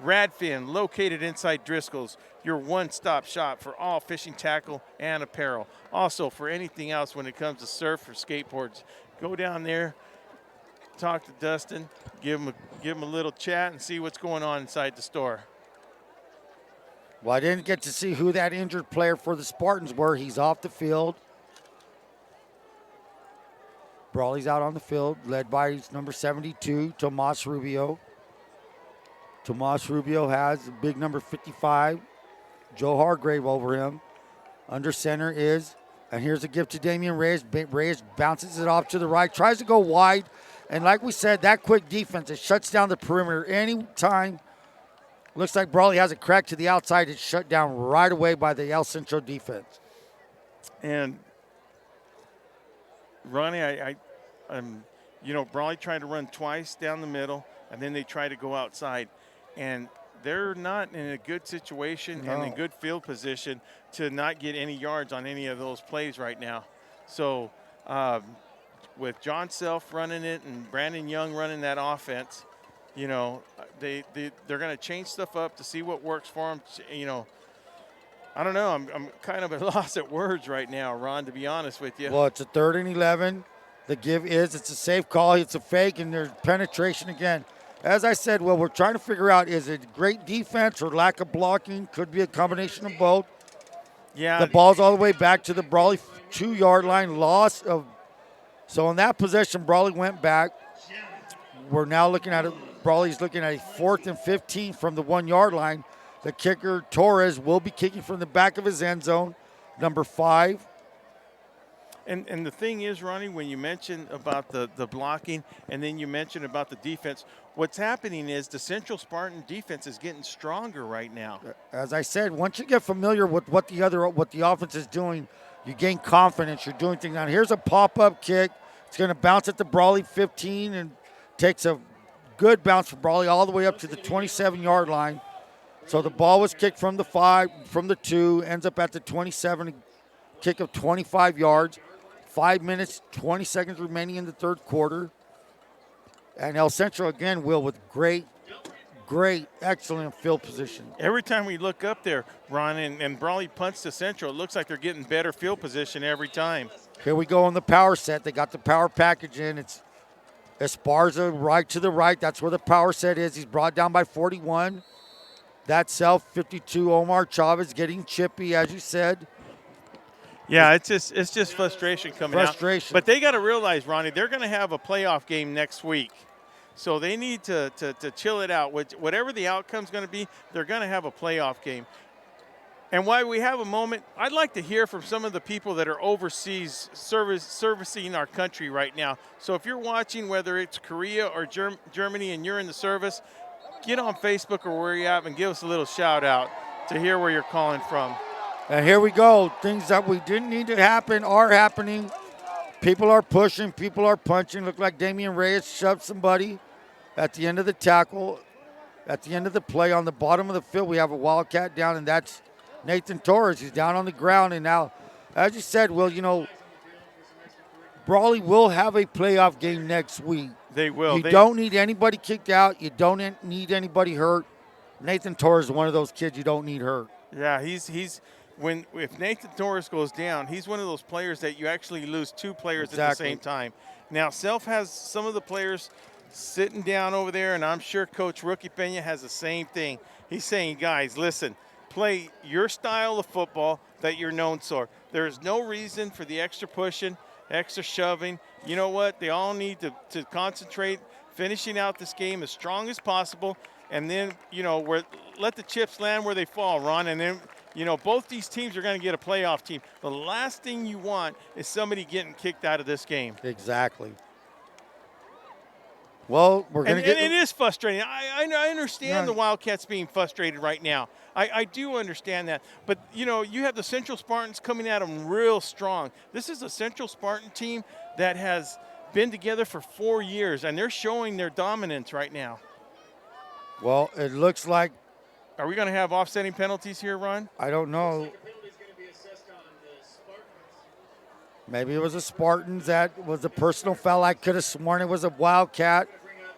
Radfin, located inside Driscoll's, your one-stop shop for all fishing tackle and apparel. Also, for anything else when it comes to surf or skateboards. Go down there, talk to Dustin, give him a little chat, and see what's going on inside the store. Well, I didn't get to see who that injured player for the Spartans were. He's off the field. Brawley's out on the field, led by number 72, Tomas Rubio. Tomas Rubio has big number 55, Joe Hargrave over him. Under center is, and here's a gift to Damian Reyes. Reyes bounces it off to the right, tries to go wide. And like we said, that quick defense, it shuts down the perimeter anytime. Looks like Brawley has a crack to the outside. It's shut down right away by the El Centro defense. And Ronnie, Brawley tried to run twice down the middle, and then they try to go outside. And they're not in a good situation and in good field position to not get any yards on any of those plays right now. So with John Self running it and Brandon Young running that offense, you know, they're going to change stuff up to see what works for them. You know, I don't know. I'm kind of at a loss at words right now, Ron, to be honest with you. Well, it's a 3rd and 11. The give is it's a safe call. It's a fake, and there's penetration again. As I said, well, we're trying to figure out, is it great defense or lack of blocking? Could be a combination of both. Yeah. The ball's all the way back to the Brawley 2-yard line. Loss of – so in that possession, Brawley went back. We're now looking at it. Brawley's looking at a 4th and 15 from the 1-yard line. The kicker, Torres, will be kicking from the back of his end zone, number 5. And the thing is, Ronnie, when you mention about the blocking and then you mention about the defense, what's happening is the Central Spartan defense is getting stronger right now. As I said, once you get familiar with what the offense is doing, you gain confidence. You're doing things. Now, here's a pop-up kick. It's going to bounce at the Brawley 15 and takes a good bounce for Brawley all the way up to the 27-yard line. So the ball was kicked from the 5, from the 2, ends up at the 27, kick of 25 yards. 5 minutes, 20 seconds remaining in the 3rd quarter. And El Centro, again, Will, with great, excellent field position. Every time we look up there, Ron, and Brawley punts to Central, it looks like they're getting better field position every time. Here we go on the power set. They got the power package in. It's Esparza right to the right. That's where the power set is. He's brought down by 41. That's Self, 52. Omar Chavez getting chippy, as you said. Yeah, it's just frustration coming out. But they got to realize, Ronnie, they're going to have a playoff game next week. So they need to chill it out. Whatever the outcome's going to be, they're going to have a playoff game. And while we have a moment, I'd like to hear from some of the people that are overseas servicing our country right now. So if you're watching, whether it's Korea or Germany and you're in the service, get on Facebook or where you're at and give us a little shout out to hear where you're calling from. And here we go. Things that we didn't need to happen are happening. People are pushing. People are punching. Look like Damian Reyes shoved somebody at the end of the tackle. At the end of the play on the bottom of the field, we have a Wildcat down, and that's Nathan Torres. He's down on the ground. And now, as you said, Will, you know, Brawley will have a playoff game next week. They will. You don't need anybody kicked out. You don't need anybody hurt. Nathan Torres is one of those kids you don't need hurt. Yeah, if Nathan Torres goes down, he's one of those players that you actually lose 2 players at the same time. Now, Self has some of the players sitting down over there, and I'm sure Coach Rookie Pena has the same thing. He's saying, guys, listen, play your style of football that you're known for. There's no reason for the extra pushing, extra shoving. You know what? They all need to concentrate, finishing out this game as strong as possible, and then, you know, let the chips land where they fall, Ron, and then – you know, both these teams are going to get a playoff team. The last thing you want is somebody getting kicked out of this game. Exactly. Well, we're going And, to get. and it is frustrating. I understand Yeah. the Wildcats being frustrated right now. I do understand that. But, you know, you have the Central Spartans coming at them real strong. This is a Central Spartan team that has been together for 4 years, and they're showing their dominance right now. Well, it looks like, Are we going to have offsetting penalties here, Ron? I don't know. Penalty's going to be assessed on the Spartans. Maybe it was a Spartans. That was a personal foul. I could have sworn it was a Wildcat. Bring up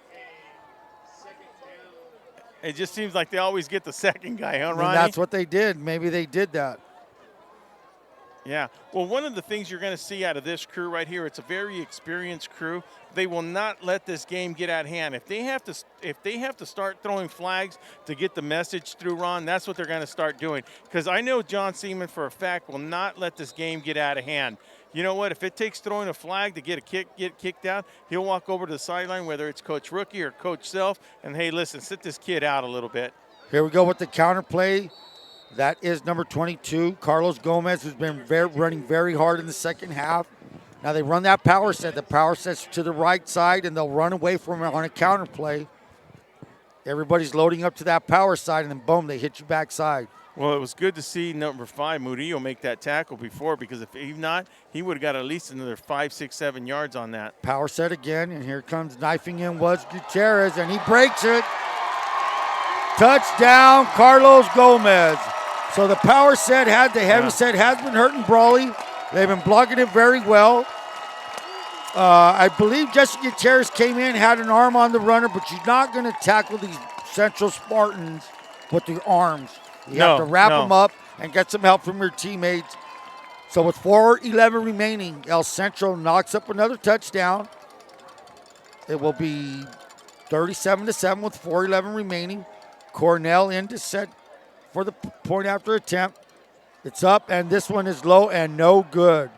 a second down. It just seems like they always get the second guy, huh, And Ronnie? that's what they did. Maybe they did that. Yeah. Well, one of the things you're going to see out of this crew right here, it's a very experienced crew. They will not let this game get out of hand. If they have to start throwing flags to get the message through, Ron, that's what they're going to start doing. Because I know John Seaman for a fact will not let this game get out of hand. You know what? If it takes throwing a flag to get kicked out, he'll walk over to the sideline, whether it's Coach Rookie or Coach Self, and hey, listen, sit this kid out a little bit. Here we go with the counter play. That is number 22, Carlos Gomez, who's been running very hard in the second half. Now they run that power set. The power set's to the right side, and they'll run away from it on a counter play. Everybody's loading up to that power side, and then boom, they hit you backside. Well, it was good to see number 5, Murillo, make that tackle before, because if he not, he would have got at least another 5, 6, 7 yards on that. Power set again, and here comes knifing in was Gutierrez, and he breaks it. Touchdown, Carlos Gomez. So the power set the heavy set has been hurting Brawley. They've been blocking it very well. I believe Jesse Gutierrez came in, had an arm on the runner, but you're not going to tackle these Central Spartans with the arms. You have to wrap them up and get some help from your teammates. So with 4:11 remaining, El Centro knocks up another touchdown. It will be 37-7 with 4:11 remaining. Cornell in to set for the point after attempt. It's up, and this one is low and no good.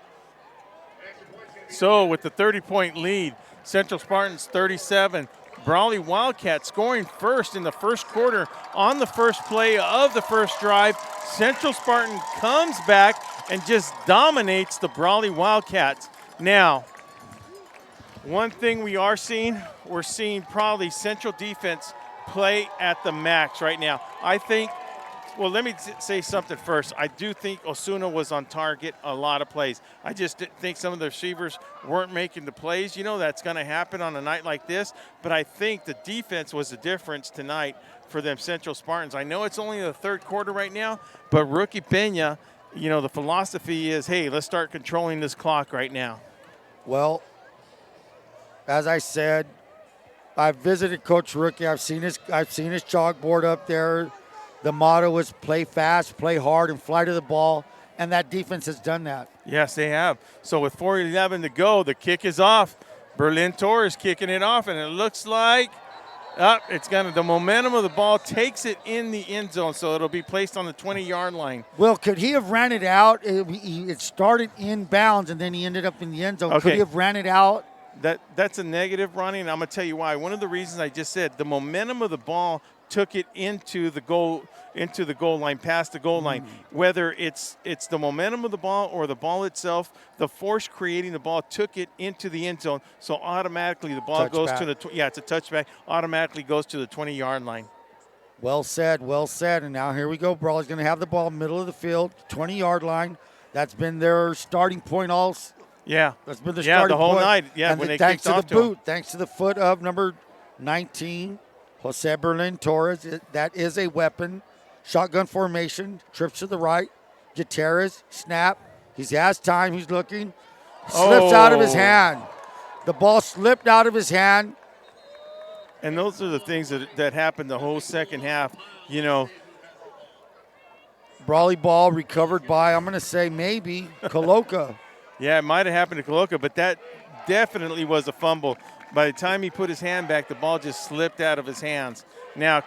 So with the 30-point lead, Central Spartans 37, Brawley Wildcats scoring first in the first quarter on the first play of the first drive. Central Spartan comes back and just dominates the Brawley Wildcats. Now, one thing we're seeing probably Central defense play at the max right now. I think, well, let me say something first. I do think Osuna was on target a lot of plays. I just didn't think some of the receivers weren't making the plays. You know that's going to happen on a night like this, but I think the defense was the difference tonight for them Central Spartans. I know it's only the third quarter right now, but Rookie Pena, you know, the philosophy is, hey, let's start controlling this clock right now. Well, as I said, I've visited Coach Rookie. I've seen his chalkboard up there. The motto is play fast, play hard, and fly to the ball, and that defense has done that. Yes, they have. So with 4:11 to go, the kick is off. Berlin Torres kicking it off, and it looks like the momentum of the ball takes it in the end zone, so it'll be placed on the 20-yard line. Well, could he have ran it out? It started inbounds, and then he ended up in the end zone. Okay. Could he have ran it out? That's a negative, Ronnie, and I'm going to tell you why. One of the reasons I just said, the momentum of the ball took it into the goal line, past the goal line. Whether it's the momentum of the ball or the ball itself, the force creating the ball took it into the end zone. So automatically the ball goes to the it's a touchback. Automatically goes to the 20-yard line. Well said, well said. And now here we go. Brawley's going to have the ball middle of the field, 20-yard line. That's been their starting point all. Yeah. That's been the starting the whole point. night. Yeah, and when they thanks kicked to off the to him. boot, thanks to the foot of number 19, Jose Berlin Torres. That is a weapon. Shotgun formation, trips to the right. Gutierrez, snap. He has time. He's looking. Slips out of his hand. The ball slipped out of his hand. And those are the things that happened the whole second half. You know, Brawley ball recovered by, I'm going to say maybe, Coloca. yeah, it might have happened to Coloca, but that definitely was a fumble. By the time he put his hand back, the ball just slipped out of his hands. Now,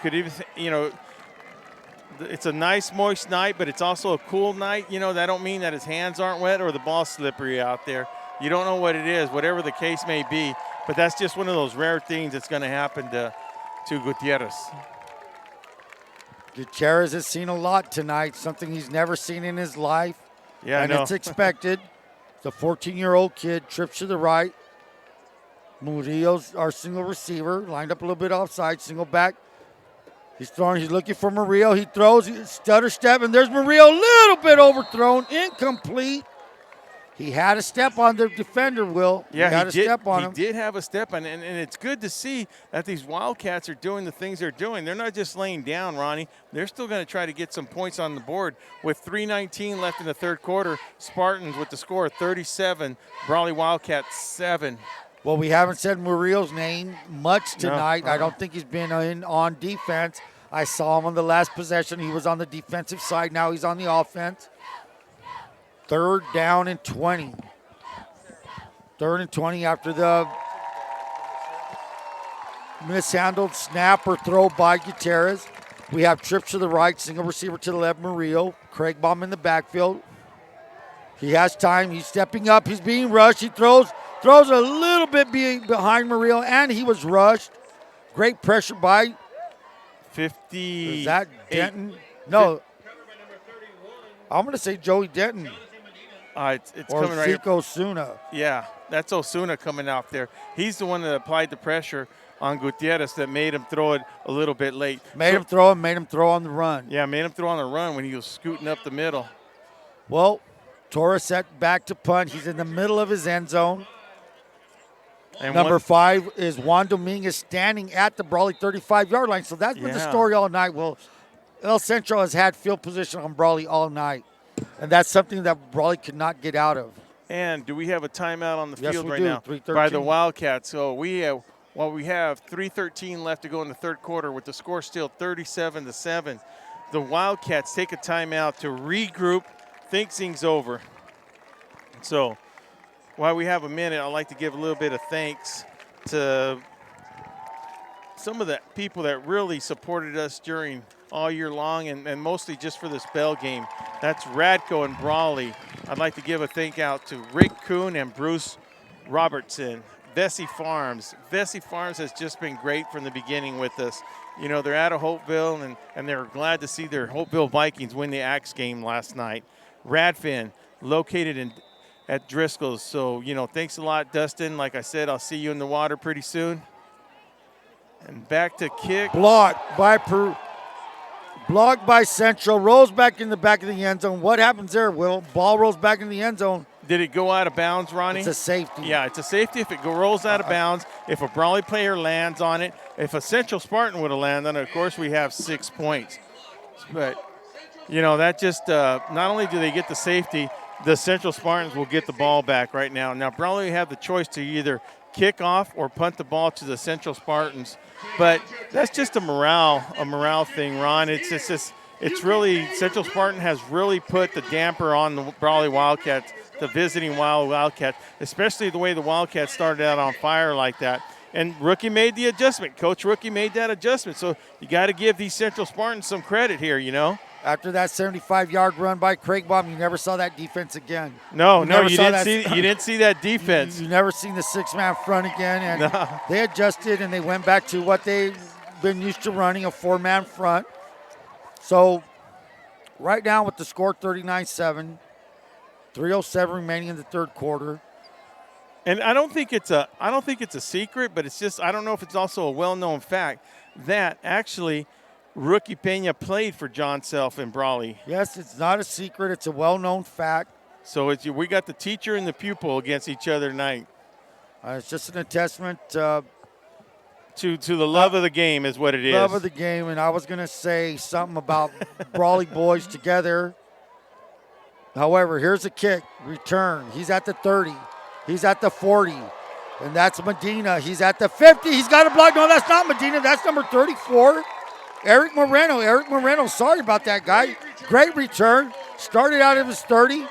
it's a nice moist night, but it's also a cool night. You know, that don't mean that his hands aren't wet or the ball's slippery out there. You don't know what it is, whatever the case may be. But that's just one of those rare things that's going to happen to Gutierrez. Gutierrez has seen a lot tonight, something he's never seen in his life. Yeah, and I know. it's expected. The 14-year-old kid trips to the right. Murillo's our single receiver, lined up a little bit offside, single back. He's throwing, he's looking for Murillo. He throws, stutter step, and there's Murillo, a little bit overthrown, incomplete. He had a step on the defender, Will. Yeah, he had a step on him. He did have a step on, and it's good to see that these Wildcats are doing the things they're doing. They're not just laying down, Ronnie. They're still going to try to get some points on the board. With 3:19 left in the third quarter, Spartans with the score of 37, Brawley Wildcats 7. Well, we haven't said Murillo's name much tonight. No. I don't think he's been in on defense. I saw him on the last possession. He was on the defensive side. Now he's on the offense. 3rd down and 20. 3rd and 20 after the mishandled snap or throw by Gutierrez. We have trips to the right, single receiver to the left, Murillo. Craig Baum in the backfield. He has time. He's stepping up. He's being rushed. He throws a little bit behind Murillo, and he was rushed. Great pressure by 50. Is that Denton? No. I'm going to say Joey Denton. It's Or coming right Zeke here. Osuna. Yeah, that's Osuna coming out there. He's the one that applied the pressure on Gutierrez that made him throw it a little bit late. Made him throw on the run. Yeah, made him throw on the run when he was scooting up the middle. Well, Torres set back to punt. He's in the middle of his end zone. And Number 5 is Juan Dominguez standing at the Brawley 35-yard line. So that's been the story all night. Well, El Centro has had field position on Brawley all night. And that's something that Brawley could not get out of. And do we have a timeout on the field we right do. now 3:13. by the Wildcats? So we have 3:13 left to go in the third quarter with the score still 37-7. The Wildcats take a timeout to regroup, think things over. So while we have a minute, I'd like to give a little bit of thanks to some of the people that really supported us during all year long and mostly just for this Bell game. That's Radco and Brawley. I'd like to give a thank out to Rick Kuhn and Bruce Robertson. Vesey Farms. Vesey Farms has just been great from the beginning with us. You know, they're out of Hopeville, and they're glad to see their Hopeville Vikings win the Axe game last night. Radfin, located at Driscoll's. So, you know, thanks a lot, Dustin. Like I said, I'll see you in the water pretty soon. And back to kick. Blocked by Central. Rolls back in the back of the end zone. What happens there, Will? Ball rolls back in the end zone. Did it go out of bounds, Ronnie? It's a safety. Yeah, it's a safety if it rolls out of bounds, if a Brawley player lands on it. If a Central Spartan would have landed on it, of course, we have 6 points. But, you know, that just not only do they get the safety, the Central Spartans will get the ball back right now. Now, Brawley have the choice to either kick off or punt the ball to the Central Spartans. But that's just a morale thing, Ron. It's really, Central Spartan has really put the damper on the Brawley Wildcats, the visiting Wildcats, especially the way the Wildcats started out on fire like that. And Rookie made the adjustment. Coach Rookie made that adjustment. So you got to give these Central Spartans some credit here, you know. After that 75-yard run by Craig Baum, you never saw that defense again. No, you didn't see that defense. You never seen the 6-man front again. And they adjusted and they went back to what they've been used to running, a 4-man front. So right now with the score 39-7, 3:07 remaining in the third quarter. And I don't think it's a secret, but it's just, I don't know if it's also a well-known fact that actually Rookie Pena played for John Self in Brawley. Yes, it's not a secret. It's a well-known fact. So we got the teacher and the pupil against each other tonight. It's just an attestament to the love of the game is what it is. Love of the game, and I was going to say something about Brawley boys together. However, here's a kick, return. He's at the 30. He's at the 40. And that's Medina. He's at the 50. He's got a block. No, that's not Medina. That's number 34. Eric Moreno, sorry about that, guy. Great return. Started out at his 30.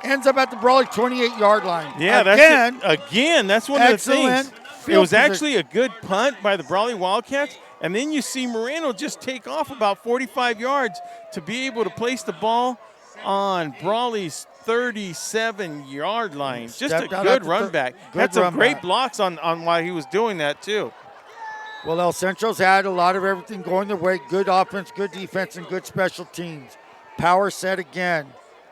Ends up at the Brawley 28-yard line. Yeah, that's one of the things. It was actually a good punt by the Brawley Wildcats. And then you see Moreno just take off about 45 yards to be able to place the ball on Brawley's 37-yard line. Just a good run back. Had some great blocks on while he was doing that, too. Well, El Centro's had a lot of everything going their way. Good offense, good defense, and good special teams. Power set again.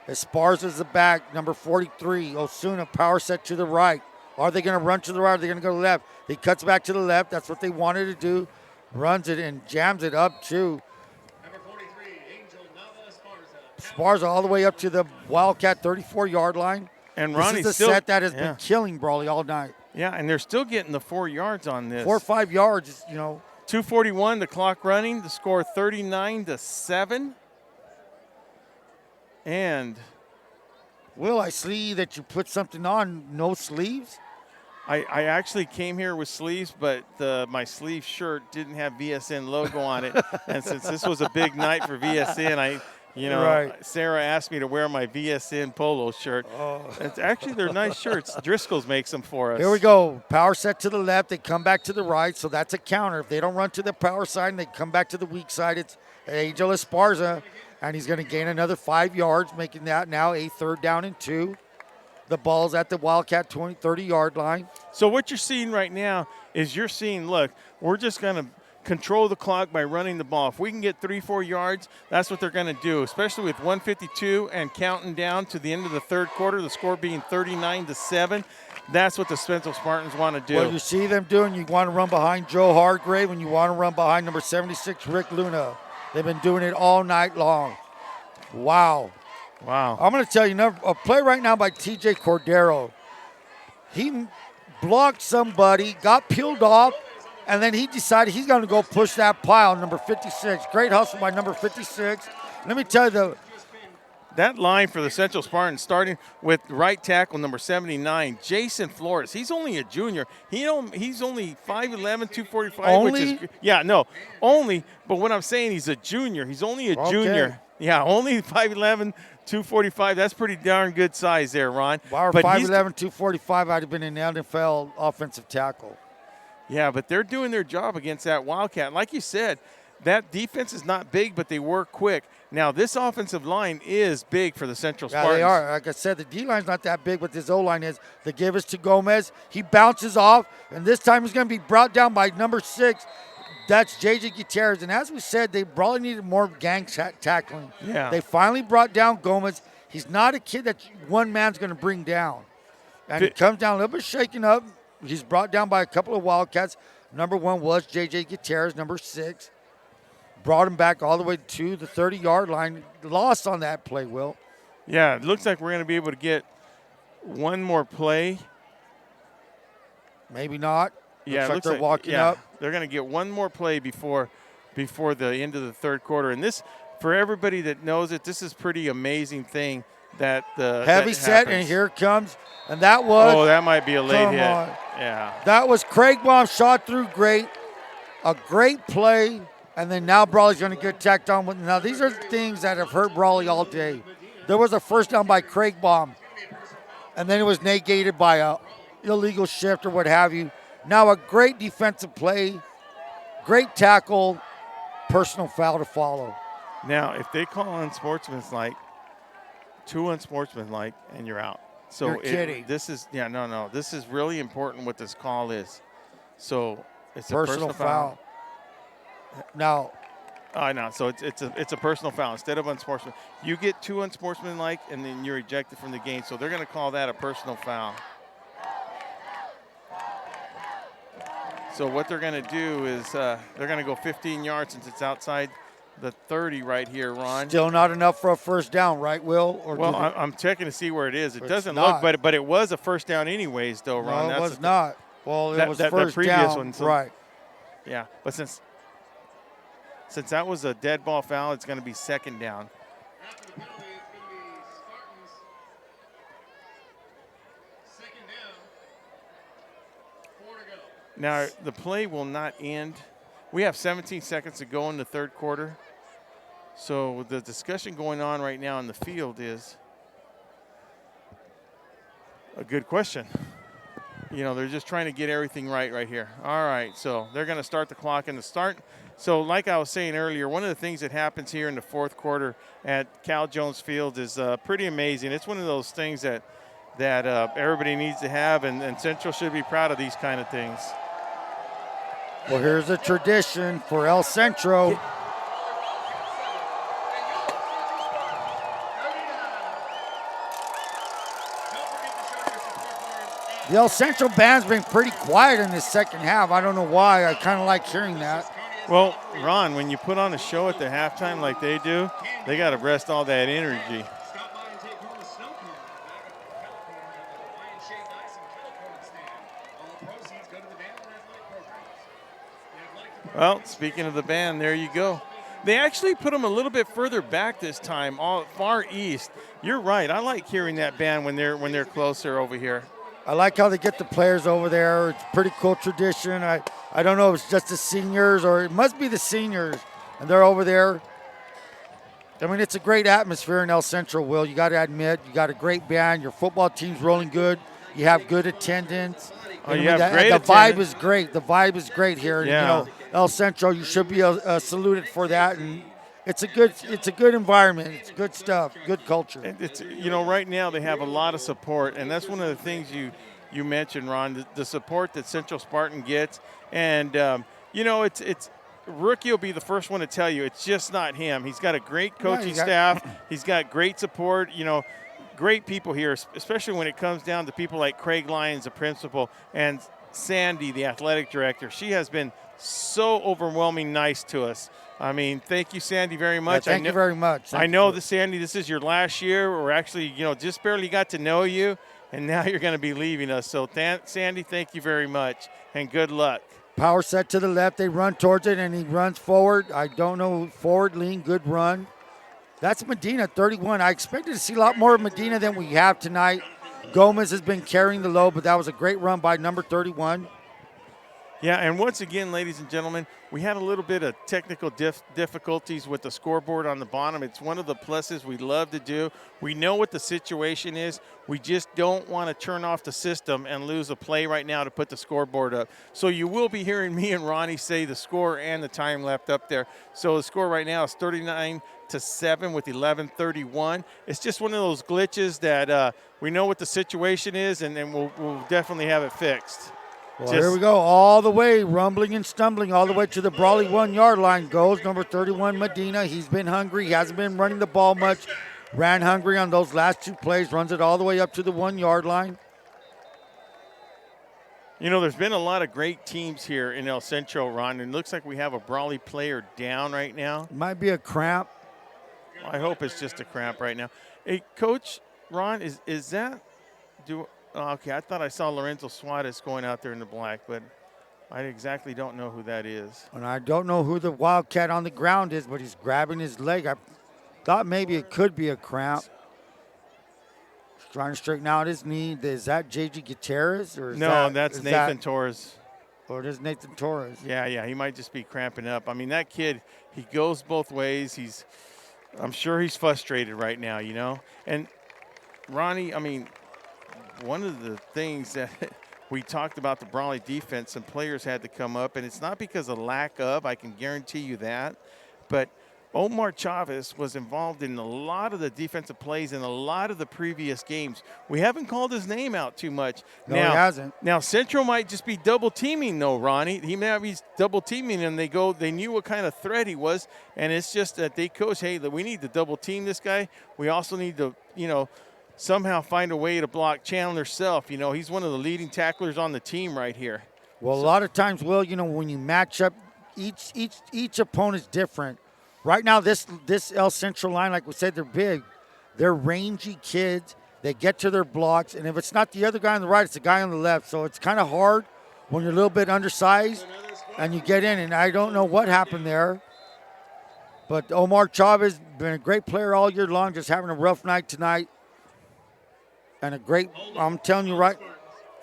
Esparza's the back, number 43. Osuna, power set to the right. Are they going to run to the right? Or are they going to go to the left? He cuts back to the left. That's what they wanted to do. Runs it and jams it up too. Number 43, Angel Nava Esparza. Sparza all the way up to the Wildcat 34-yard line. And This Ronnie's is the still, set that has yeah. been killing Brawley all night. Yeah, and they're still getting the 4 yards on this. 4 or 5 yards, you know. 2:41, the clock running. The score 39-7. And Will, I see that you put something on, no sleeves. I actually came here with sleeves, but my sleeve shirt didn't have VSN logo on it. And since this was a big night for VSN, Right. Sarah asked me to wear my VSN polo shirt. It's actually, they're nice shirts. Driscoll's makes them for us. Here we go. Power set to the left. They come back to the right, so that's a counter. If they don't run to the power side and they come back to the weak side, it's Angel Esparza, and he's going to gain another 5 yards, making that now a 3rd down and 2. The ball's at the Wildcat 30-yard line. So what you're seeing right now is look, we're just going to control the clock by running the ball. If we can get 3-4 yards, that's what they're going to do, especially with 1:52 and counting down to the end of the 3rd quarter, the score being 39-7. That's what the Central Spartans want to do. What you see them doing, you want to run behind Joe Hargrave and you want to run behind number 76, Rick Luna. They've been doing it all night long. Wow. Wow. I'm going to tell you, a play right now by TJ Cordero. He blocked somebody, got peeled off, and then he decided he's going to go push that pile, number 56. Great hustle by number 56. Let me tell you, that line for the Central Spartans, starting with right tackle number 79, Jason Flores. He's only a junior. He's only 5'11", 245. Only? Only. But what I'm saying, he's a junior. He's only a junior. Yeah, only 5'11", 245. That's pretty darn good size there, Ron. Wow, 5'11", 245, I'd have been in the NFL offensive tackle. Yeah, but they're doing their job against that Wildcat. Like you said, that defense is not big, but they work quick. Now, this offensive line is big for the Central Spartans. Yeah, they are. Like I said, the D-line's not that big, but this O-line is. They give us to Gomez. He bounces off, and this time he's going to be brought down by number 6. That's J.J. Gutierrez. And as we said, they probably needed more gang tackling. Yeah. They finally brought down Gomez. He's not a kid that one man's going to bring down. And he comes down a little bit shaken up. He's brought down by a couple of Wildcats. Number 1 was J.J. Gutierrez, number 6. Brought him back all the way to the 30-yard line. Lost on that play, Will. Yeah, it looks like we're going to be able to get one more play. Maybe not. Yeah, looks like they're walking up. They're going to get one more play before the end of the 3rd quarter. And this, for everybody that knows it, this is pretty amazing thing that heavy that set, happens. and here it comes. And that was. Oh, that might be a late hit. On. Yeah. That was Craig Baum, shot through great. A great play. And then now Brawley's going to get tacked on. Now, these are things that have hurt Brawley all day. There was a first down by Craig Baum, and then it was negated by a illegal shift or what have you. Now a great defensive play, great tackle, personal foul to follow. Now, if they call unsportsmanlike, 2 unsportsmanlike, and you're out. So You're kidding. This is no. This is really important what this call is. So it's Personal a personal foul. Now, No, so it's a personal foul instead of unsportsmanlike. You get 2 unsportsmanlike, and then you're ejected from the game. So they're going to call that a personal foul. So what they're going to do is they're going to go 15 yards since it's outside the 30 right here, Ron. still not enough for a first down, right, Will? Or Well, I'm checking to see where it is. It It's doesn't not. look, but it was a first down anyways, though, Ron. No, it That's was not. Well, it that- was that first previous down. one, so- right. Yeah, but since that was a dead ball foul, it's going to be 2nd down. After the penalty, it's going to be Spartans. 2nd down. 4 to go. Now, the play will not end. We have 17 seconds to go in the 3rd quarter. So the discussion going on right now in the field is a good question. They're just trying to get everything right here. All right, so they're going to start the clock in the start. So like I was saying earlier, one of the things that happens here in the 4th quarter at Cal Jones Field is pretty amazing. It's one of those things that everybody needs to have, and Central should be proud of these kind of things. Well, here's a tradition for El Centro. Don't forget to show your support for The El Central band's been pretty quiet in this second half. I don't know why. I kind of like hearing that. Well, Ron, when you put on a show at the halftime like they do, they got to rest all that energy. Stop by and take home a snow cone back at California at the Hawaiian Shade Ice and California stand. All proceeds go to the band and athletic programs. The athletic department. Well, speaking of the band, there you go. They actually put them a little bit further back this time, all far east. You're right. I like hearing that band when they're closer over here. I like how they get the players over there. It's a pretty cool tradition. I don't know if it's just the seniors or it must be the seniors, and they're over there. I mean, it's a great atmosphere in El Central, Will. You got to admit, you got a great band. Your football team's rolling good. You have good attendance. Oh, you have great the vibe attendance. is great. The vibe is great here. Yeah. You know, El Central, you should be saluted for that. And it's a good environment. It's good stuff. Good culture. It's right now they have a lot of support, and that's one of the things you mentioned, Ron, the support that Central Spartan gets. And it's Rookie will be the first one to tell you it's just not him. He's got a great coaching staff. He's got great support. Great people here, especially when it comes down to people like Craig Lyons, the principal, and Sandy, the athletic director. She has been so overwhelming nice to us. I mean, thank you, Sandy, very much. Yeah, thank you very much. I know that, Sandy, this is your last year. We're actually, just barely got to know you, and now you're going to be leaving us. So, Sandy, thank you very much, and good luck. Power set to the left. They run towards it, and he runs forward. I don't know, forward lean, good run. That's Medina, 31. I expected to see a lot more of Medina than we have tonight. Gomez has been carrying the load, but that was a great run by number 31. Yeah, and once again, ladies and gentlemen, we had a little bit of technical difficulties with the scoreboard on the bottom. It's one of the pluses we love to do. We know what the situation is. We just don't want to turn off the system and lose a play right now to put the scoreboard up. So you will be hearing me and Ronnie say the score and the time left up there. So the score right now is 39-7 with 11:31. It's just one of those glitches that we know what the situation is, and then we'll definitely have it fixed. Well, here we go, all the way, rumbling and stumbling, all the way to the Brawley 1-yard line goes number 31, Medina. He's been hungry. He hasn't been running the ball much. Ran hungry on those last two plays, runs it all the way up to the 1-yard line. There's been a lot of great teams here in El Centro, Ron, and it looks like we have a Brawley player down right now. It might be a cramp. I hope it's just a cramp right now. Hey, Coach Ron, is that okay, I thought I saw Lorenzo Suarez going out there in the black, but I exactly don't know who that is. And I don't know who the Wildcat on the ground is, but he's grabbing his leg. I thought maybe it could be a cramp. He's trying to straighten out his knee. Is that J.G. Gutierrez? Or that's Nathan Torres. Or it is Nathan Torres. Yeah, he might just be cramping up. I mean, that kid, he goes both ways. I'm sure he's frustrated right now, And Ronnie, I mean, one of the things that we talked about the Brawley defense, some players had to come up, and it's not because of lack of, I can guarantee you that, but Omar Chavez was involved in a lot of the defensive plays in a lot of the previous games. We haven't called his name out too much. No, he hasn't. Now, Central might just be double teaming, though, Ronnie. He may be double teaming, and they knew what kind of threat he was, and it's just that they coach, hey, we need to double team this guy. We also need to, somehow find a way to block Chandler Self. He's one of the leading tacklers on the team right here. Well, a lot of times, Will, when you match up, each opponent's different. Right now, this El Central line, like we said, they're big. They're rangy kids. They get to their blocks, and if it's not the other guy on the right, it's the guy on the left. So it's kind of hard when you're a little bit undersized and you get in, and I don't know what happened there. But Omar Chavez, been a great player all year long, just having a rough night tonight. And I'm telling you right,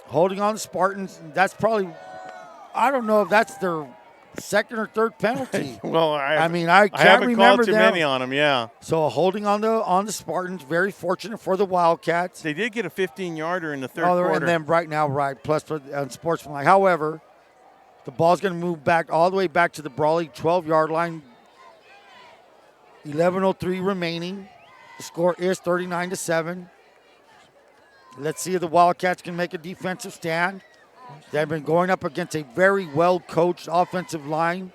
holding on to Spartans, that's probably, I don't know if that's their second or third penalty. Well, I can't haven't remember called too many on them, yeah. So holding on the Spartans, very fortunate for the Wildcats. They did get a 15-yarder in the third quarter. And then right now, plus for unsportsmanlike. However, the ball's going to move back all the way back to the Brawley 12-yard line. 11:03 remaining. The score is 39-7. Let's see if the Wildcats can make a defensive stand. They've been going up against a very well-coached offensive line.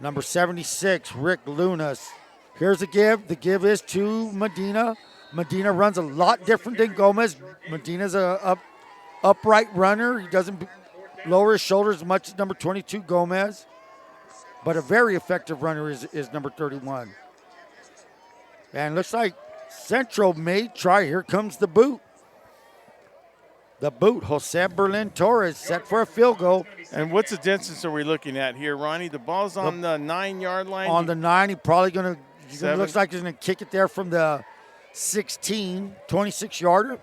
Number 76, Rick Lunas. Here's the give. The give is to Medina. Medina runs a lot different than Gomez. Medina's a upright runner. He doesn't lower his shoulders as much as number 22, Gomez. But a very effective runner is number 31. And looks like Central may try. Here comes the boot. The boot, Jose Berlin Torres, set for a field goal. And what's the distance are we looking at here, Ronnie? The ball's on the 9-yard line. On the 9, he probably going to, Seven. looks like he's going to kick it there from the 16, 26-yarder.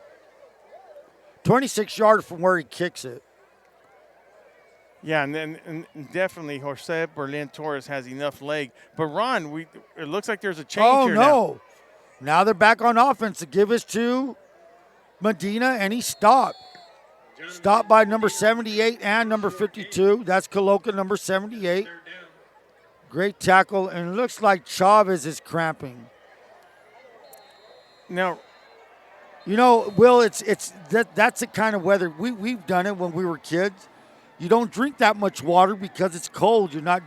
26-yarder from where he kicks it. Yeah, and definitely Jose Berlin Torres has enough leg. But Ron, it looks like there's a change here now. Oh, no. Now they're back on offense. The give is to Medina, and he stopped. Stopped by number 78 and number 52. That's Coloca, number 78. Great tackle, and it looks like Chavez is cramping. Now, you know, Will, that's the kind of weather. We've done it when we were kids. You don't drink that much water because it's cold. You're not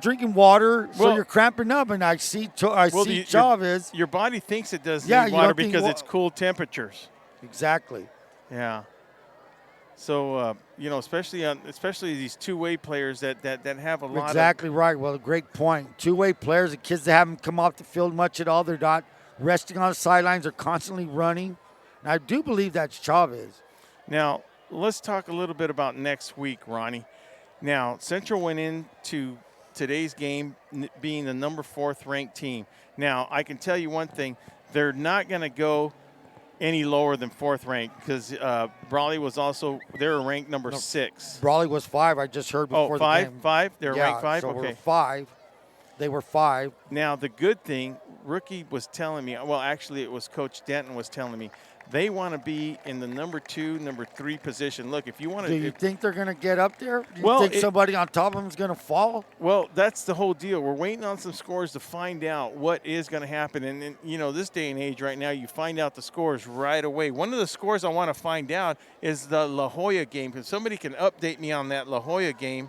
drinking water, so you're cramping up. And I see Chavez. Your body thinks it does Yeah, need you water don't think because it's cool temperatures. Exactly. Yeah. So especially these two-way players that have a lot. Exactly right. Well, a great point. Two-way players, the kids that haven't come off the field much at all. They're not resting on the sidelines. They're constantly running. And I do believe that's Chavez. Now, let's talk a little bit about next week, Ronnie. Now, Central went into today's game being the number 4th ranked team. Now, I can tell you one thing. They're not going to go any lower than 4th ranked because Brawley was also – they were ranked number 6. Brawley was 5. I just heard before the game. 5? They were ranked 5? So okay. we're 5. They were 5. Now, the good thing, Rookie was telling me – well, actually, it was Coach Denton was telling me – they want to be in the number 2, number 3 position. Look, if you want to – Do you think they're going to get up there? Do you think somebody on top of them is going to fall? Well, that's the whole deal. We're waiting on some scores to find out what is going to happen. And, this day and age right now, you find out the scores right away. One of the scores I want to find out is the La Jolla game. If somebody can update me on that La Jolla game,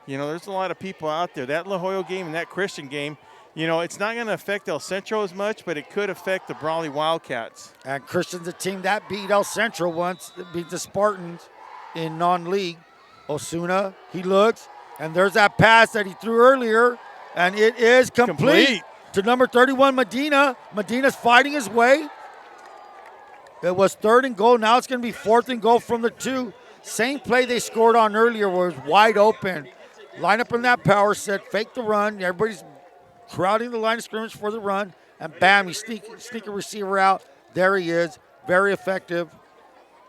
there's a lot of people out there. That La Jolla game and that Christian game, it's not going to affect El Centro as much, but it could affect the Brawley Wildcats. And Christian's a team that beat El Centro once, beat the Spartans in non-league. Osuna, he looks, and there's that pass that he threw earlier, and it is complete. To number 31, Medina. Medina's fighting his way. It was 3rd and goal. Now it's going to be 4th and goal from the 2. Same play they scored on earlier where it was wide open. Line up in that power set, fake the run. Everybody's crowding the line of scrimmage for the run, and bam, he sneak a receiver out. There he is. Very effective.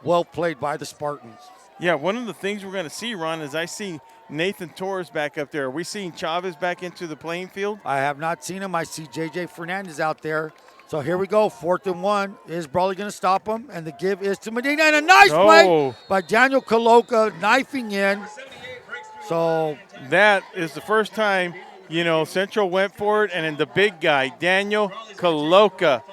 Well played by the Spartans. Yeah, one of the things we're going to see, Ron, is I see Nathan Torres back up there. Are we seeing Chavez back into the playing field? I have not seen him. I see J.J. Fernandez out there. So here we go, 4th and 1. Is Brawley going to stop him? And the give is to Medina. And a nice play by Daniel Coloca, knifing in. So that is the first time Central went for it, and then the big guy, Daniel Coloca,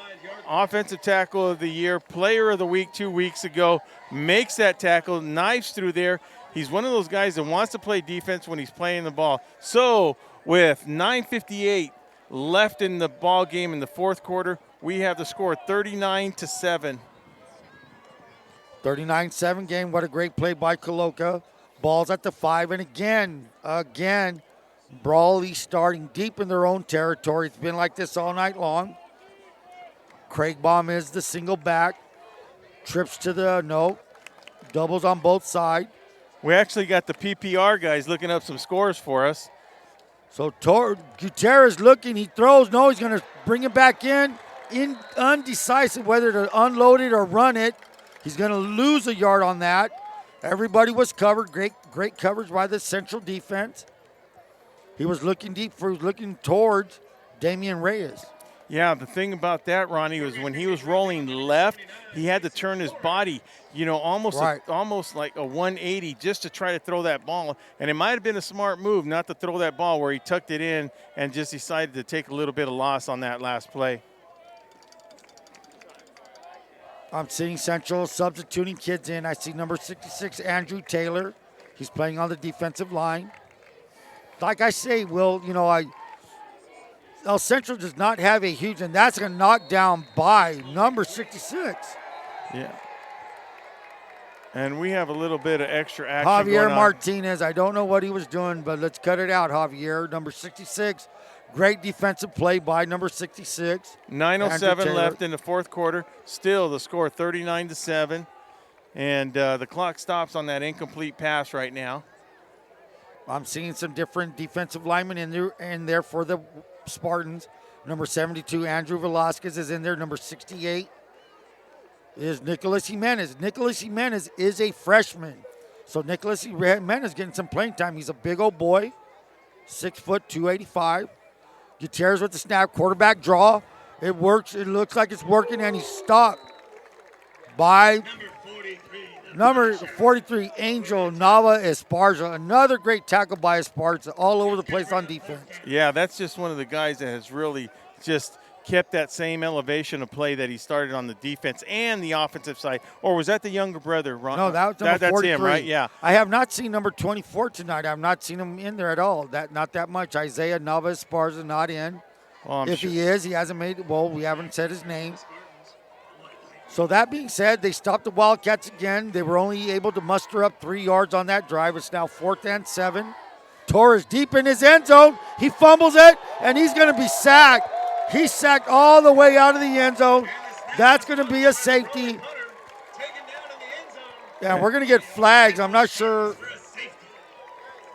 offensive tackle of the year, player of the week 2 weeks ago, makes that tackle, knives through there. He's one of those guys that wants to play defense when he's playing the ball. So with 9:58 left in the ball game in the 4th quarter, we have the score 39-7. 39-7 game. What a great play by Coloca. Ball's at the 5, and again, Brawley starting deep in their own territory. It's been like this all night long. Craigbaum is the single back. Trips to the doubles on both sides. We actually got the PPR guys looking up some scores for us. So Gutierrez looking, he throws. No, he's going to bring it back in undecisive whether to unload it or run it. He's going to lose a yard on that. Everybody was covered. Great coverage by the Central defense. He was looking looking towards Damian Reyes. Yeah, the thing about that, Ronnie, was when he was rolling left, he had to turn his body, almost like a 180 just to try to throw that ball. And it might have been a smart move not to throw that ball where he tucked it in and just decided to take a little bit of loss on that last play. I'm seeing Central substituting kids in. I see number 66, Andrew Taylor. He's playing on the defensive line. Like I say, Will, El Central does not have a huge, and that's going to knock down by number 66. Yeah. And we have a little bit of extra action Javier going on. Martinez, I don't know what he was doing, but let's cut it out, Javier. Number 66, great defensive play by number 66. 9:07 left in the fourth quarter. Still the score 39-7. And the clock stops on that incomplete pass right now. I'm seeing some different defensive linemen in there for the Spartans. Number 72, Andrew Velasquez is in there. Number 68 is Nicolas Jimenez. Nicolas Jimenez is a freshman. So Nicolas Jimenez getting some playing time. He's a big old boy, 6 foot, 285. Gutierrez with the snap, quarterback draw. It works. It looks like it's working, and he's stopped by number 43, Angel Nava Esparza. Another great tackle by Esparza, all over the place on defense. Yeah, that's just one of the guys that has really just kept that same elevation of play that he started on the defense and the offensive side. Or was that the younger brother, Ron? No, that was number 43. That's him, right? Yeah. I have not seen number 24 tonight. I've not seen him in there at all. Not that much. Isaiah Nava Esparza not in. Well, if he is, he hasn't made – well, we haven't said his name. So that being said, they stopped the Wildcats again. They were only able to muster up 3 yards on that drive. It's now 4th and 7. Torres deep in his end zone. He fumbles it, and he's going to be sacked. He's sacked all the way out of the end zone. That's going to be a safety. Yeah, we're going to get flags. I'm not sure.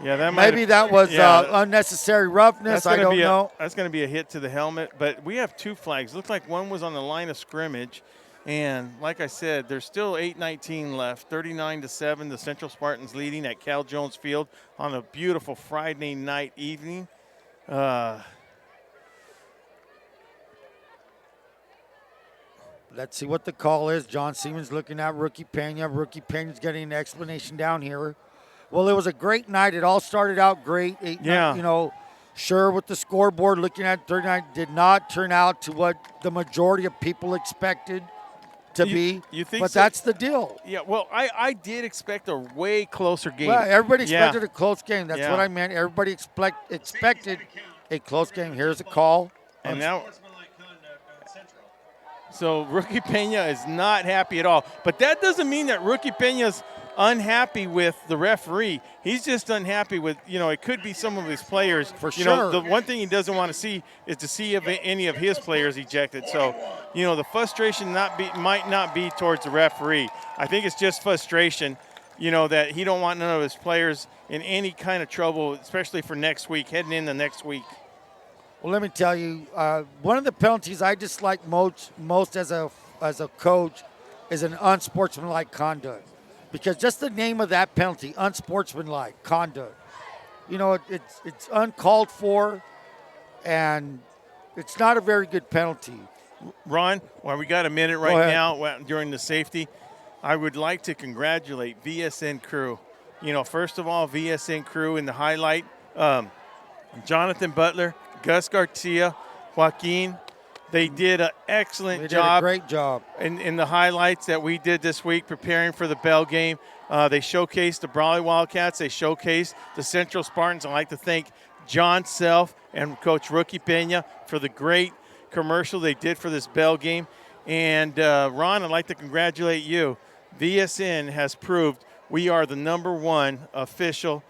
Yeah, that was unnecessary roughness. I don't know. That's going to be a hit to the helmet. But we have 2 flags. Looks like one was on the line of scrimmage. And like I said, there's still 8:19 left, 39-7. The Central Spartans leading at Cal Jones Field on a beautiful Friday night evening. Let's see what the call is. John Siemens looking at Rookie Pena. Rookie Pena's getting an explanation down here. Well, it was a great night. It all started out great. Sure, with the scoreboard looking at 39, did not turn out to what the majority of people expected to be. You think but so? That's the deal. Yeah, well, I did expect a way closer game. Well, everybody expected a close game. That's Yeah. what I meant. Everybody expected a close game. Here's a call. And now, so Rookie Pena is not happy at all. But that doesn't mean that Rookie Pena's unhappy with the referee. He's just unhappy with, it could be some of his players. For sure. The one thing he doesn't want to see is to see if any of his players ejected. So, the frustration might not be towards the referee. I think it's just frustration, that he don't want none of his players in any kind of trouble, especially for next week, heading into next week. Well, let me tell you, one of the penalties I dislike most as a coach is an unsportsmanlike conduct. Because just the name of that penalty, unsportsmanlike conduct, it's uncalled for, and it's not a very good penalty. Ron, while we got a minute right now during the safety, I would like to congratulate VSN crew. First of all, VSN crew in the highlight, Jonathan Butler, Gus Garcia, Joaquin. They did an excellent job. They did a great job. In the highlights that we did this week preparing for the Bell game. They showcased the Brawley Wildcats. They showcased the Central Spartans. I'd like to thank John Self and Coach Rookie Pena for the great commercial they did for this Bell game. And, Ron, I'd like to congratulate you. VSN has proved we are the #1 official.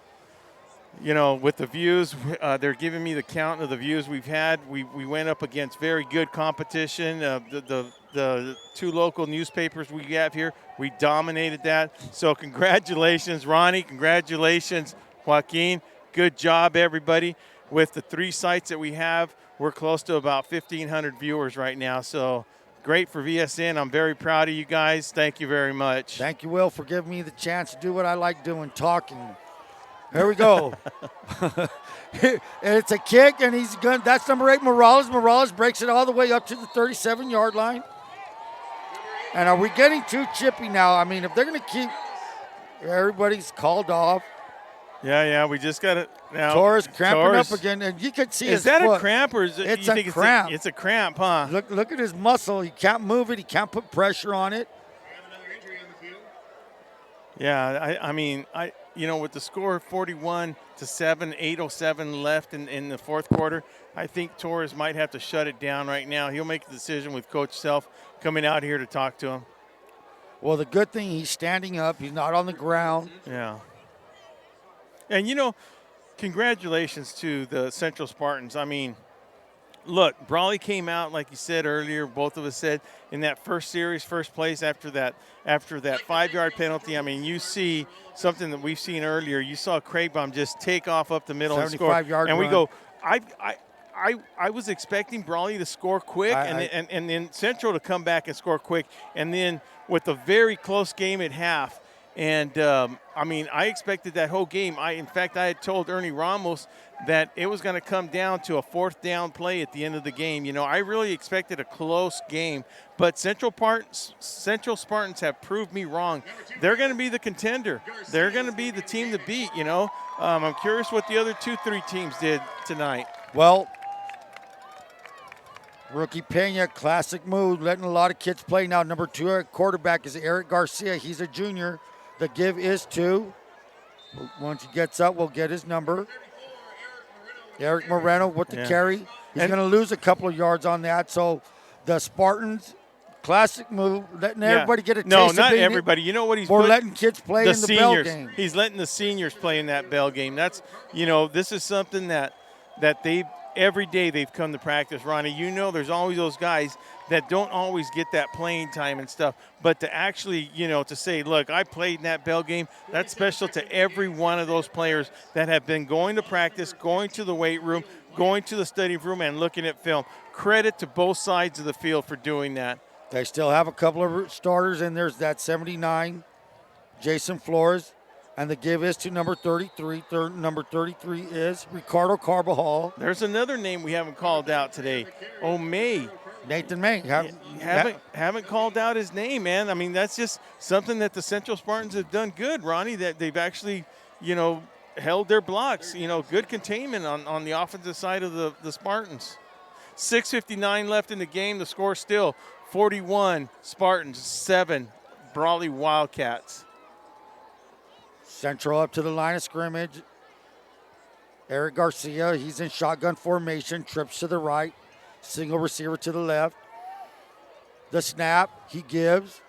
With the views, they're giving me the count of the views we've had. We went up against very good competition. The 2 local newspapers we have here, we dominated that. So congratulations, Ronnie. Congratulations, Joaquin. Good job, everybody. With the 3 sites that we have, we're close to about 1,500 viewers right now. So great for VSN. I'm very proud of you guys. Thank you very much. Thank you, Will, for giving me the chance to do what I like doing, talking. Here we go. And it's a kick, and he's going. That's number 8, Morales. Morales breaks it all the way up to the 37-yard line. And are we getting too chippy now? I mean, if they're going to keep everybody's called off. Yeah, we just got it now. Torres cramping up again, and you can see his foot. Is that foot. a cramp or is it? It's you a think cramp. It's a cramp, huh? Look at his muscle. He can't move it. He can't put pressure on it. Yeah, I mean, with the score 41-7, 8:07 left in the fourth quarter, I think Torres might have to shut it down right now. He'll make the decision with Coach Self coming out here to talk to him. Well, the good thing, he's standing up. He's not on the ground. Yeah. And, congratulations to the Central Spartans. I mean, look, Brawley came out, like you said earlier, both of us said, in that first series, first place after that 5-yard penalty. I mean, you see something that we've seen earlier. You saw Craigbaum just take off up the middle and score. 75-yard and we run. go, I was expecting Brawley to score quick and then Central to come back and score quick. And then with a very close game at half. And, I expected that whole game. In fact, I had told Ernie Ramos that it was going to come down to a 4th down play at the end of the game. I really expected a close game. But Central Spartans have proved me wrong. They're going to be the contender. They're going to be the team to beat, I'm curious what the other 2-3 teams did tonight. Well, rookie Pena, classic move, letting a lot of kids play now. Number 2 at quarterback is Eric Garcia. He's a junior. The give is 2. Once he gets up, we'll get his number. Eric Moreno with the carry. He's going to lose a couple of yards on that. So the Spartans, classic move, letting everybody get a taste of not being everybody. You know what he's We're put? letting kids play The in the seniors. bell game. He's letting the seniors play in that bell game. That's, this is something that they every day they've come to practice, Ronnie. There's always those guys that don't always get that playing time and stuff. But to actually, to say, look, I played in that bell game, that's special to every one of those players that have been going to practice, going to the weight room, going to the study room, and looking at film. Credit to both sides of the field for doing that. They still have a couple of starters, and there's that 79, Jason Flores. And the give is to number 33. Number 33 is Ricardo Carbajal. There's another name we haven't called out today. May. Nathan May. Haven't called out his name, man. I mean, that's just something that the Central Spartans have done good, Ronnie, that they've actually, held their blocks. Good containment on the offensive side of the Spartans. 6:59 left in the game. The score still 41 Spartans, 7 Brawley Wildcats. Central up to the line of scrimmage. Eric Garcia, he's in shotgun formation, trips to the right, single receiver to the left. The snap, he gives,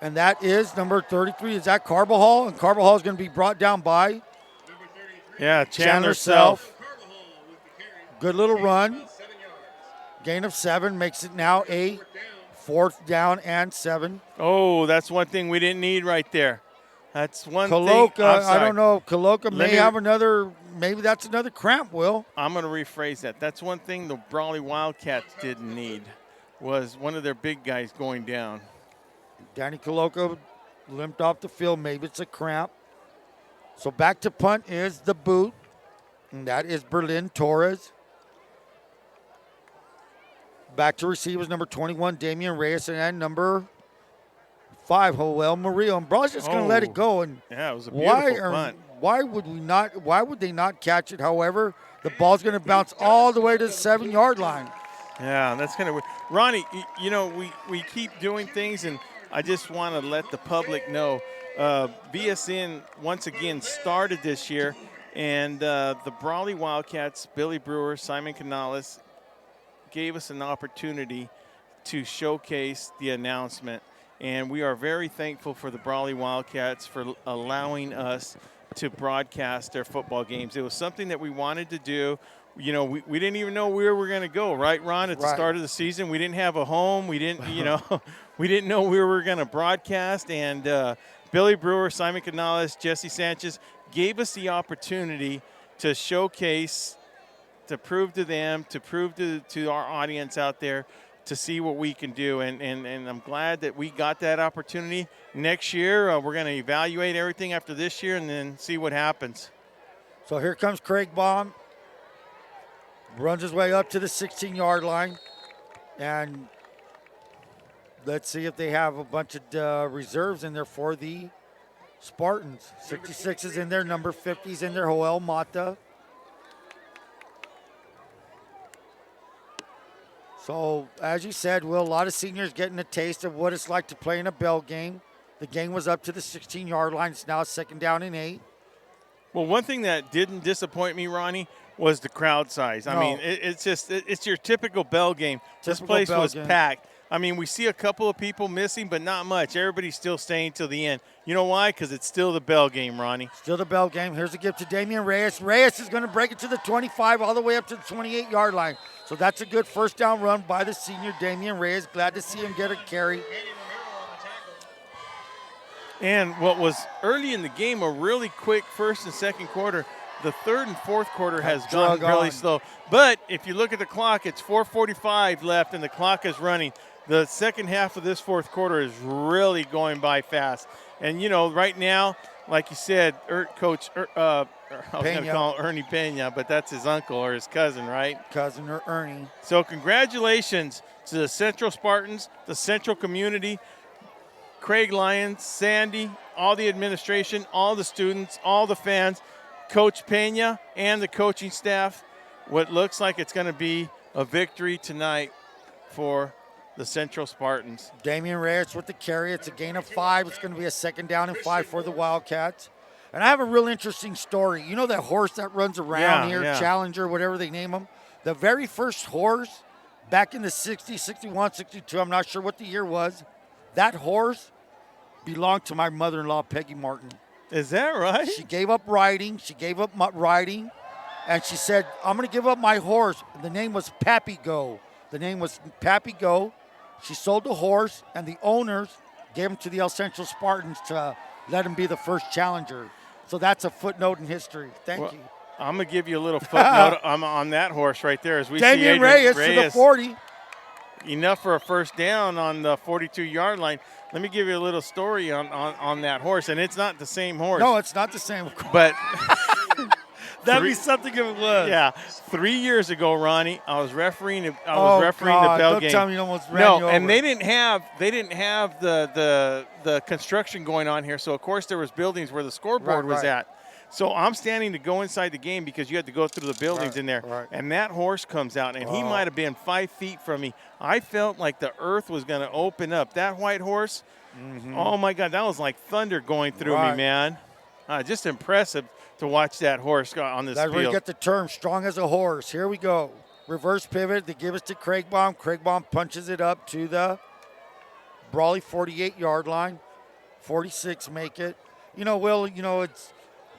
and that is number 33. Is that Carbajal? And Carbajal is going to be brought down by Chandler Self. Good little run. Gain of 7 makes it now a 4th down and 7. Oh, that's one thing we didn't need right there. That's one Coloca, thing. I don't know. Coloca may have another, maybe that's another cramp, Will. I'm going to rephrase that. That's one thing the Brawley Wildcats didn't need, was one of their big guys going down. Danny Coloca limped off the field. Maybe it's a cramp. So back to punt is the boot, and that is Berlin Torres. Back to receivers, number 21, Damian Reyes, and number 5, Joel Murillo. And Brawley's just going to let it go. And it was a beautiful punt. Why would they not catch it? However, the ball's going to bounce all the way to the 7-yard line. Yeah, that's kind of weird. Ronnie, we keep doing things, and I just want to let the public know BSN once again started this year, and the Brawley Wildcats, Billy Brewer, Simon Canales, gave us an opportunity to showcase the announcement. And we are very thankful for the Brawley Wildcats for allowing us to broadcast their football games. It was something that we wanted to do. We didn't even know where we were going to go, right, Ron? At the start of the season, we didn't have a home. We didn't, we didn't know where we were going to broadcast. And Billy Brewer, Simon Canales, Jesse Sanchez gave us the opportunity to showcase, to prove to them, to prove to our audience out there, to see what we can do, and I'm glad that we got that opportunity. Next year, we're going to evaluate everything after this year and then see what happens. So here comes Craigbaum. Runs his way up to the 16-yard line. And let's see if they have a bunch of reserves in there for the Spartans. 66 is in there, number 50 is in there, Joel Mata. So, as you said, Will, a lot of seniors getting a taste of what it's like to play in a bell game. The game was up to the 16-yard line. It's now 2nd down and 8. Well, one thing that didn't disappoint me, Ronnie, was the crowd size. I mean, it's your typical bell game. This place was packed. I mean, we see a couple of people missing, but not much. Everybody's still staying till the end. You know why? Because it's still the bell game, Ronnie. Still the bell game. Here's a gift to Damian Reyes. Reyes is going to break it to the 25 all the way up to the 28-yard line. So that's a good first down run by the senior Damian Reyes. Glad to see him get a carry. And what was early in the game a really quick first and second quarter, the third and fourth quarter has gone really slow. But if you look at the clock, it's 4:45 left and the clock is running. The second half of this fourth quarter is really going by fast. And, you know, right now, like you said, Coach, I was going to call him Ernie Pena, but that's his uncle or his cousin, right? Cousin or Ernie. So congratulations to the Central Spartans, the Central community, Craig Lyons, Sandy, all the administration, all the students, all the fans, Coach Pena, and the coaching staff. What looks like it's going to be a victory tonight for the Central Spartans. Damian Reyes with the carry. It's a gain of 5. It's going to be a second down and 5 for the Wildcats. And I have a real interesting story. You know that horse that runs around here, Challenger, whatever they name him? The very first horse back in the 60s, 61, 62, I'm not sure what the year was, that horse belonged to my mother-in-law, Peggy Martin. Is that right? She gave up riding. And she said, I'm going to give up my horse. The name was Pappy Go. She sold the horse, and the owners gave him to the El Central Spartans to let him be the first challenger. So that's a footnote in history. Thank you. I'm going to give you a little footnote on that horse right there. As we Damian see Reyes to the 40. Enough for a first down on the 42-yard line. Let me give you a little story on that horse, and it's not the same horse. No, it's not the same. But that'd be something if it was. Yeah, 3 years ago, Ronnie, I was refereeing the bell Don't game. tell me you almost ran you over. And they didn't have the construction going on here. So of course there was buildings where the scoreboard was at. So I'm standing to go inside the game because you had to go through the buildings in there. Right. And that horse comes out, and he might have been 5 feet from me. I felt like the earth was going to open up. That white horse, oh, my God, that was like thunder going through me, man. Just impressive to watch that horse on this field. That's where you get the term, strong as a horse. Here we go. Reverse pivot. They give us to Craig Baum. Craig Baum punches it up to the Brawley 48-yard line. 46 make it. You know, Will, it's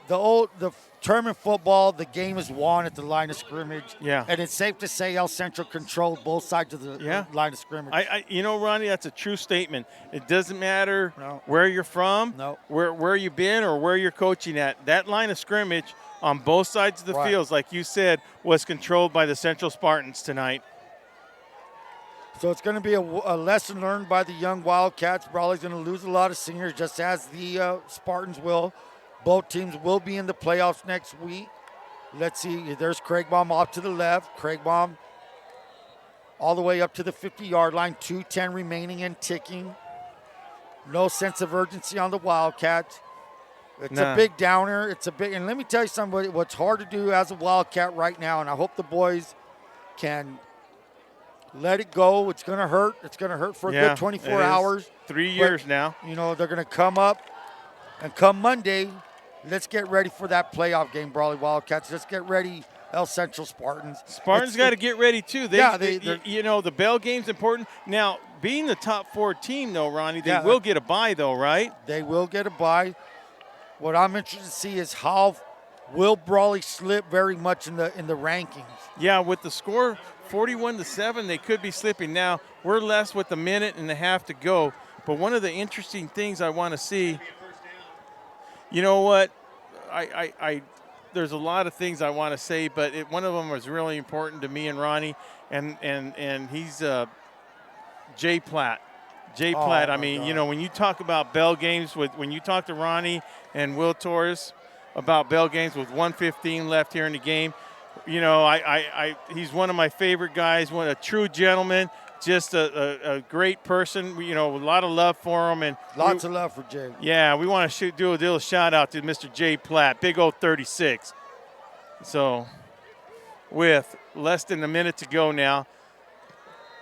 the term in football, the game is won at the line of scrimmage. Yeah. And it's safe to say El Central controlled both sides of the line of scrimmage. Ronnie, that's a true statement. It doesn't matter where you're from, where you've been, or where you're coaching at. That line of scrimmage on both sides of the fields, like you said, was controlled by the Central Spartans tonight. So it's going to be a lesson learned by the young Wildcats. Brawley's going to lose a lot of seniors, just as the Spartans will. Both teams will be in the playoffs next week. Let's see. There's Craig Baum off to the left. Craig Baum all the way up to the 50-yard line. 2:10 remaining and ticking. No sense of urgency on the Wildcats. It's a big downer. And let me tell you something. What's hard to do as a Wildcat right now, and I hope the boys can let it go. It's going to hurt. It's going to hurt for a good 24 hours. 3 years now. They're going to come up, and come Monday, let's get ready for that playoff game, Brawley Wildcats. Let's get ready, El Central Spartans. Spartans got to get ready, too. The bell game's important. Now, being the top 4 team, though, Ronnie, they will get a bye, though, right? They will get a bye. What I'm interested to see is how will Brawley slip very much in the rankings. Yeah, with the score 41-7, they could be slipping. Now, we're less with a minute and a half to go. But one of the interesting things I want to see, you know what, there's a lot of things I want to say, but one of them was really important to me and Ronnie, and he's Jay Platt. I mean, when you talk about bell games, when you talk to Ronnie and Will Torres about bell games with 1:15 left here in the game, he's one of my favorite guys, a true gentleman, just a great person. A lot of love for him. And lots of love for Jay. Yeah, we want to do a little shout-out to Mr. Jay Platt, big old 36. So with less than a minute to go now,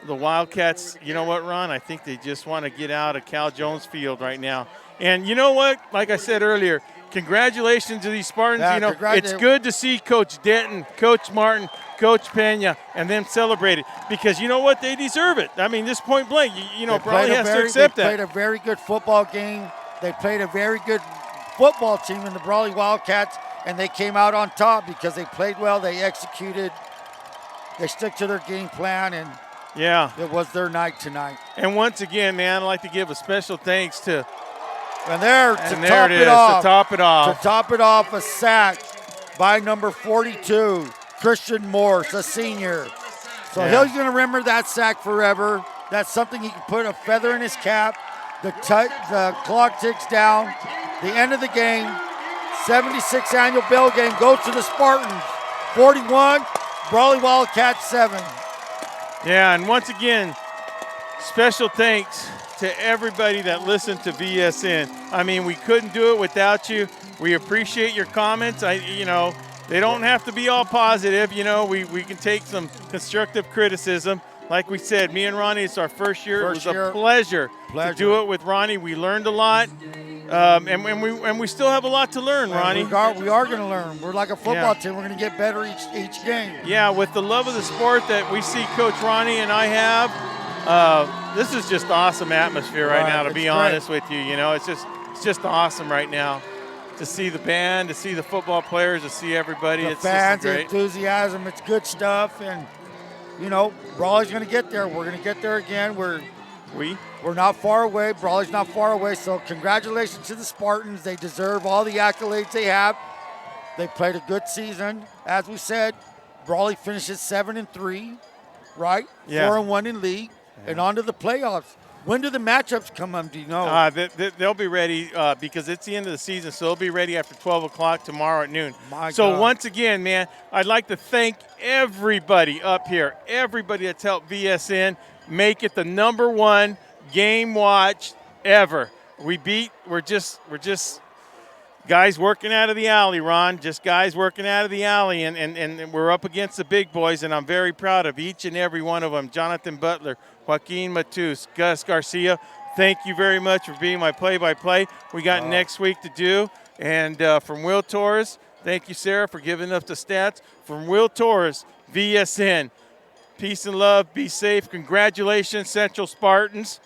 the Wildcats, you know what, Ron? I think they just want to get out of Cal Jones Field right now. And you know what? Like I said earlier, congratulations to these Spartans. Yeah, You know, it's good to see Coach Denton, Coach Martin, Coach Pena, and them celebrated because you know what? They deserve it. I mean, this point blank, you know, Brawley has to accept They that. played a very good football game. They played a very good football team in the Brawley Wildcats, and they came out on top because they played well, they executed, they stuck to their game plan, and Yeah. it was their night tonight. And once again, man, I'd like to give a special thanks to And there, to and there top it it is, off, to top it off. to top it off, a sack by number 42, Christian Morse, a senior. So Yeah. he's going to remember that sack forever. That's something he can put a feather in his cap. The clock ticks down. The end of the game. 76th annual Bell game goes to the Spartans. 41, Brawley Wildcats 7. Yeah, and once again, special thanks to everybody that listened to VSN. I mean, we couldn't do it without you. We appreciate your comments. They don't have to be all positive. You know, we can take some constructive criticism. Like we said, me and Ronnie, it's our first year. It was a pleasure to do it with Ronnie. We learned a lot, and we still have a lot to learn, Ronnie. We are going to learn. We're like a football team. We're going to get better each game. Yeah, with the love of the sport that we see Coach Ronnie and I have, this is just awesome atmosphere right now, to be honest with you. You know, it's just awesome right now to see the band, to see the football players, to see everybody. The it's fans, just the great. enthusiasm, it's good stuff. And, you know, Brawley's going to get there. We're going to get there again. We're not far away. Brawley's not far away. So congratulations to the Spartans. They deserve all the accolades they have. They played a good season. As we said, Brawley finishes 7-3, right? Yeah. 4-1 in league, and on to the playoffs. When do the matchups come up? Do you know? They'll be ready because it's the end of the season, so they'll be ready after 12 o'clock tomorrow at noon. My so God. once again, man, I'd like to thank everybody up here, everybody that's helped VSN make it the #1 game watch ever. We're just guys working out of the alley, Ron. Just guys working out of the alley, and we're up against the big boys, and I'm very proud of each and every one of them. Jonathan Butler, Joaquin Matus, Gus Garcia, thank you very much for being my play-by-play. We got next week to do. And from Will Torres, thank you, Sarah, for giving us the stats. From Will Torres, VSN, peace and love, be safe. Congratulations, Central Spartans.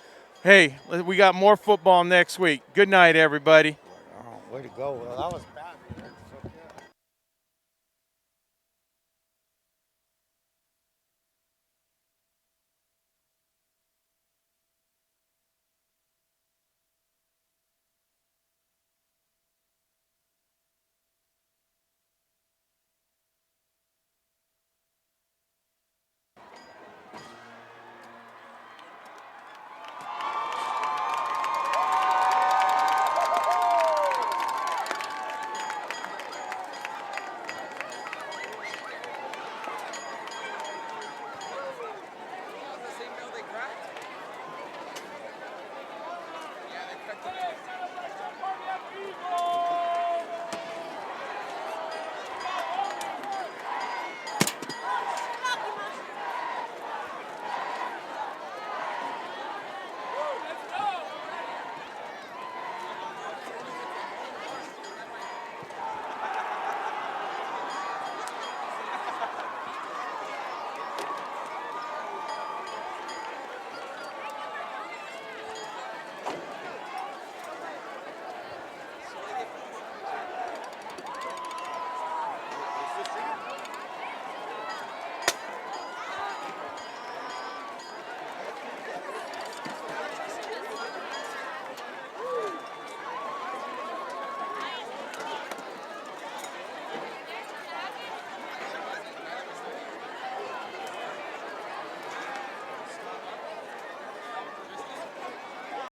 Hey, we got more football next week. Good night, everybody. Oh, way to go. Well, that was bad.